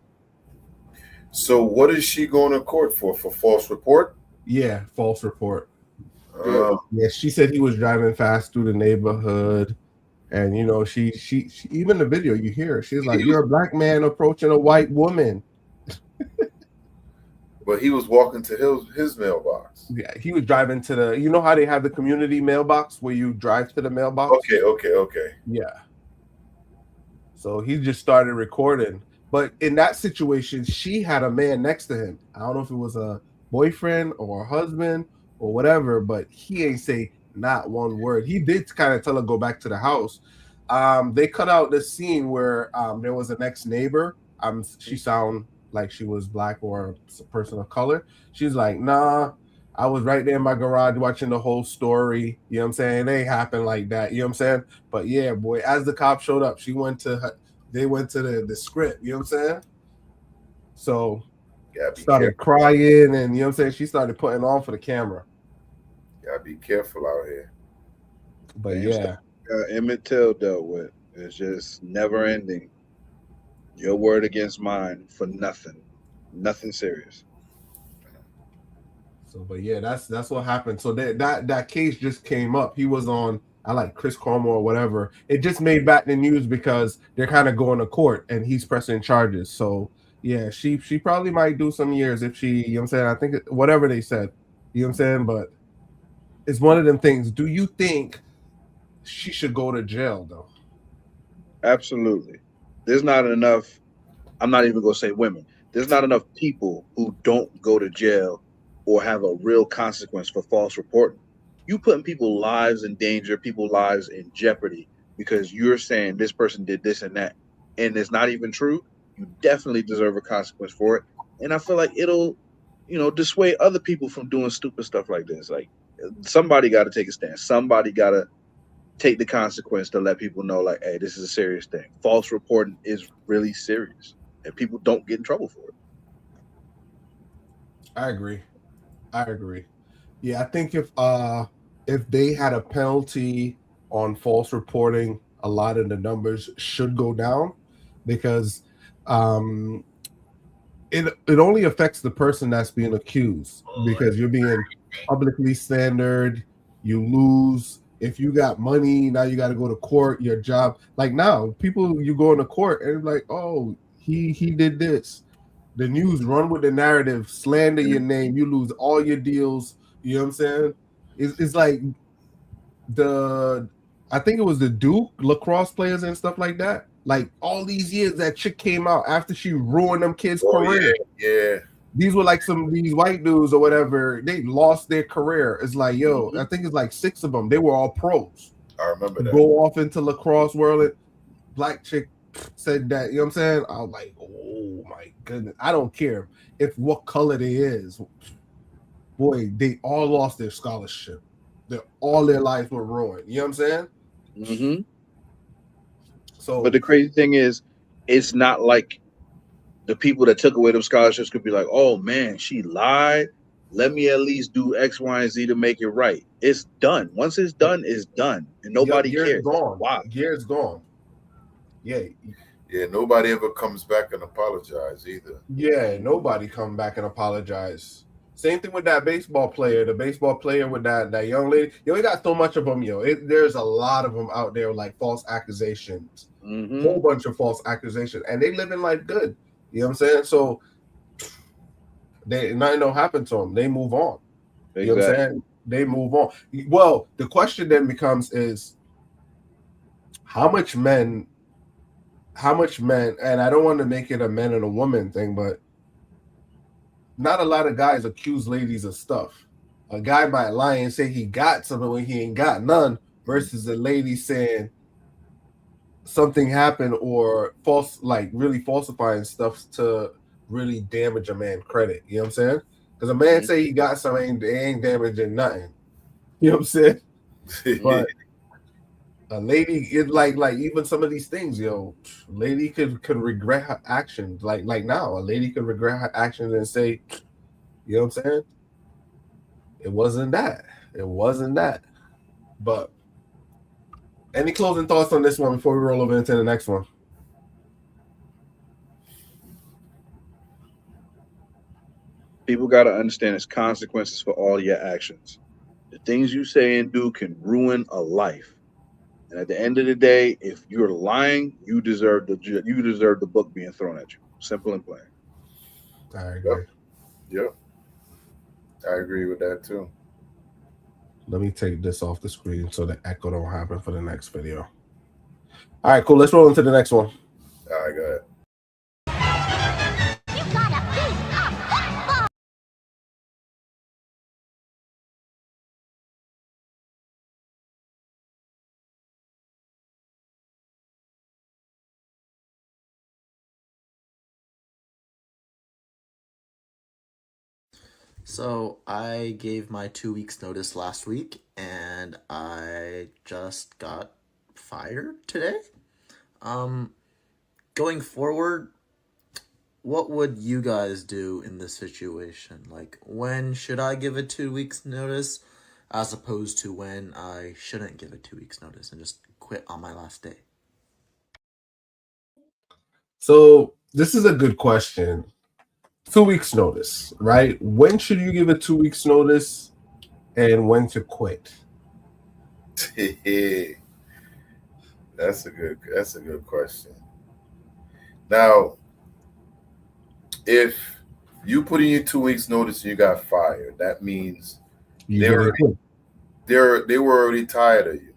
So what is she going to court for? For false report? Yeah, false report. Yeah, she said he was driving fast through the neighborhood, and she even the video you hear, she's like, "You're a black man approaching a white woman." But he was walking to his mailbox. Yeah, he was driving to the. You know how they have the community mailbox where you drive to the mailbox? Okay. Yeah. So he just started recording. But in that situation, she had a man next to him. I don't know if it was a boyfriend or a husband or whatever, but he ain't say not one word. He did kind of tell her go back to the house. They cut out this scene where there was an ex-neighbor. She sounded like she was black or a person of color. She's like, nah, I was right there in my garage watching the whole story. You know what I'm saying? It ain't happened like that. You know what I'm saying? But yeah, boy, as the cop showed up, they went to the script. You know what I'm saying? So started crying, and you know what I'm saying? She started putting on for the camera. Gotta be careful out here. But yeah. Emmett Till dealt with. It's just never ending. Your word against mine for nothing. Nothing serious. So, but yeah, that's what happened. So that case just came up. He was on, I like Chris Cuomo or whatever. It just made back the news because they're kind of going to court and he's pressing charges. So yeah, she probably might do some years if she, you know what I'm saying? I think whatever they said, you know what I'm saying? But it's one of them things. Do you think she should go to jail though? Absolutely. There's not enough, I'm not even going to say women. There's not enough people who don't go to jail or have a real consequence for false reporting. you putting people's lives in danger, people's lives in jeopardy because you're saying this person did this and that, and it's not even true. You definitely deserve a consequence for it. And I feel like it'll, dissuade other people from doing stupid stuff like this. Like somebody got to take a stand. Somebody got to take the consequence to let people know, like, hey, this is a serious thing. False reporting is really serious, and people don't get in trouble for it. I agree. Yeah, I think if they had a penalty on false reporting, a lot of the numbers should go down because um it only affects the person that's being accused because you're being publicly slandered, you lose. If you got money, now you got to go to court, your job. Like now, people you go into court and like, oh, he did this. The news run with the narrative, slander your name, you lose all your deals. You know what I'm saying? It's like I think it was the Duke lacrosse players and stuff like that. Like all these years, that chick came out after she ruined them kids' career. Yeah. These were like these white dudes or whatever. They lost their career. It's like, yo, I think it's like 6 of them. They were all pros. I remember that. Go off into lacrosse world. Black chick said that. You know what I'm saying? I was like, oh my goodness. I don't care if what color they is. Boy, they all lost their scholarship. All their lives were ruined. You know what I'm saying? Mm-hmm. So, but the crazy thing is, it's not like the people that took away them scholarships could be like, "Oh man, she lied. Let me at least do X, Y, and Z to make it right." It's done. Once it's done, it's done, and nobody cares. Gone. Why? Years gone. Yeah. Yeah. Nobody ever comes back and apologize either. Yeah. Nobody come back and apologize. Same thing with that baseball player. The baseball player with that young lady. Yo, we got so much of them. Yo, there's a lot of them out there like false accusations. Whole bunch of false accusations, and they living life good. You know what I'm saying? So nothing don't happen to them. They move on. Exactly. You know what I'm saying? They move on. Well, the question then becomes is how much men, and I don't want to make it a men and a woman thing, but not a lot of guys accuse ladies of stuff. A guy might lie and say he got something when he ain't got none, versus a lady saying something happened or really falsifying stuff to really damage a man's credit. You know what I'm saying? Because a man say he got something, they ain't damaging nothing. You know what I'm saying? But a lady, it like even some of these things, yo, lady could regret her actions. Like now, a lady could regret her actions and say, you know what I'm saying? It wasn't that. But any closing thoughts on this one before we roll over into the next one? People got to understand there's consequences for all your actions. The things you say and do can ruin a life. And at the end of the day, if you're lying, you deserve the book being thrown at you. Simple and plain. I agree. Yep. I agree with that too. Let me take this off the screen so the echo don't happen for the next video. All right, cool. Let's roll into the next one. All right, go ahead. So I gave my 2 weeks notice last week and I just got fired today. Going forward, what would you guys do in this situation? Like, when should I give a 2 weeks notice as opposed to when I shouldn't give a 2 weeks notice and just quit on my last day? So this is a good question. 2 weeks notice, right? When should you give a 2 weeks notice and when to quit? That's a good question. Now, if you put in your 2 weeks notice and you got fired, that means they were already tired of you.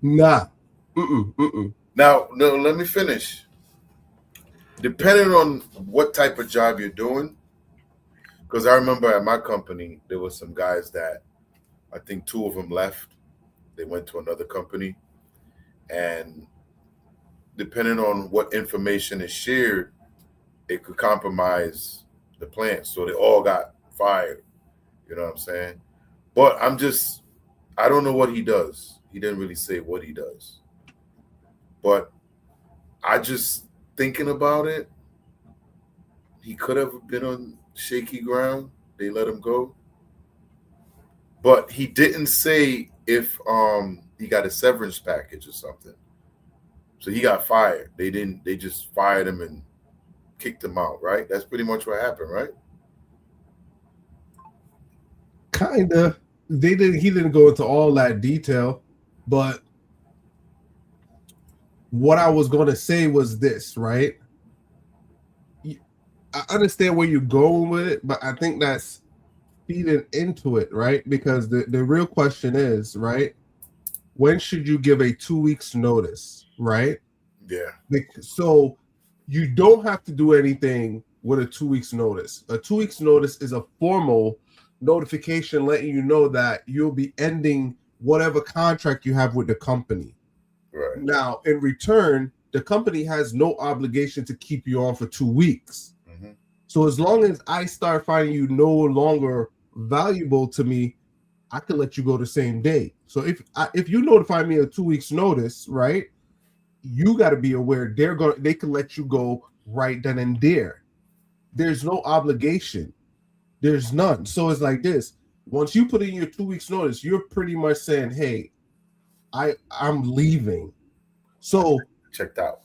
Nah. Now, no, let me finish. Depending on what type of job you're doing, because I remember at my company, there were some guys that I think 2 of them left. They went to another company, and depending on what information is shared, it could compromise the plant. So they all got fired. You know what I'm saying? But I don't know what he does. He didn't really say what he does. But I just thinking about it, he could have been on shaky ground. They let him go. But he didn't say if he got a severance package or something. So he got fired. They just fired him and kicked him out, right? That's pretty much what happened, right? Kinda. He didn't go into all that detail, but what I was gonna say was this, right? I understand where you're going with it, but I think that's feeding into it, right? Because the real question is, right? When should you give a 2 weeks notice, right? Yeah. So you don't have to do anything with a 2 weeks notice. A 2 weeks notice is a formal notification letting you know that you'll be ending whatever contract you have with the company. Right. Now, in return, the company has no obligation to keep you on for 2 weeks. Mm-hmm. So as long as I start finding you no longer valuable to me, I can let you go the same day. So if you notify me of 2 weeks notice, right? You got to be aware they can let you go right then and there. There's no obligation. There's none. So it's like this. Once you put in your 2 weeks notice, you're pretty much saying, "Hey, I'm leaving." So checked out.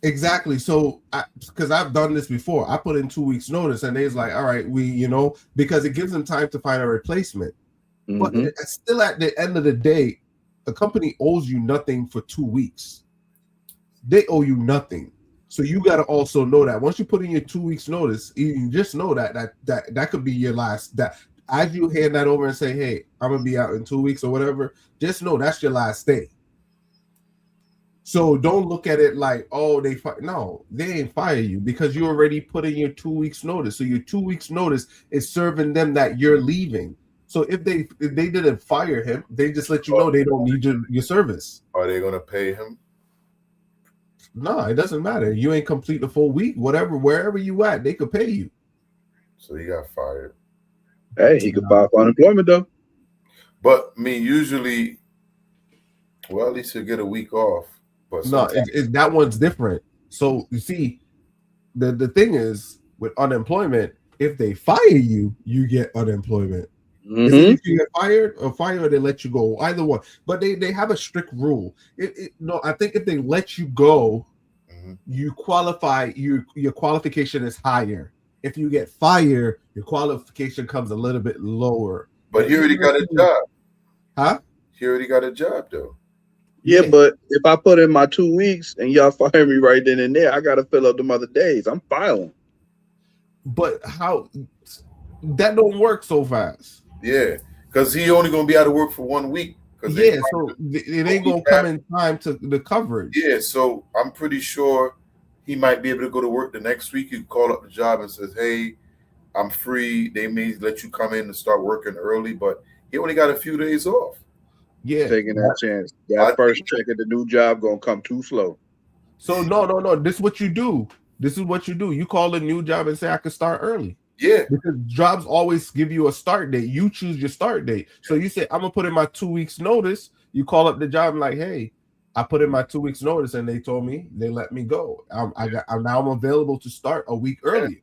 Exactly. So because I've done this before, I put in 2 weeks notice, and they's like, "All right, because it gives them time to find a replacement." But still, at the end of the day, a company owes you nothing for 2 weeks. They owe you nothing. So you got to also know that once you put in your 2 weeks notice, you just know that could be your last. That as you hand that over and say, "Hey, I'm gonna be out in 2 weeks" or whatever, just know that's your last day. So don't look at it like, "Oh, they ain't fire you," because you already put in your 2 weeks notice. So your 2 weeks notice is serving them that you're leaving. So if they didn't fire him, they just let you know they don't need your service. Are they gonna pay him? No, it doesn't matter. You ain't complete the full week. Wherever you at, they could pay you. So he got fired. Hey, he could file for unemployment though. But I mean, usually, well, at least he'll get a week off. But No, that one's different. So you see, the thing is with unemployment, if they fire you, you get unemployment. Is it if you get fired or they let you go? Either one. But they have a strict rule. I think if they let you go, you qualify. Your qualification is higher. If you get fired, your qualification comes a little bit lower. But he already got a job. Huh? He already got a job though. Yeah, but if I put in my 2 weeks and y'all fire me right then and there, I got to fill up them other days. I'm filing. But how that don't work so fast? Yeah, because he only gonna be out of work for 1 week. Yeah, so it ain't gonna come in time to the coverage. Yeah, so I'm pretty sure he might be able to go to work the next week. You call up the job and says, "Hey, I'm free." They may let you come in and start working early, but he only got a few days off. Yeah, taking that chance. That first check at the new job gonna come too slow. So no. This is what you do. You call a new job and say, "I can start early." Yeah, because jobs always give you a start date. You choose your start date. So you say, "I'm gonna put in my 2 weeks notice." You call up the job and like, "Hey, I put in my 2 weeks notice, and they told me they let me go. I'm available to start a week early."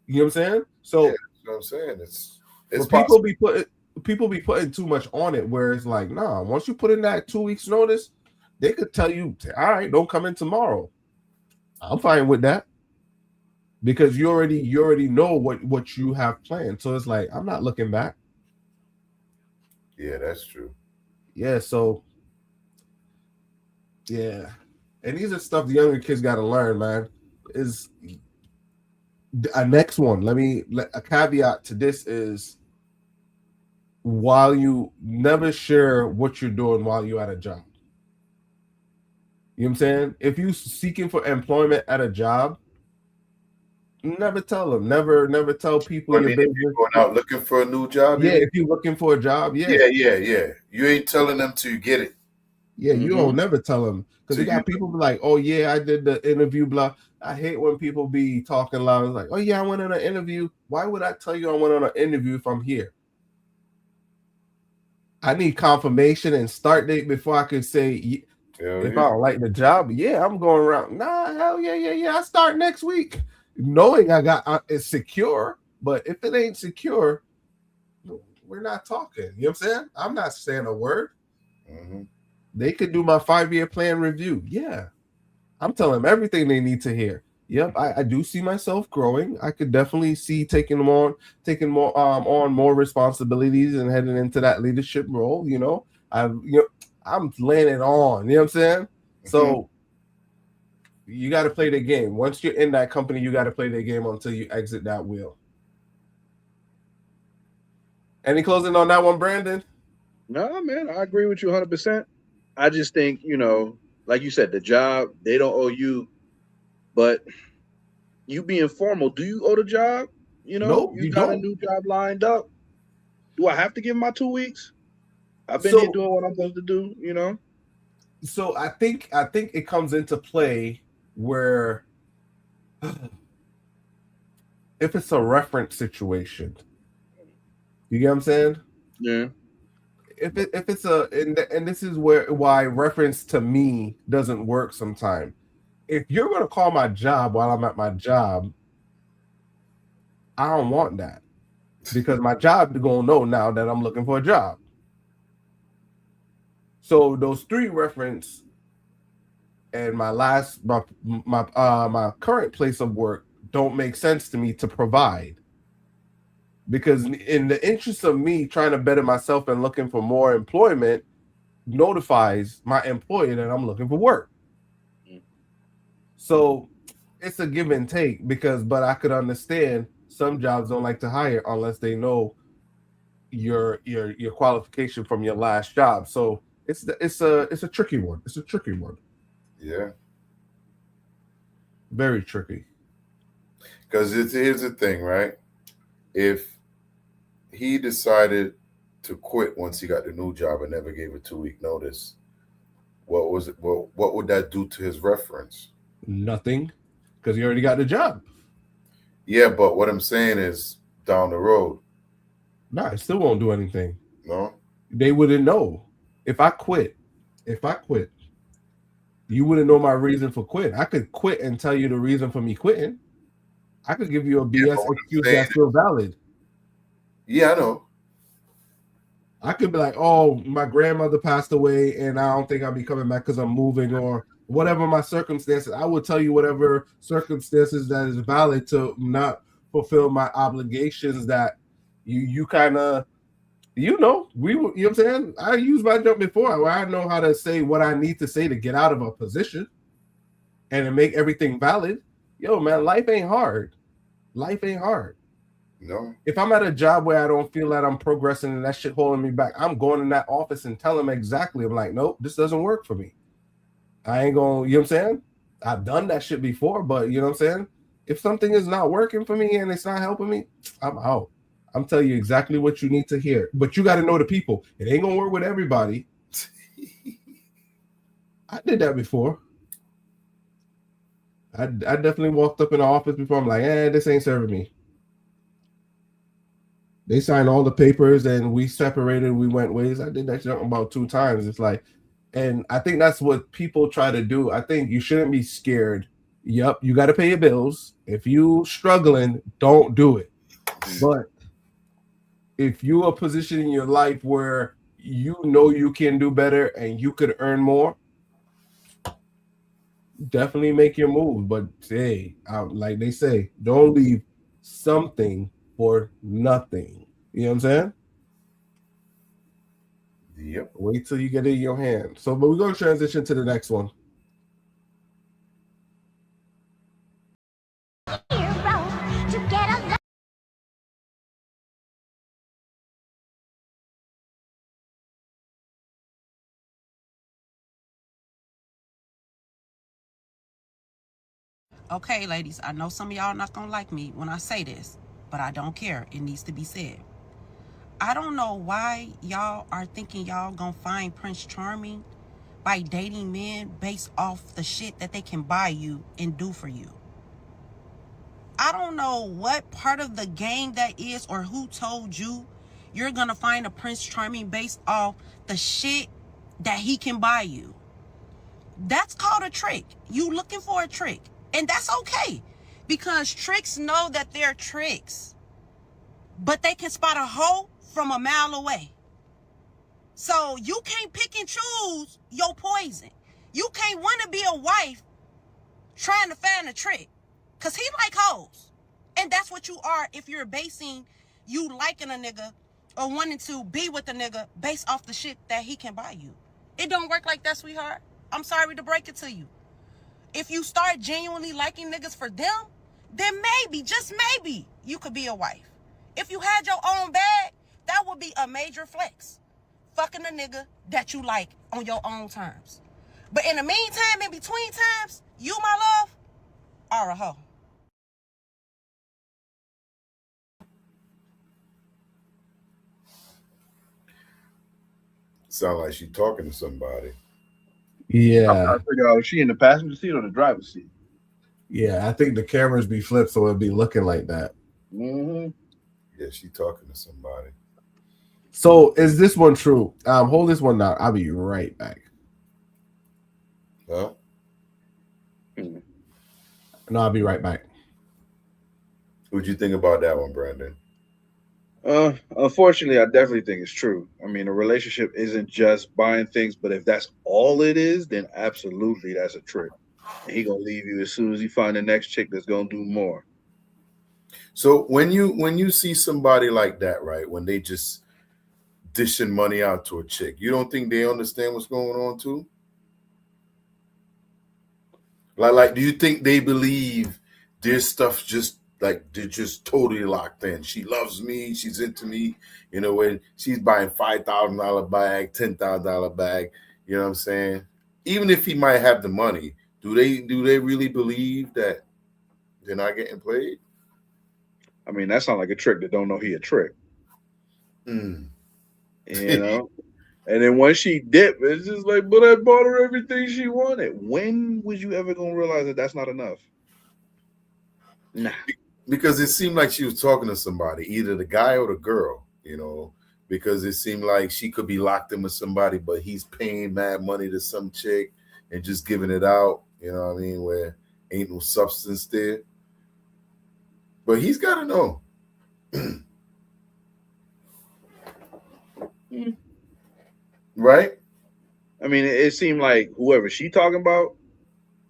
You know what I'm saying? So that's what I'm saying. It's people be putting too much on it, where it's like, nah. Once you put in that 2 weeks notice, they could tell you, "All right, don't come in tomorrow." I'm fine with that. Because you already know what you have planned. So it's like, I'm not looking back. Yeah, that's true. Yeah, so yeah. And these are stuff the younger kids got to learn, man. Is a next one. A caveat to this is, while you never share what you're doing while you're at a job. You know what I'm saying? If you're seeking for employment at a job, Never tell them. Never tell people I your mean, if you're business. going out looking for a new job, Yeah, you mean? if you're looking for a job, yeah. Yeah. You ain't telling them till you get it. Yeah, you don't never tell them because So they got people be like, "Oh yeah, I did the interview." Blah. I hate when people be talking loud. It's like, "Oh yeah, I went on an interview." Why would I tell you I went on an interview if I'm here? I need confirmation and start date before I could say if I don't like the job. Yeah, I'm going around. Nah, hell yeah. I start next week, knowing I got it's secure. But if it ain't secure, we're not talking. You know what I'm saying? I'm not saying a word. They could do my 5-year plan review. Yeah. I'm telling them everything they need to hear. Yep, I do see myself growing. I could definitely see taking more on more responsibilities and heading into that leadership role. I'm laying it on. You know what I'm saying? So you got to play the game. Once you're in that company, you got to play the game until you exit that wheel. Any closing on that one, Brandon? No, man, I agree with you 100%. I just think, like you said, the job, they don't owe you, but you being formal, do you owe the job? No, You you got a don't. new job lined up. Do I have to give my 2 weeks? I've been here So doing what I'm supposed to do. So I think it comes into play where if it's a reference situation, you get what I'm saying? Yeah. If it's and this is why reference to me doesn't work sometimes. If you're gonna call my job while I'm at my job, I don't want that because my job is gonna know now that I'm looking for a job. So those 3 reference and my current place of work don't make sense to me to provide. Because in the interest of me trying to better myself and looking for more employment notifies my employer that I'm looking for work. So it's a give and take but I could understand some jobs don't like to hire unless they know your qualification from your last job. So it's a tricky one. It's a tricky one. Yeah. Very tricky. Because here's the thing, right? If he decided to quit once he got the new job and never gave a 2-week notice, what would that do to his reference? Nothing, because he already got the job. Yeah, but what I'm saying is down the road. Nah, it still won't do anything. No? They wouldn't know. If I quit, you wouldn't know my reason for quitting. I could quit and tell you the reason for me quitting. I could give you a BS excuse that's still valid. Yeah, I know. I could be like, "Oh, my grandmother passed away, and I don't think I'll be coming back because I'm moving or whatever my circumstances." I will tell you whatever circumstances that is valid to not fulfill my obligations. That you kind of you know what I'm saying. I used my jump before where I know how to say what I need to say to get out of a position and to make everything valid. Yo, man, life ain't hard. Life ain't hard. No. If I'm at a job where I don't feel that I'm progressing and that shit holding me back, I'm going in that office and tell them exactly. I'm like, nope, this doesn't work for me. I ain't going, you know what I'm saying? I've done that shit before, but you know what I'm saying? If something is not working for me and it's not helping me, I'm out. I'm telling you exactly what you need to hear. But you got to know the people. It ain't gonna work with everybody. I did that before. I definitely walked up in the office before. I'm like, this ain't serving me. They signed all the papers and we separated. We went ways. I did that shit about 2 times. It's like, and I think that's what people try to do. I think you shouldn't be scared. Yep, you got to pay your bills. If you struggling, don't do it. But if you are positioned in your life where you know you can do better and you could earn more, definitely make your move. But hey, like they say, don't leave something for nothing. You know what I'm saying? Yep. Wait till you get it in your hand. So, but we're going to transition to the next one. Okay, ladies, I know some of y'all not gonna like me when I say this, but I don't care. It needs to be said. I don't know why y'all are thinking y'all gonna find Prince Charming by dating men based off the shit that they can buy you and do for you. I don't know what part of the game that is or who told you you're gonna find a Prince Charming based off the shit that he can buy you. That's called a trick. You looking for a trick. And that's okay. Because tricks know that they're tricks. But they can spot a hoe from a mile away. So you can't pick and choose your poison. You can't want to be a wife trying to find a trick. Because he like hoes. And that's what you are if you're basing you liking a nigga or wanting to be with a nigga based off the shit that he can buy you. It don't work like that, sweetheart. I'm sorry to break it to you. If you start genuinely liking niggas for them, then maybe, just maybe, you could be a wife. If you had your own bag, that would be a major flex. Fucking a nigga that you like on your own terms. But in the meantime, in between times, you, my love, are a hoe. Sound like she talking to somebody. Yeah. I'm trying to figure out, is she in the passenger seat or the driver's seat? Yeah, I think the cameras be flipped, so it'd be looking like that. Mm-hmm. Yeah, she talking to somebody. So is this one true? Hold this one down. I'll be right back. Huh? No, I'll be right back. What'd you think about that one, Brandon? Unfortunately, I definitely think it's true. I mean, a relationship isn't just buying things, but if that's all it is, then absolutely that's a trick. And he gonna leave you as soon as he find the next chick that's gonna do more. So when you see somebody like that, right, when they just dishing money out to a chick, you don't think they understand what's going on too? Like, do you think they believe their stuff just like they're just totally locked in? She loves me, she's into me, you know, when she's buying $5,000 bag, $10,000 bag, you know what I'm saying? Even if he might have the money, do they really believe that they're not getting played? I mean, that sounds like a trick that don't know he a trick. Mm. You know? And then once she dipped, it's just like, but I bought her everything she wanted. When was you ever gonna realize that that's not enough? Nah. Because it seemed like she was talking to somebody, either the guy or the girl, you know, because it seemed like she could be locked in with somebody, but he's paying mad money to some chick and just giving it out, you know what I mean, where ain't no substance there. But he's got to know. Right? I mean, it seemed like whoever she talking about,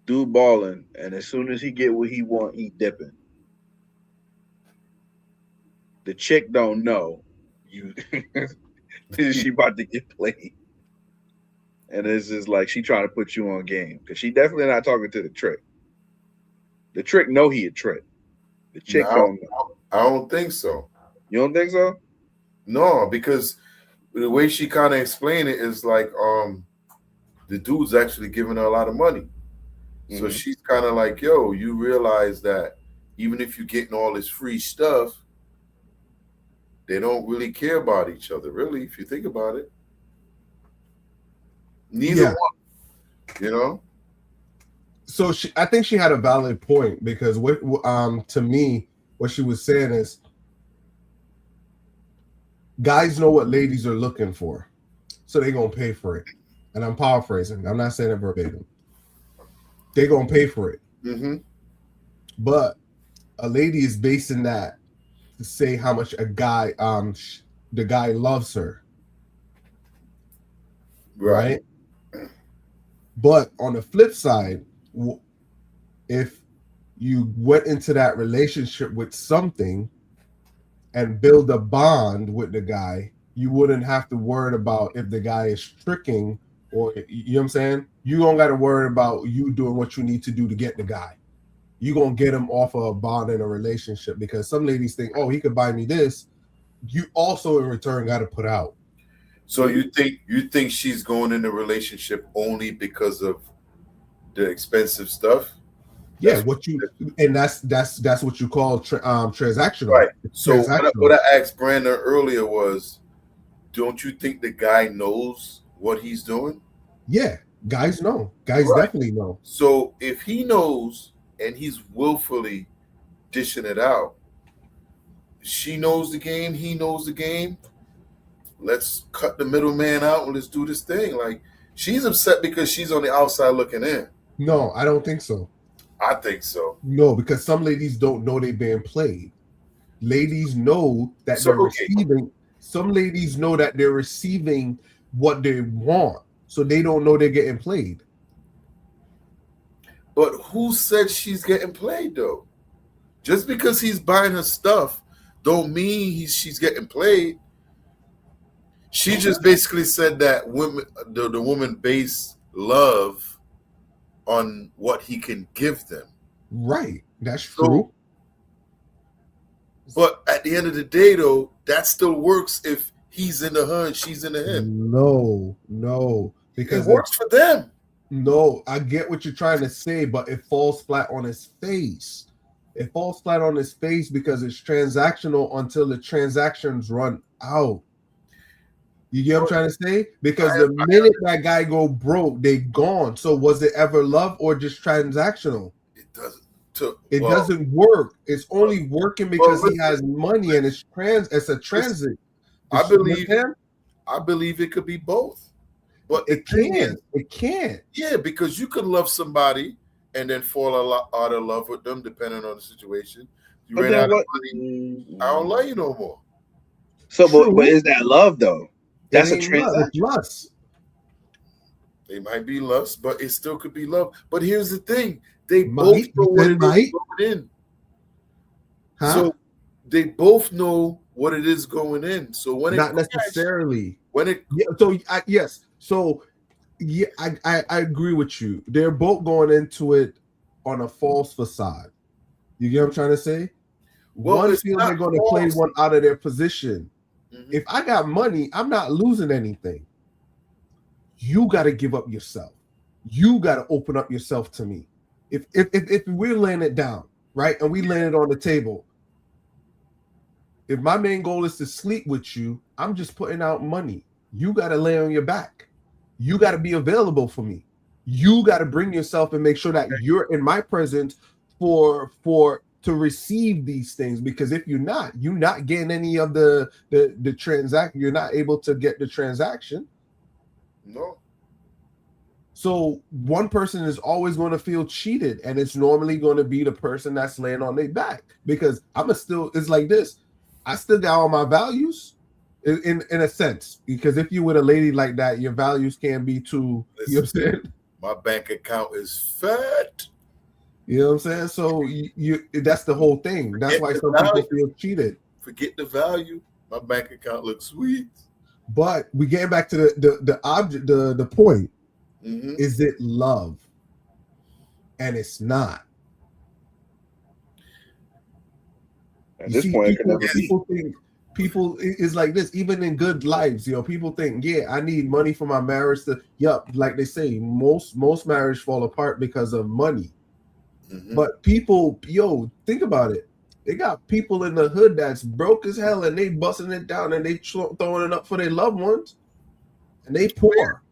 dude balling, and as soon as he get what he want, he dipping. The chick don't know you. She about to get played, and it's just like she trying to put you on game because she definitely not talking to the trick. The trick know he a trick. The chick No, don't know. I don't think so. You don't think so? No, because the way she kind of explained it is like the dude's actually giving her a lot of money. So Mhm. she's kind of like, yo, you realize that even if you're getting all this free stuff, they don't really care about each other, really, if you think about it. Neither Yeah. one, you know? So I think she had a valid point because what to me what she was saying is guys know what ladies are looking for, so they're gonna pay for it. And I'm paraphrasing. I'm not saying it verbatim. They're gonna pay for it. Mm-hmm. But a lady is basing that to say how much a guy the guy loves her. Right? But on the flip side, if you went into that relationship with something and build a bond with the guy, you wouldn't have to worry about if the guy is tricking or, you know what I'm saying? You don't got to worry about you doing what you need to do to get the guy. You're going to get him off of a bond in a relationship because some ladies think, oh, he could buy me this. You also in return got to put out. So you think she's going in a relationship only because of the expensive stuff? Yeah, and that's what you call transactional. Right. It's So transactional. what I asked Brandon earlier was, don't you think the guy knows what he's doing? Yeah, guys know. Guys Right. definitely know. So if he knows and he's willfully dishing it out, she knows the game, he knows the game. Let's cut the middleman out and let's do this thing. Like, she's upset because she's on the outside looking in. No, I don't think so. I think so. No, because some ladies don't know they're being played. Ladies know that So, they're okay. receiving. Some ladies know that they're receiving what they want, so they don't know they're getting played. But who said she's getting played though? Just because he's buying her stuff don't mean she's getting played. She just basically said that the woman base love on what he can give them. Right. That's true. But at the end of the day, though, that still works if he's into her and she's into him. No, because it works for them. No, I get what you're trying to say, but it falls flat on his face. It falls flat on his face because it's transactional until the transactions run out. You get what I'm trying to say? Because the minute that guy go broke, they gone. So was it ever love or just transactional? It doesn't. It doesn't work. It's only working because he has money and it's a transit. I believe it could be both. But it can't. Yeah, because you could love somebody and then fall out of love with them depending on the situation. You But ran then out what- of money. I don't love you no more. So, but is that love though? That's a transaction. It's lust. They might be lust, but it still could be love. But here's the thing: they both know what it is going in. Huh? So they both know what it is going in. So when Not it necessarily. When it yes. So yeah, I agree with you. They're both going into it on a false facade. You get what I'm trying to say? Well, One it's feels not they're going to play false. one out of their position. Mhm. If I got money, I'm not losing anything. You got to give up yourself. You got to open up yourself to me. If we're laying it down, right, and we laying it on the table, if my main goal is to sleep with you, I'm just putting out money. You got to lay on your back. You got to be available for me. You got to bring yourself and make sure that you're in my presence to receive these things. Because if you're not getting any of the transaction. You're not able to get the transaction. No. So one person is always going to feel cheated, and it's normally going to be the person that's laying on their back. Because it's like this. I still got all my values in a sense. Because if you with a lady like that, your values can be too. You know what I'm saying? My bank account is fat. You know what I'm saying? So you that's the whole thing. That's why some people feel cheated. Forget the value. My bank account looks sweet. But we get back to the object, the point. Mm-hmm. Is it love? And it's not. At this point, it could never be. People think it's like this. Even in good lives, people think, yeah, I need money for my marriage to. Yup, like they say, most marriage fall apart because of money. Mm-hmm. But people, think about it. They got people in the hood that's broke as hell, and they busting it down, and they throwing it up for their loved ones, and they poor.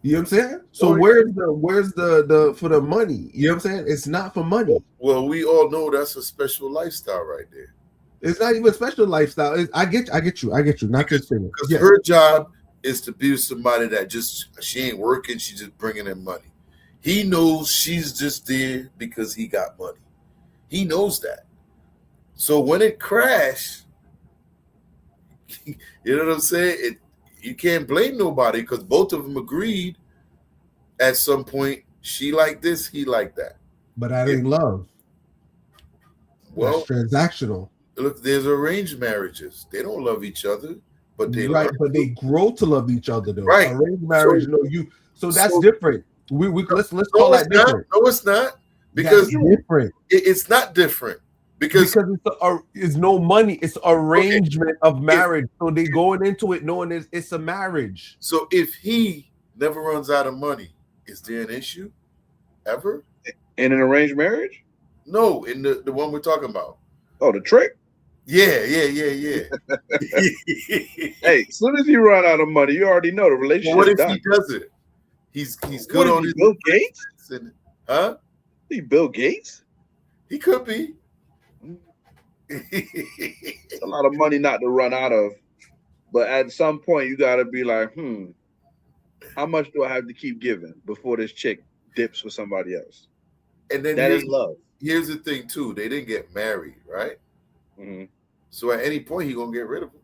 You know what I'm saying? So where's the for the money? You know what I'm saying? It's not for money. Well, we all know that's a special lifestyle right there. It's not even a special lifestyle. I get you. Not just saying. Because her job is to be with somebody that she ain't working. She's just bringing in money. He knows she's just there because he got money. He knows that. So when it crashed, you know what I'm saying? You can't blame nobody because both of them agreed at some point. She like this, he like that. But that ain't love. Well, that's transactional. Look, there's arranged marriages. They don't love each other, but they but they grow to love each other though. Right. Arranged marriage, so that's different. Let's call that different. No, it's not. Because that's different. It's not different. Because it's no money. It's arrangement of marriage. So they going into it knowing it's a marriage. So if he never runs out of money, is there an issue? Ever? In an arranged marriage? No, in the one we're talking about. Oh, the trick? Yeah. Hey, as soon as you run out of money, you already know the Well, relationship what if done. he does it? He's good What is on he, his Bill Gates? and, huh? He Bill Gates? He could be. It's a lot of money not to run out of. But at some point, you got to be like, how much do I have to keep giving before this chick dips for somebody else? And then That ain't love. Here's the thing too. They didn't get married, right? Mm-hmm. So at any point he gonna get rid of him.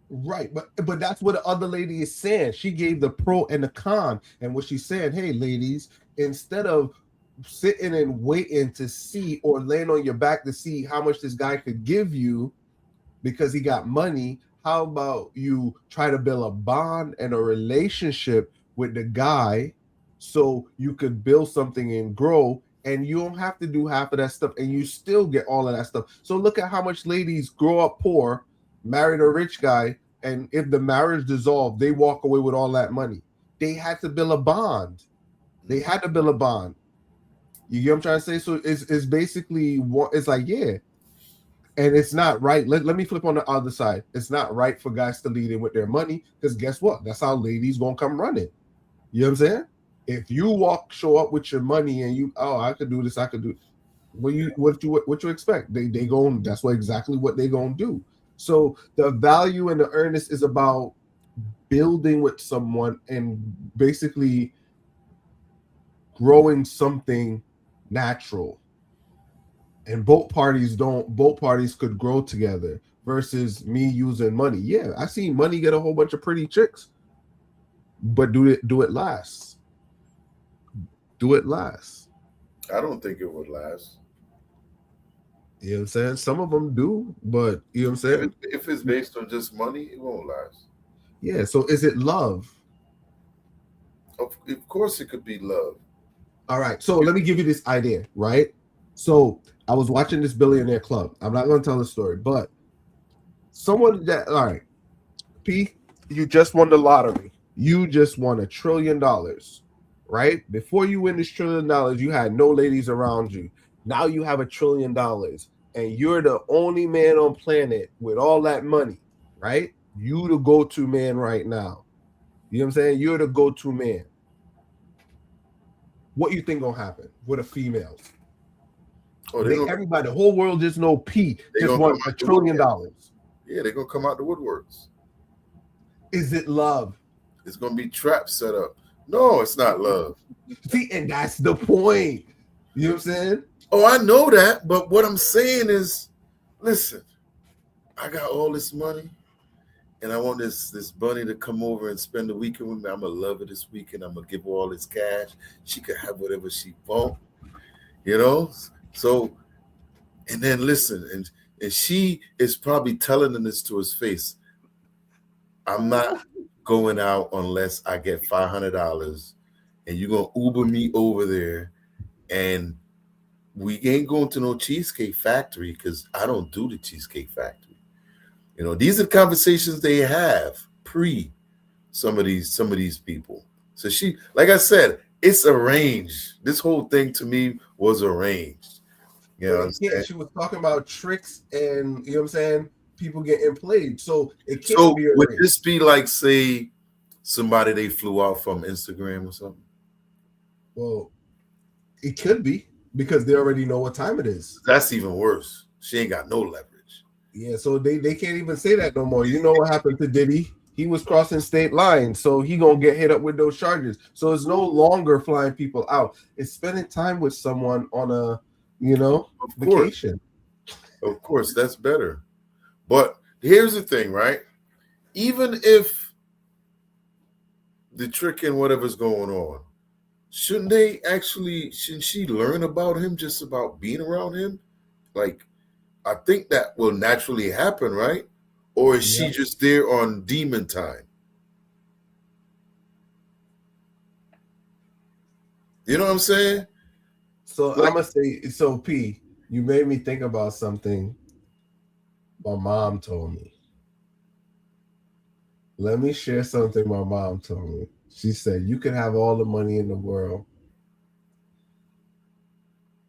Right, but that's what the other lady is saying. She gave the pro and the con, and what she's saying, hey, ladies, instead of sitting and waiting to see or laying on your back to see how much this guy could give you because he got money, how about you try to build a bond and a relationship with the guy so you could build something and grow, and you don't have to do half of that stuff and you still get all of that stuff. So look at how much ladies grow up poor, married a rich guy, and if the marriage dissolved, they walk away with all that money. They had to build a bond. They had to build a bond. You get what I'm trying to say? So it's basically what it's like, yeah. And it's not right. Let me flip on the other side. It's not right for guys to lead in with their money because guess what? That's how ladies gonna come running. You know what I'm saying? If you show up with your money and I could do this, I could do. What you expect? They going. That's exactly what they gonna do. So the value and the earnest is about building with someone and basically growing something natural. And both parties could grow together versus me using money. Yeah, I seen money get a whole bunch of pretty chicks, but do it last? Do it last? I don't think it would last. You know what I'm saying? Some of them do, but you know what I'm saying? If it's based on just money, it won't last. Yeah, so is it love? Of course it could be love. All right, so let me give you this idea, right? So I was watching this Billionaire Club. I'm not going to tell the story, but someone that, all right, P, you just won the lottery. You just won $1 trillion, right? Before you win this $1 trillion, you had no ladies around you. Now you have $1 trillion, and you're the only man on planet with all that money, right? You the go-to man right now. You know what I'm saying? You're the go-to man. What you think gonna happen with the females? Oh, everybody, the whole world just know P just won $1 trillion. Yeah, they're gonna come out the woodworks. Is it love? It's gonna be traps set up. No, it's not love. See, and that's the point. You know what I'm saying? Oh, I know that, but what I'm saying is, listen, I got all this money, and I want this bunny to come over and spend the weekend with me. I'm gonna love her this weekend. I'm gonna give her all this cash. She could have whatever she wants, you know. So, and then listen, and she is probably telling him this to his face. I'm not going out unless I get $500, and you're gonna Uber me over there, and we ain't going to no Cheesecake Factory because I don't do the Cheesecake Factory. You know, these are conversations they have pre some of these people. So she, like I said, it's arranged. This whole thing to me was arranged. You know what I'm saying? She was talking about tricks and you know what I'm saying, people getting played. So it can't So be arranged. would this be like, say, somebody they flew out from Instagram or something? Well, it could be because they already know what time it is. That's even worse. She ain't got no leverage. Yeah, so they can't even say that no more. You know what happened to Diddy? He was crossing state lines, so he gonna get hit up with those charges. So it's no longer flying people out. It's spending time with someone on a, vacation. Of course, that's better. But here's the thing, right? Even if the trick and whatever's going on, shouldn't she learn about him just about being around him? Like, I think that will naturally happen, right? Or is she just there on demon time? You know what I'm saying? So I'm gonna say, so P, you made me think about something my mom told me. Let me share something my mom told me. She said, you can have all the money in the world,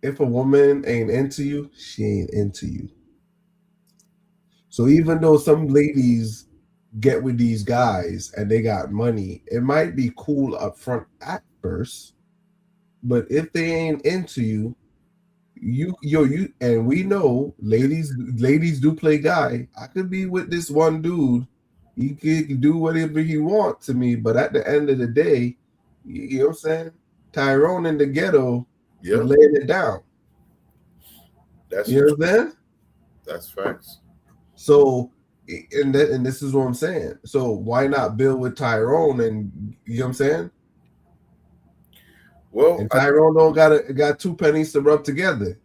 if a woman ain't into you, she ain't into you. So even though some ladies get with these guys and they got money, it might be cool up front at first, but if they ain't into you, you and we know ladies do play guy. I could be with this one dude. He could do whatever he wants to me, but at the end of the day, you know what I'm saying? Tyrone in the ghetto Yeah, laying it down. that's You know what I'm saying? That's facts. So, and this is what I'm saying. So why not build with Tyrone? And you know what I'm saying? Well, And Tyrone don't got two pennies to rub together.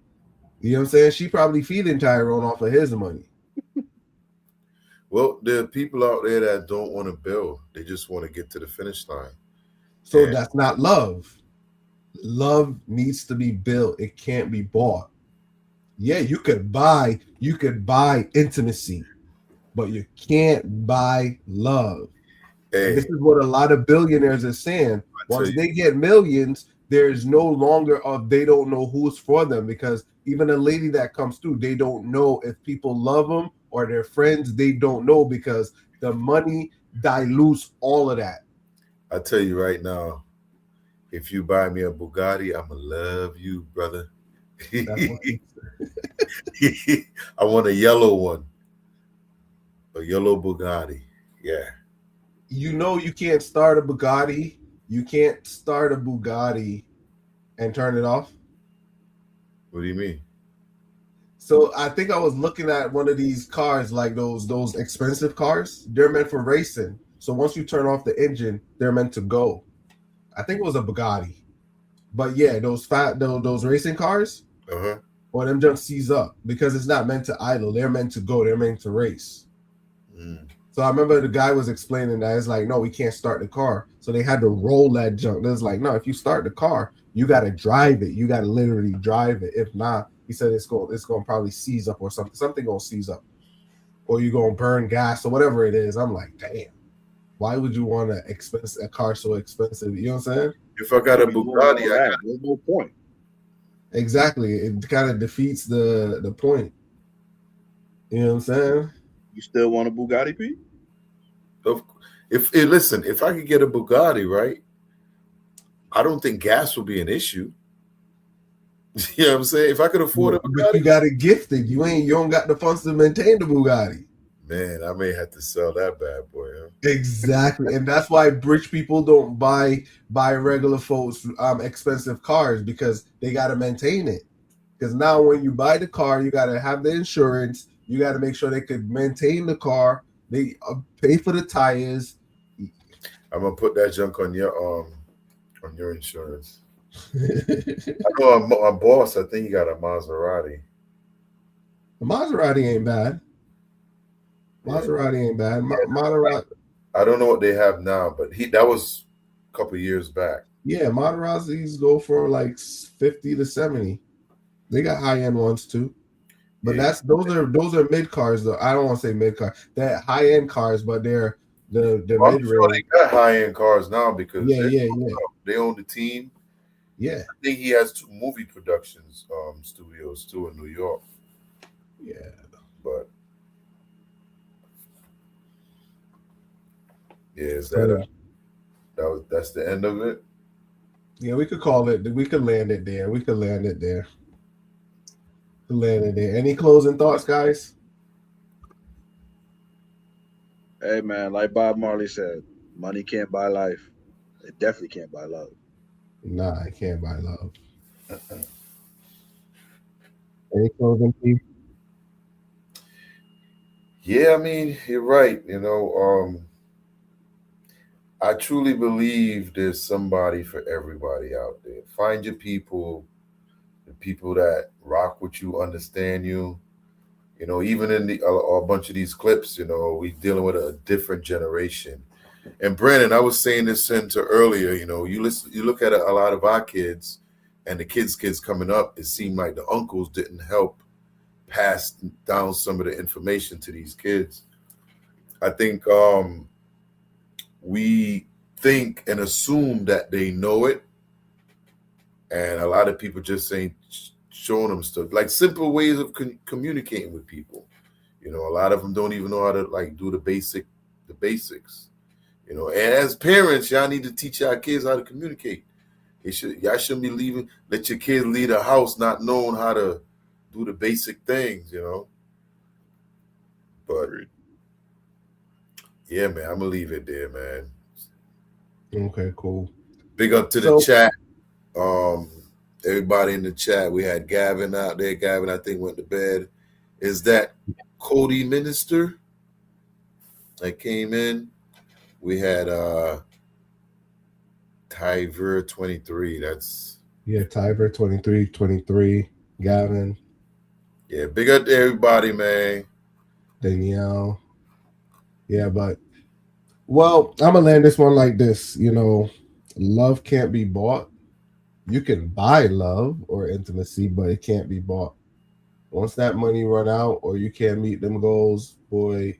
You know what I'm saying? She probably feeding Tyrone off of his money. Well, there are people out there that don't want to build; they just want to get to the finish line. So that's not love. Love needs to be built. It can't be bought. Yeah, you could buy intimacy, but you can't buy love. And this is what a lot of billionaires are saying. Once they get millions, there's no longer they don't know who's for them, because even a lady that comes through, they don't know if people love them or their friends. They don't know because the money dilutes all of that. I tell you right now, if you buy me a Bugatti, I'ma love you, brother. I want a yellow one, a yellow Bugatti. Yeah. You know, you can't start a Bugatti. You can't start a Bugatti and turn it off. What do you mean? So I think I was looking at one of these cars, like those expensive cars. They're meant for racing. So once you turn off the engine, they're meant to go. I think it was a Bugatti. But yeah, those racing cars, or them just seize up because it's not meant to idle. They're meant to go. They're meant to race. So I remember the guy was explaining that it's like, no, we can't start the car. So they had to roll that junk. It's like, no, if you start the car, you got to drive it. You got to literally drive it. If not, he said it's going to probably seize up or something. Something going to seize up, or you're going to burn gas or whatever it is. I'm like, damn, why would you want a car so expensive? You know what I'm saying? If I got a Bugatti, there's no point. Exactly. It kind of defeats the point. You know what I'm saying? You still want a Bugatti, Pete? Listen, if I could get a Bugatti, right, I don't think gas will be an issue. You know what I'm saying? If I could afford a Bugatti, but you got it gifted. You don't got the funds to maintain the Bugatti. Man, I may have to sell that bad boy. Huh? Exactly, and that's why rich people don't buy regular folks expensive cars, because they got to maintain it. Because now when you buy the car, you got to have the insurance. You got to make sure they could maintain the car. They pay for the tires. I'm gonna put that junk on your insurance. I know my boss. I think he got a Maserati. The Maserati ain't bad. Maserati ain't bad. Maserati. I don't know what they have now, but that was a couple years back. Yeah, Maseratis go for like 50 to 70. They got high end ones too, but those are mid cars though. I don't want to say mid car. They're high end cars, but they're the mid range. They got high end cars now because they own the team. Yeah, I think he has 2 movie productions studios too in New York. Yeah, but is that's the end of it? Yeah, we could call it. We could land it there. Any closing thoughts, guys? Hey man, like Bob Marley said, money can't buy life. It definitely can't buy love. Nah, I can't buy love. Any closing, please? Yeah, I mean, you're right. You know, I truly believe there's somebody for everybody out there. Find your people, the people that rock with you, understand you. You know, even in a bunch of these clips, you know, we dealing with a different generation. And Brandon, I was saying this into earlier. You know, you look at a lot of our kids, and the kids coming up. It seemed like the uncles didn't help pass down some of the information to these kids. I think we think and assume that they know it, and a lot of people just ain't showing them stuff, like simple ways of communicating with people. You know, a lot of them don't even know how to like do the basics. You know, and as parents, y'all need to teach y'all kids how to communicate. Y'all shouldn't be let your kids leave the house not knowing how to do the basic things, you know. But yeah, man, I'm gonna leave it there, man. Okay, cool. Big up to the chat. Everybody in the chat. We had Gavin out there. Gavin, I think, went to bed. Is that Cody Minister that came in? We had Tyver 23. That's Tyver 23, Gavin. Yeah, big up to everybody, man. Danielle. Yeah, but well, I'm gonna land this one like this. You know, love can't be bought. You can buy love or intimacy, but it can't be bought. Once that money run out or you can't meet them goals, boy,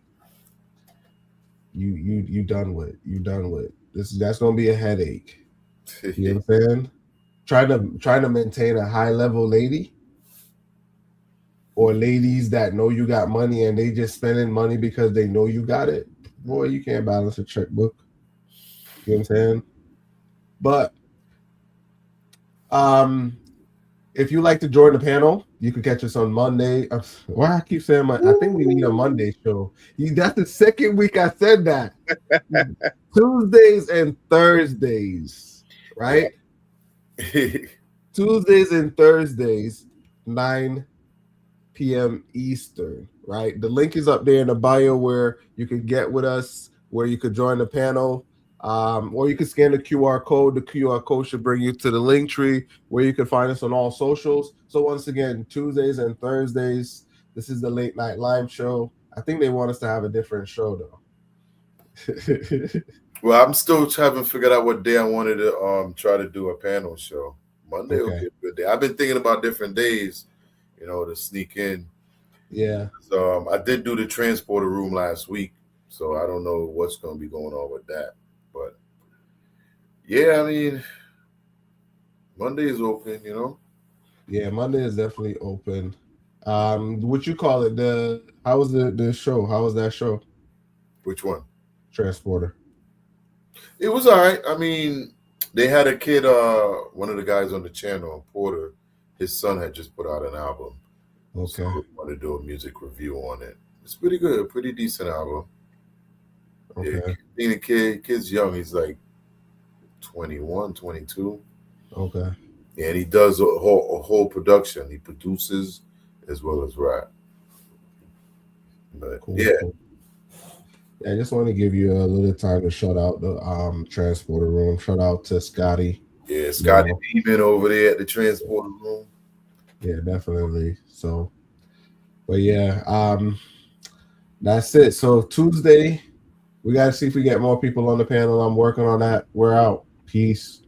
you done with. You done with. That's gonna be a headache. You know what I'm saying? Trying to maintain a high level lady or ladies that know you got money and they just spending money because they know you got it. Boy, you can't balance a checkbook. You know what I'm saying? But if you like to join the panel, you can catch us on Monday. Why I keep saying I think we need a Monday show. That's the second week I said that. Tuesdays and Thursdays, right? Tuesdays and Thursdays, 9 p.m. Eastern, right? The link is up there in the bio where you can get with us, where you could join the panel, or you can scan the QR code. The QR code should bring you to the link tree where you can find us on all socials. So once again, Tuesdays and Thursdays, this is the Late Night Lime Show. I think they want us to have a different show though. Well, I'm still haven't figured out what day I wanted to try to do a panel show. Monday will be a good day. I've been thinking about different days, you know, to sneak in. Yeah. So I did do the transporter room last week, so I don't know what's going to be going on with that. But yeah, I mean, Monday is open, you know. Yeah, Monday is definitely open. What you call it? How was the show? How was that show? Which one? Transporter. It was all right. I mean, they had a kid, one of the guys on the channel, Porter, his son had just put out an album. Okay. So we want to do a music review on it. It's pretty good, pretty decent album. Okay. Yeah, being a kid's young, he's like 21, 22. Okay. And he does a whole production. He produces as well as rap. But Cool, yeah. cool. Yeah, I just want to give you a little time to shout out the transporter room. Shout out to Scotty. Yeah, Scotty Beeman over there at the transporter room. Yeah, definitely. So, but yeah, that's it. So Tuesday, we gotta see if we get more people on the panel. I'm working on that. We're out. Peace.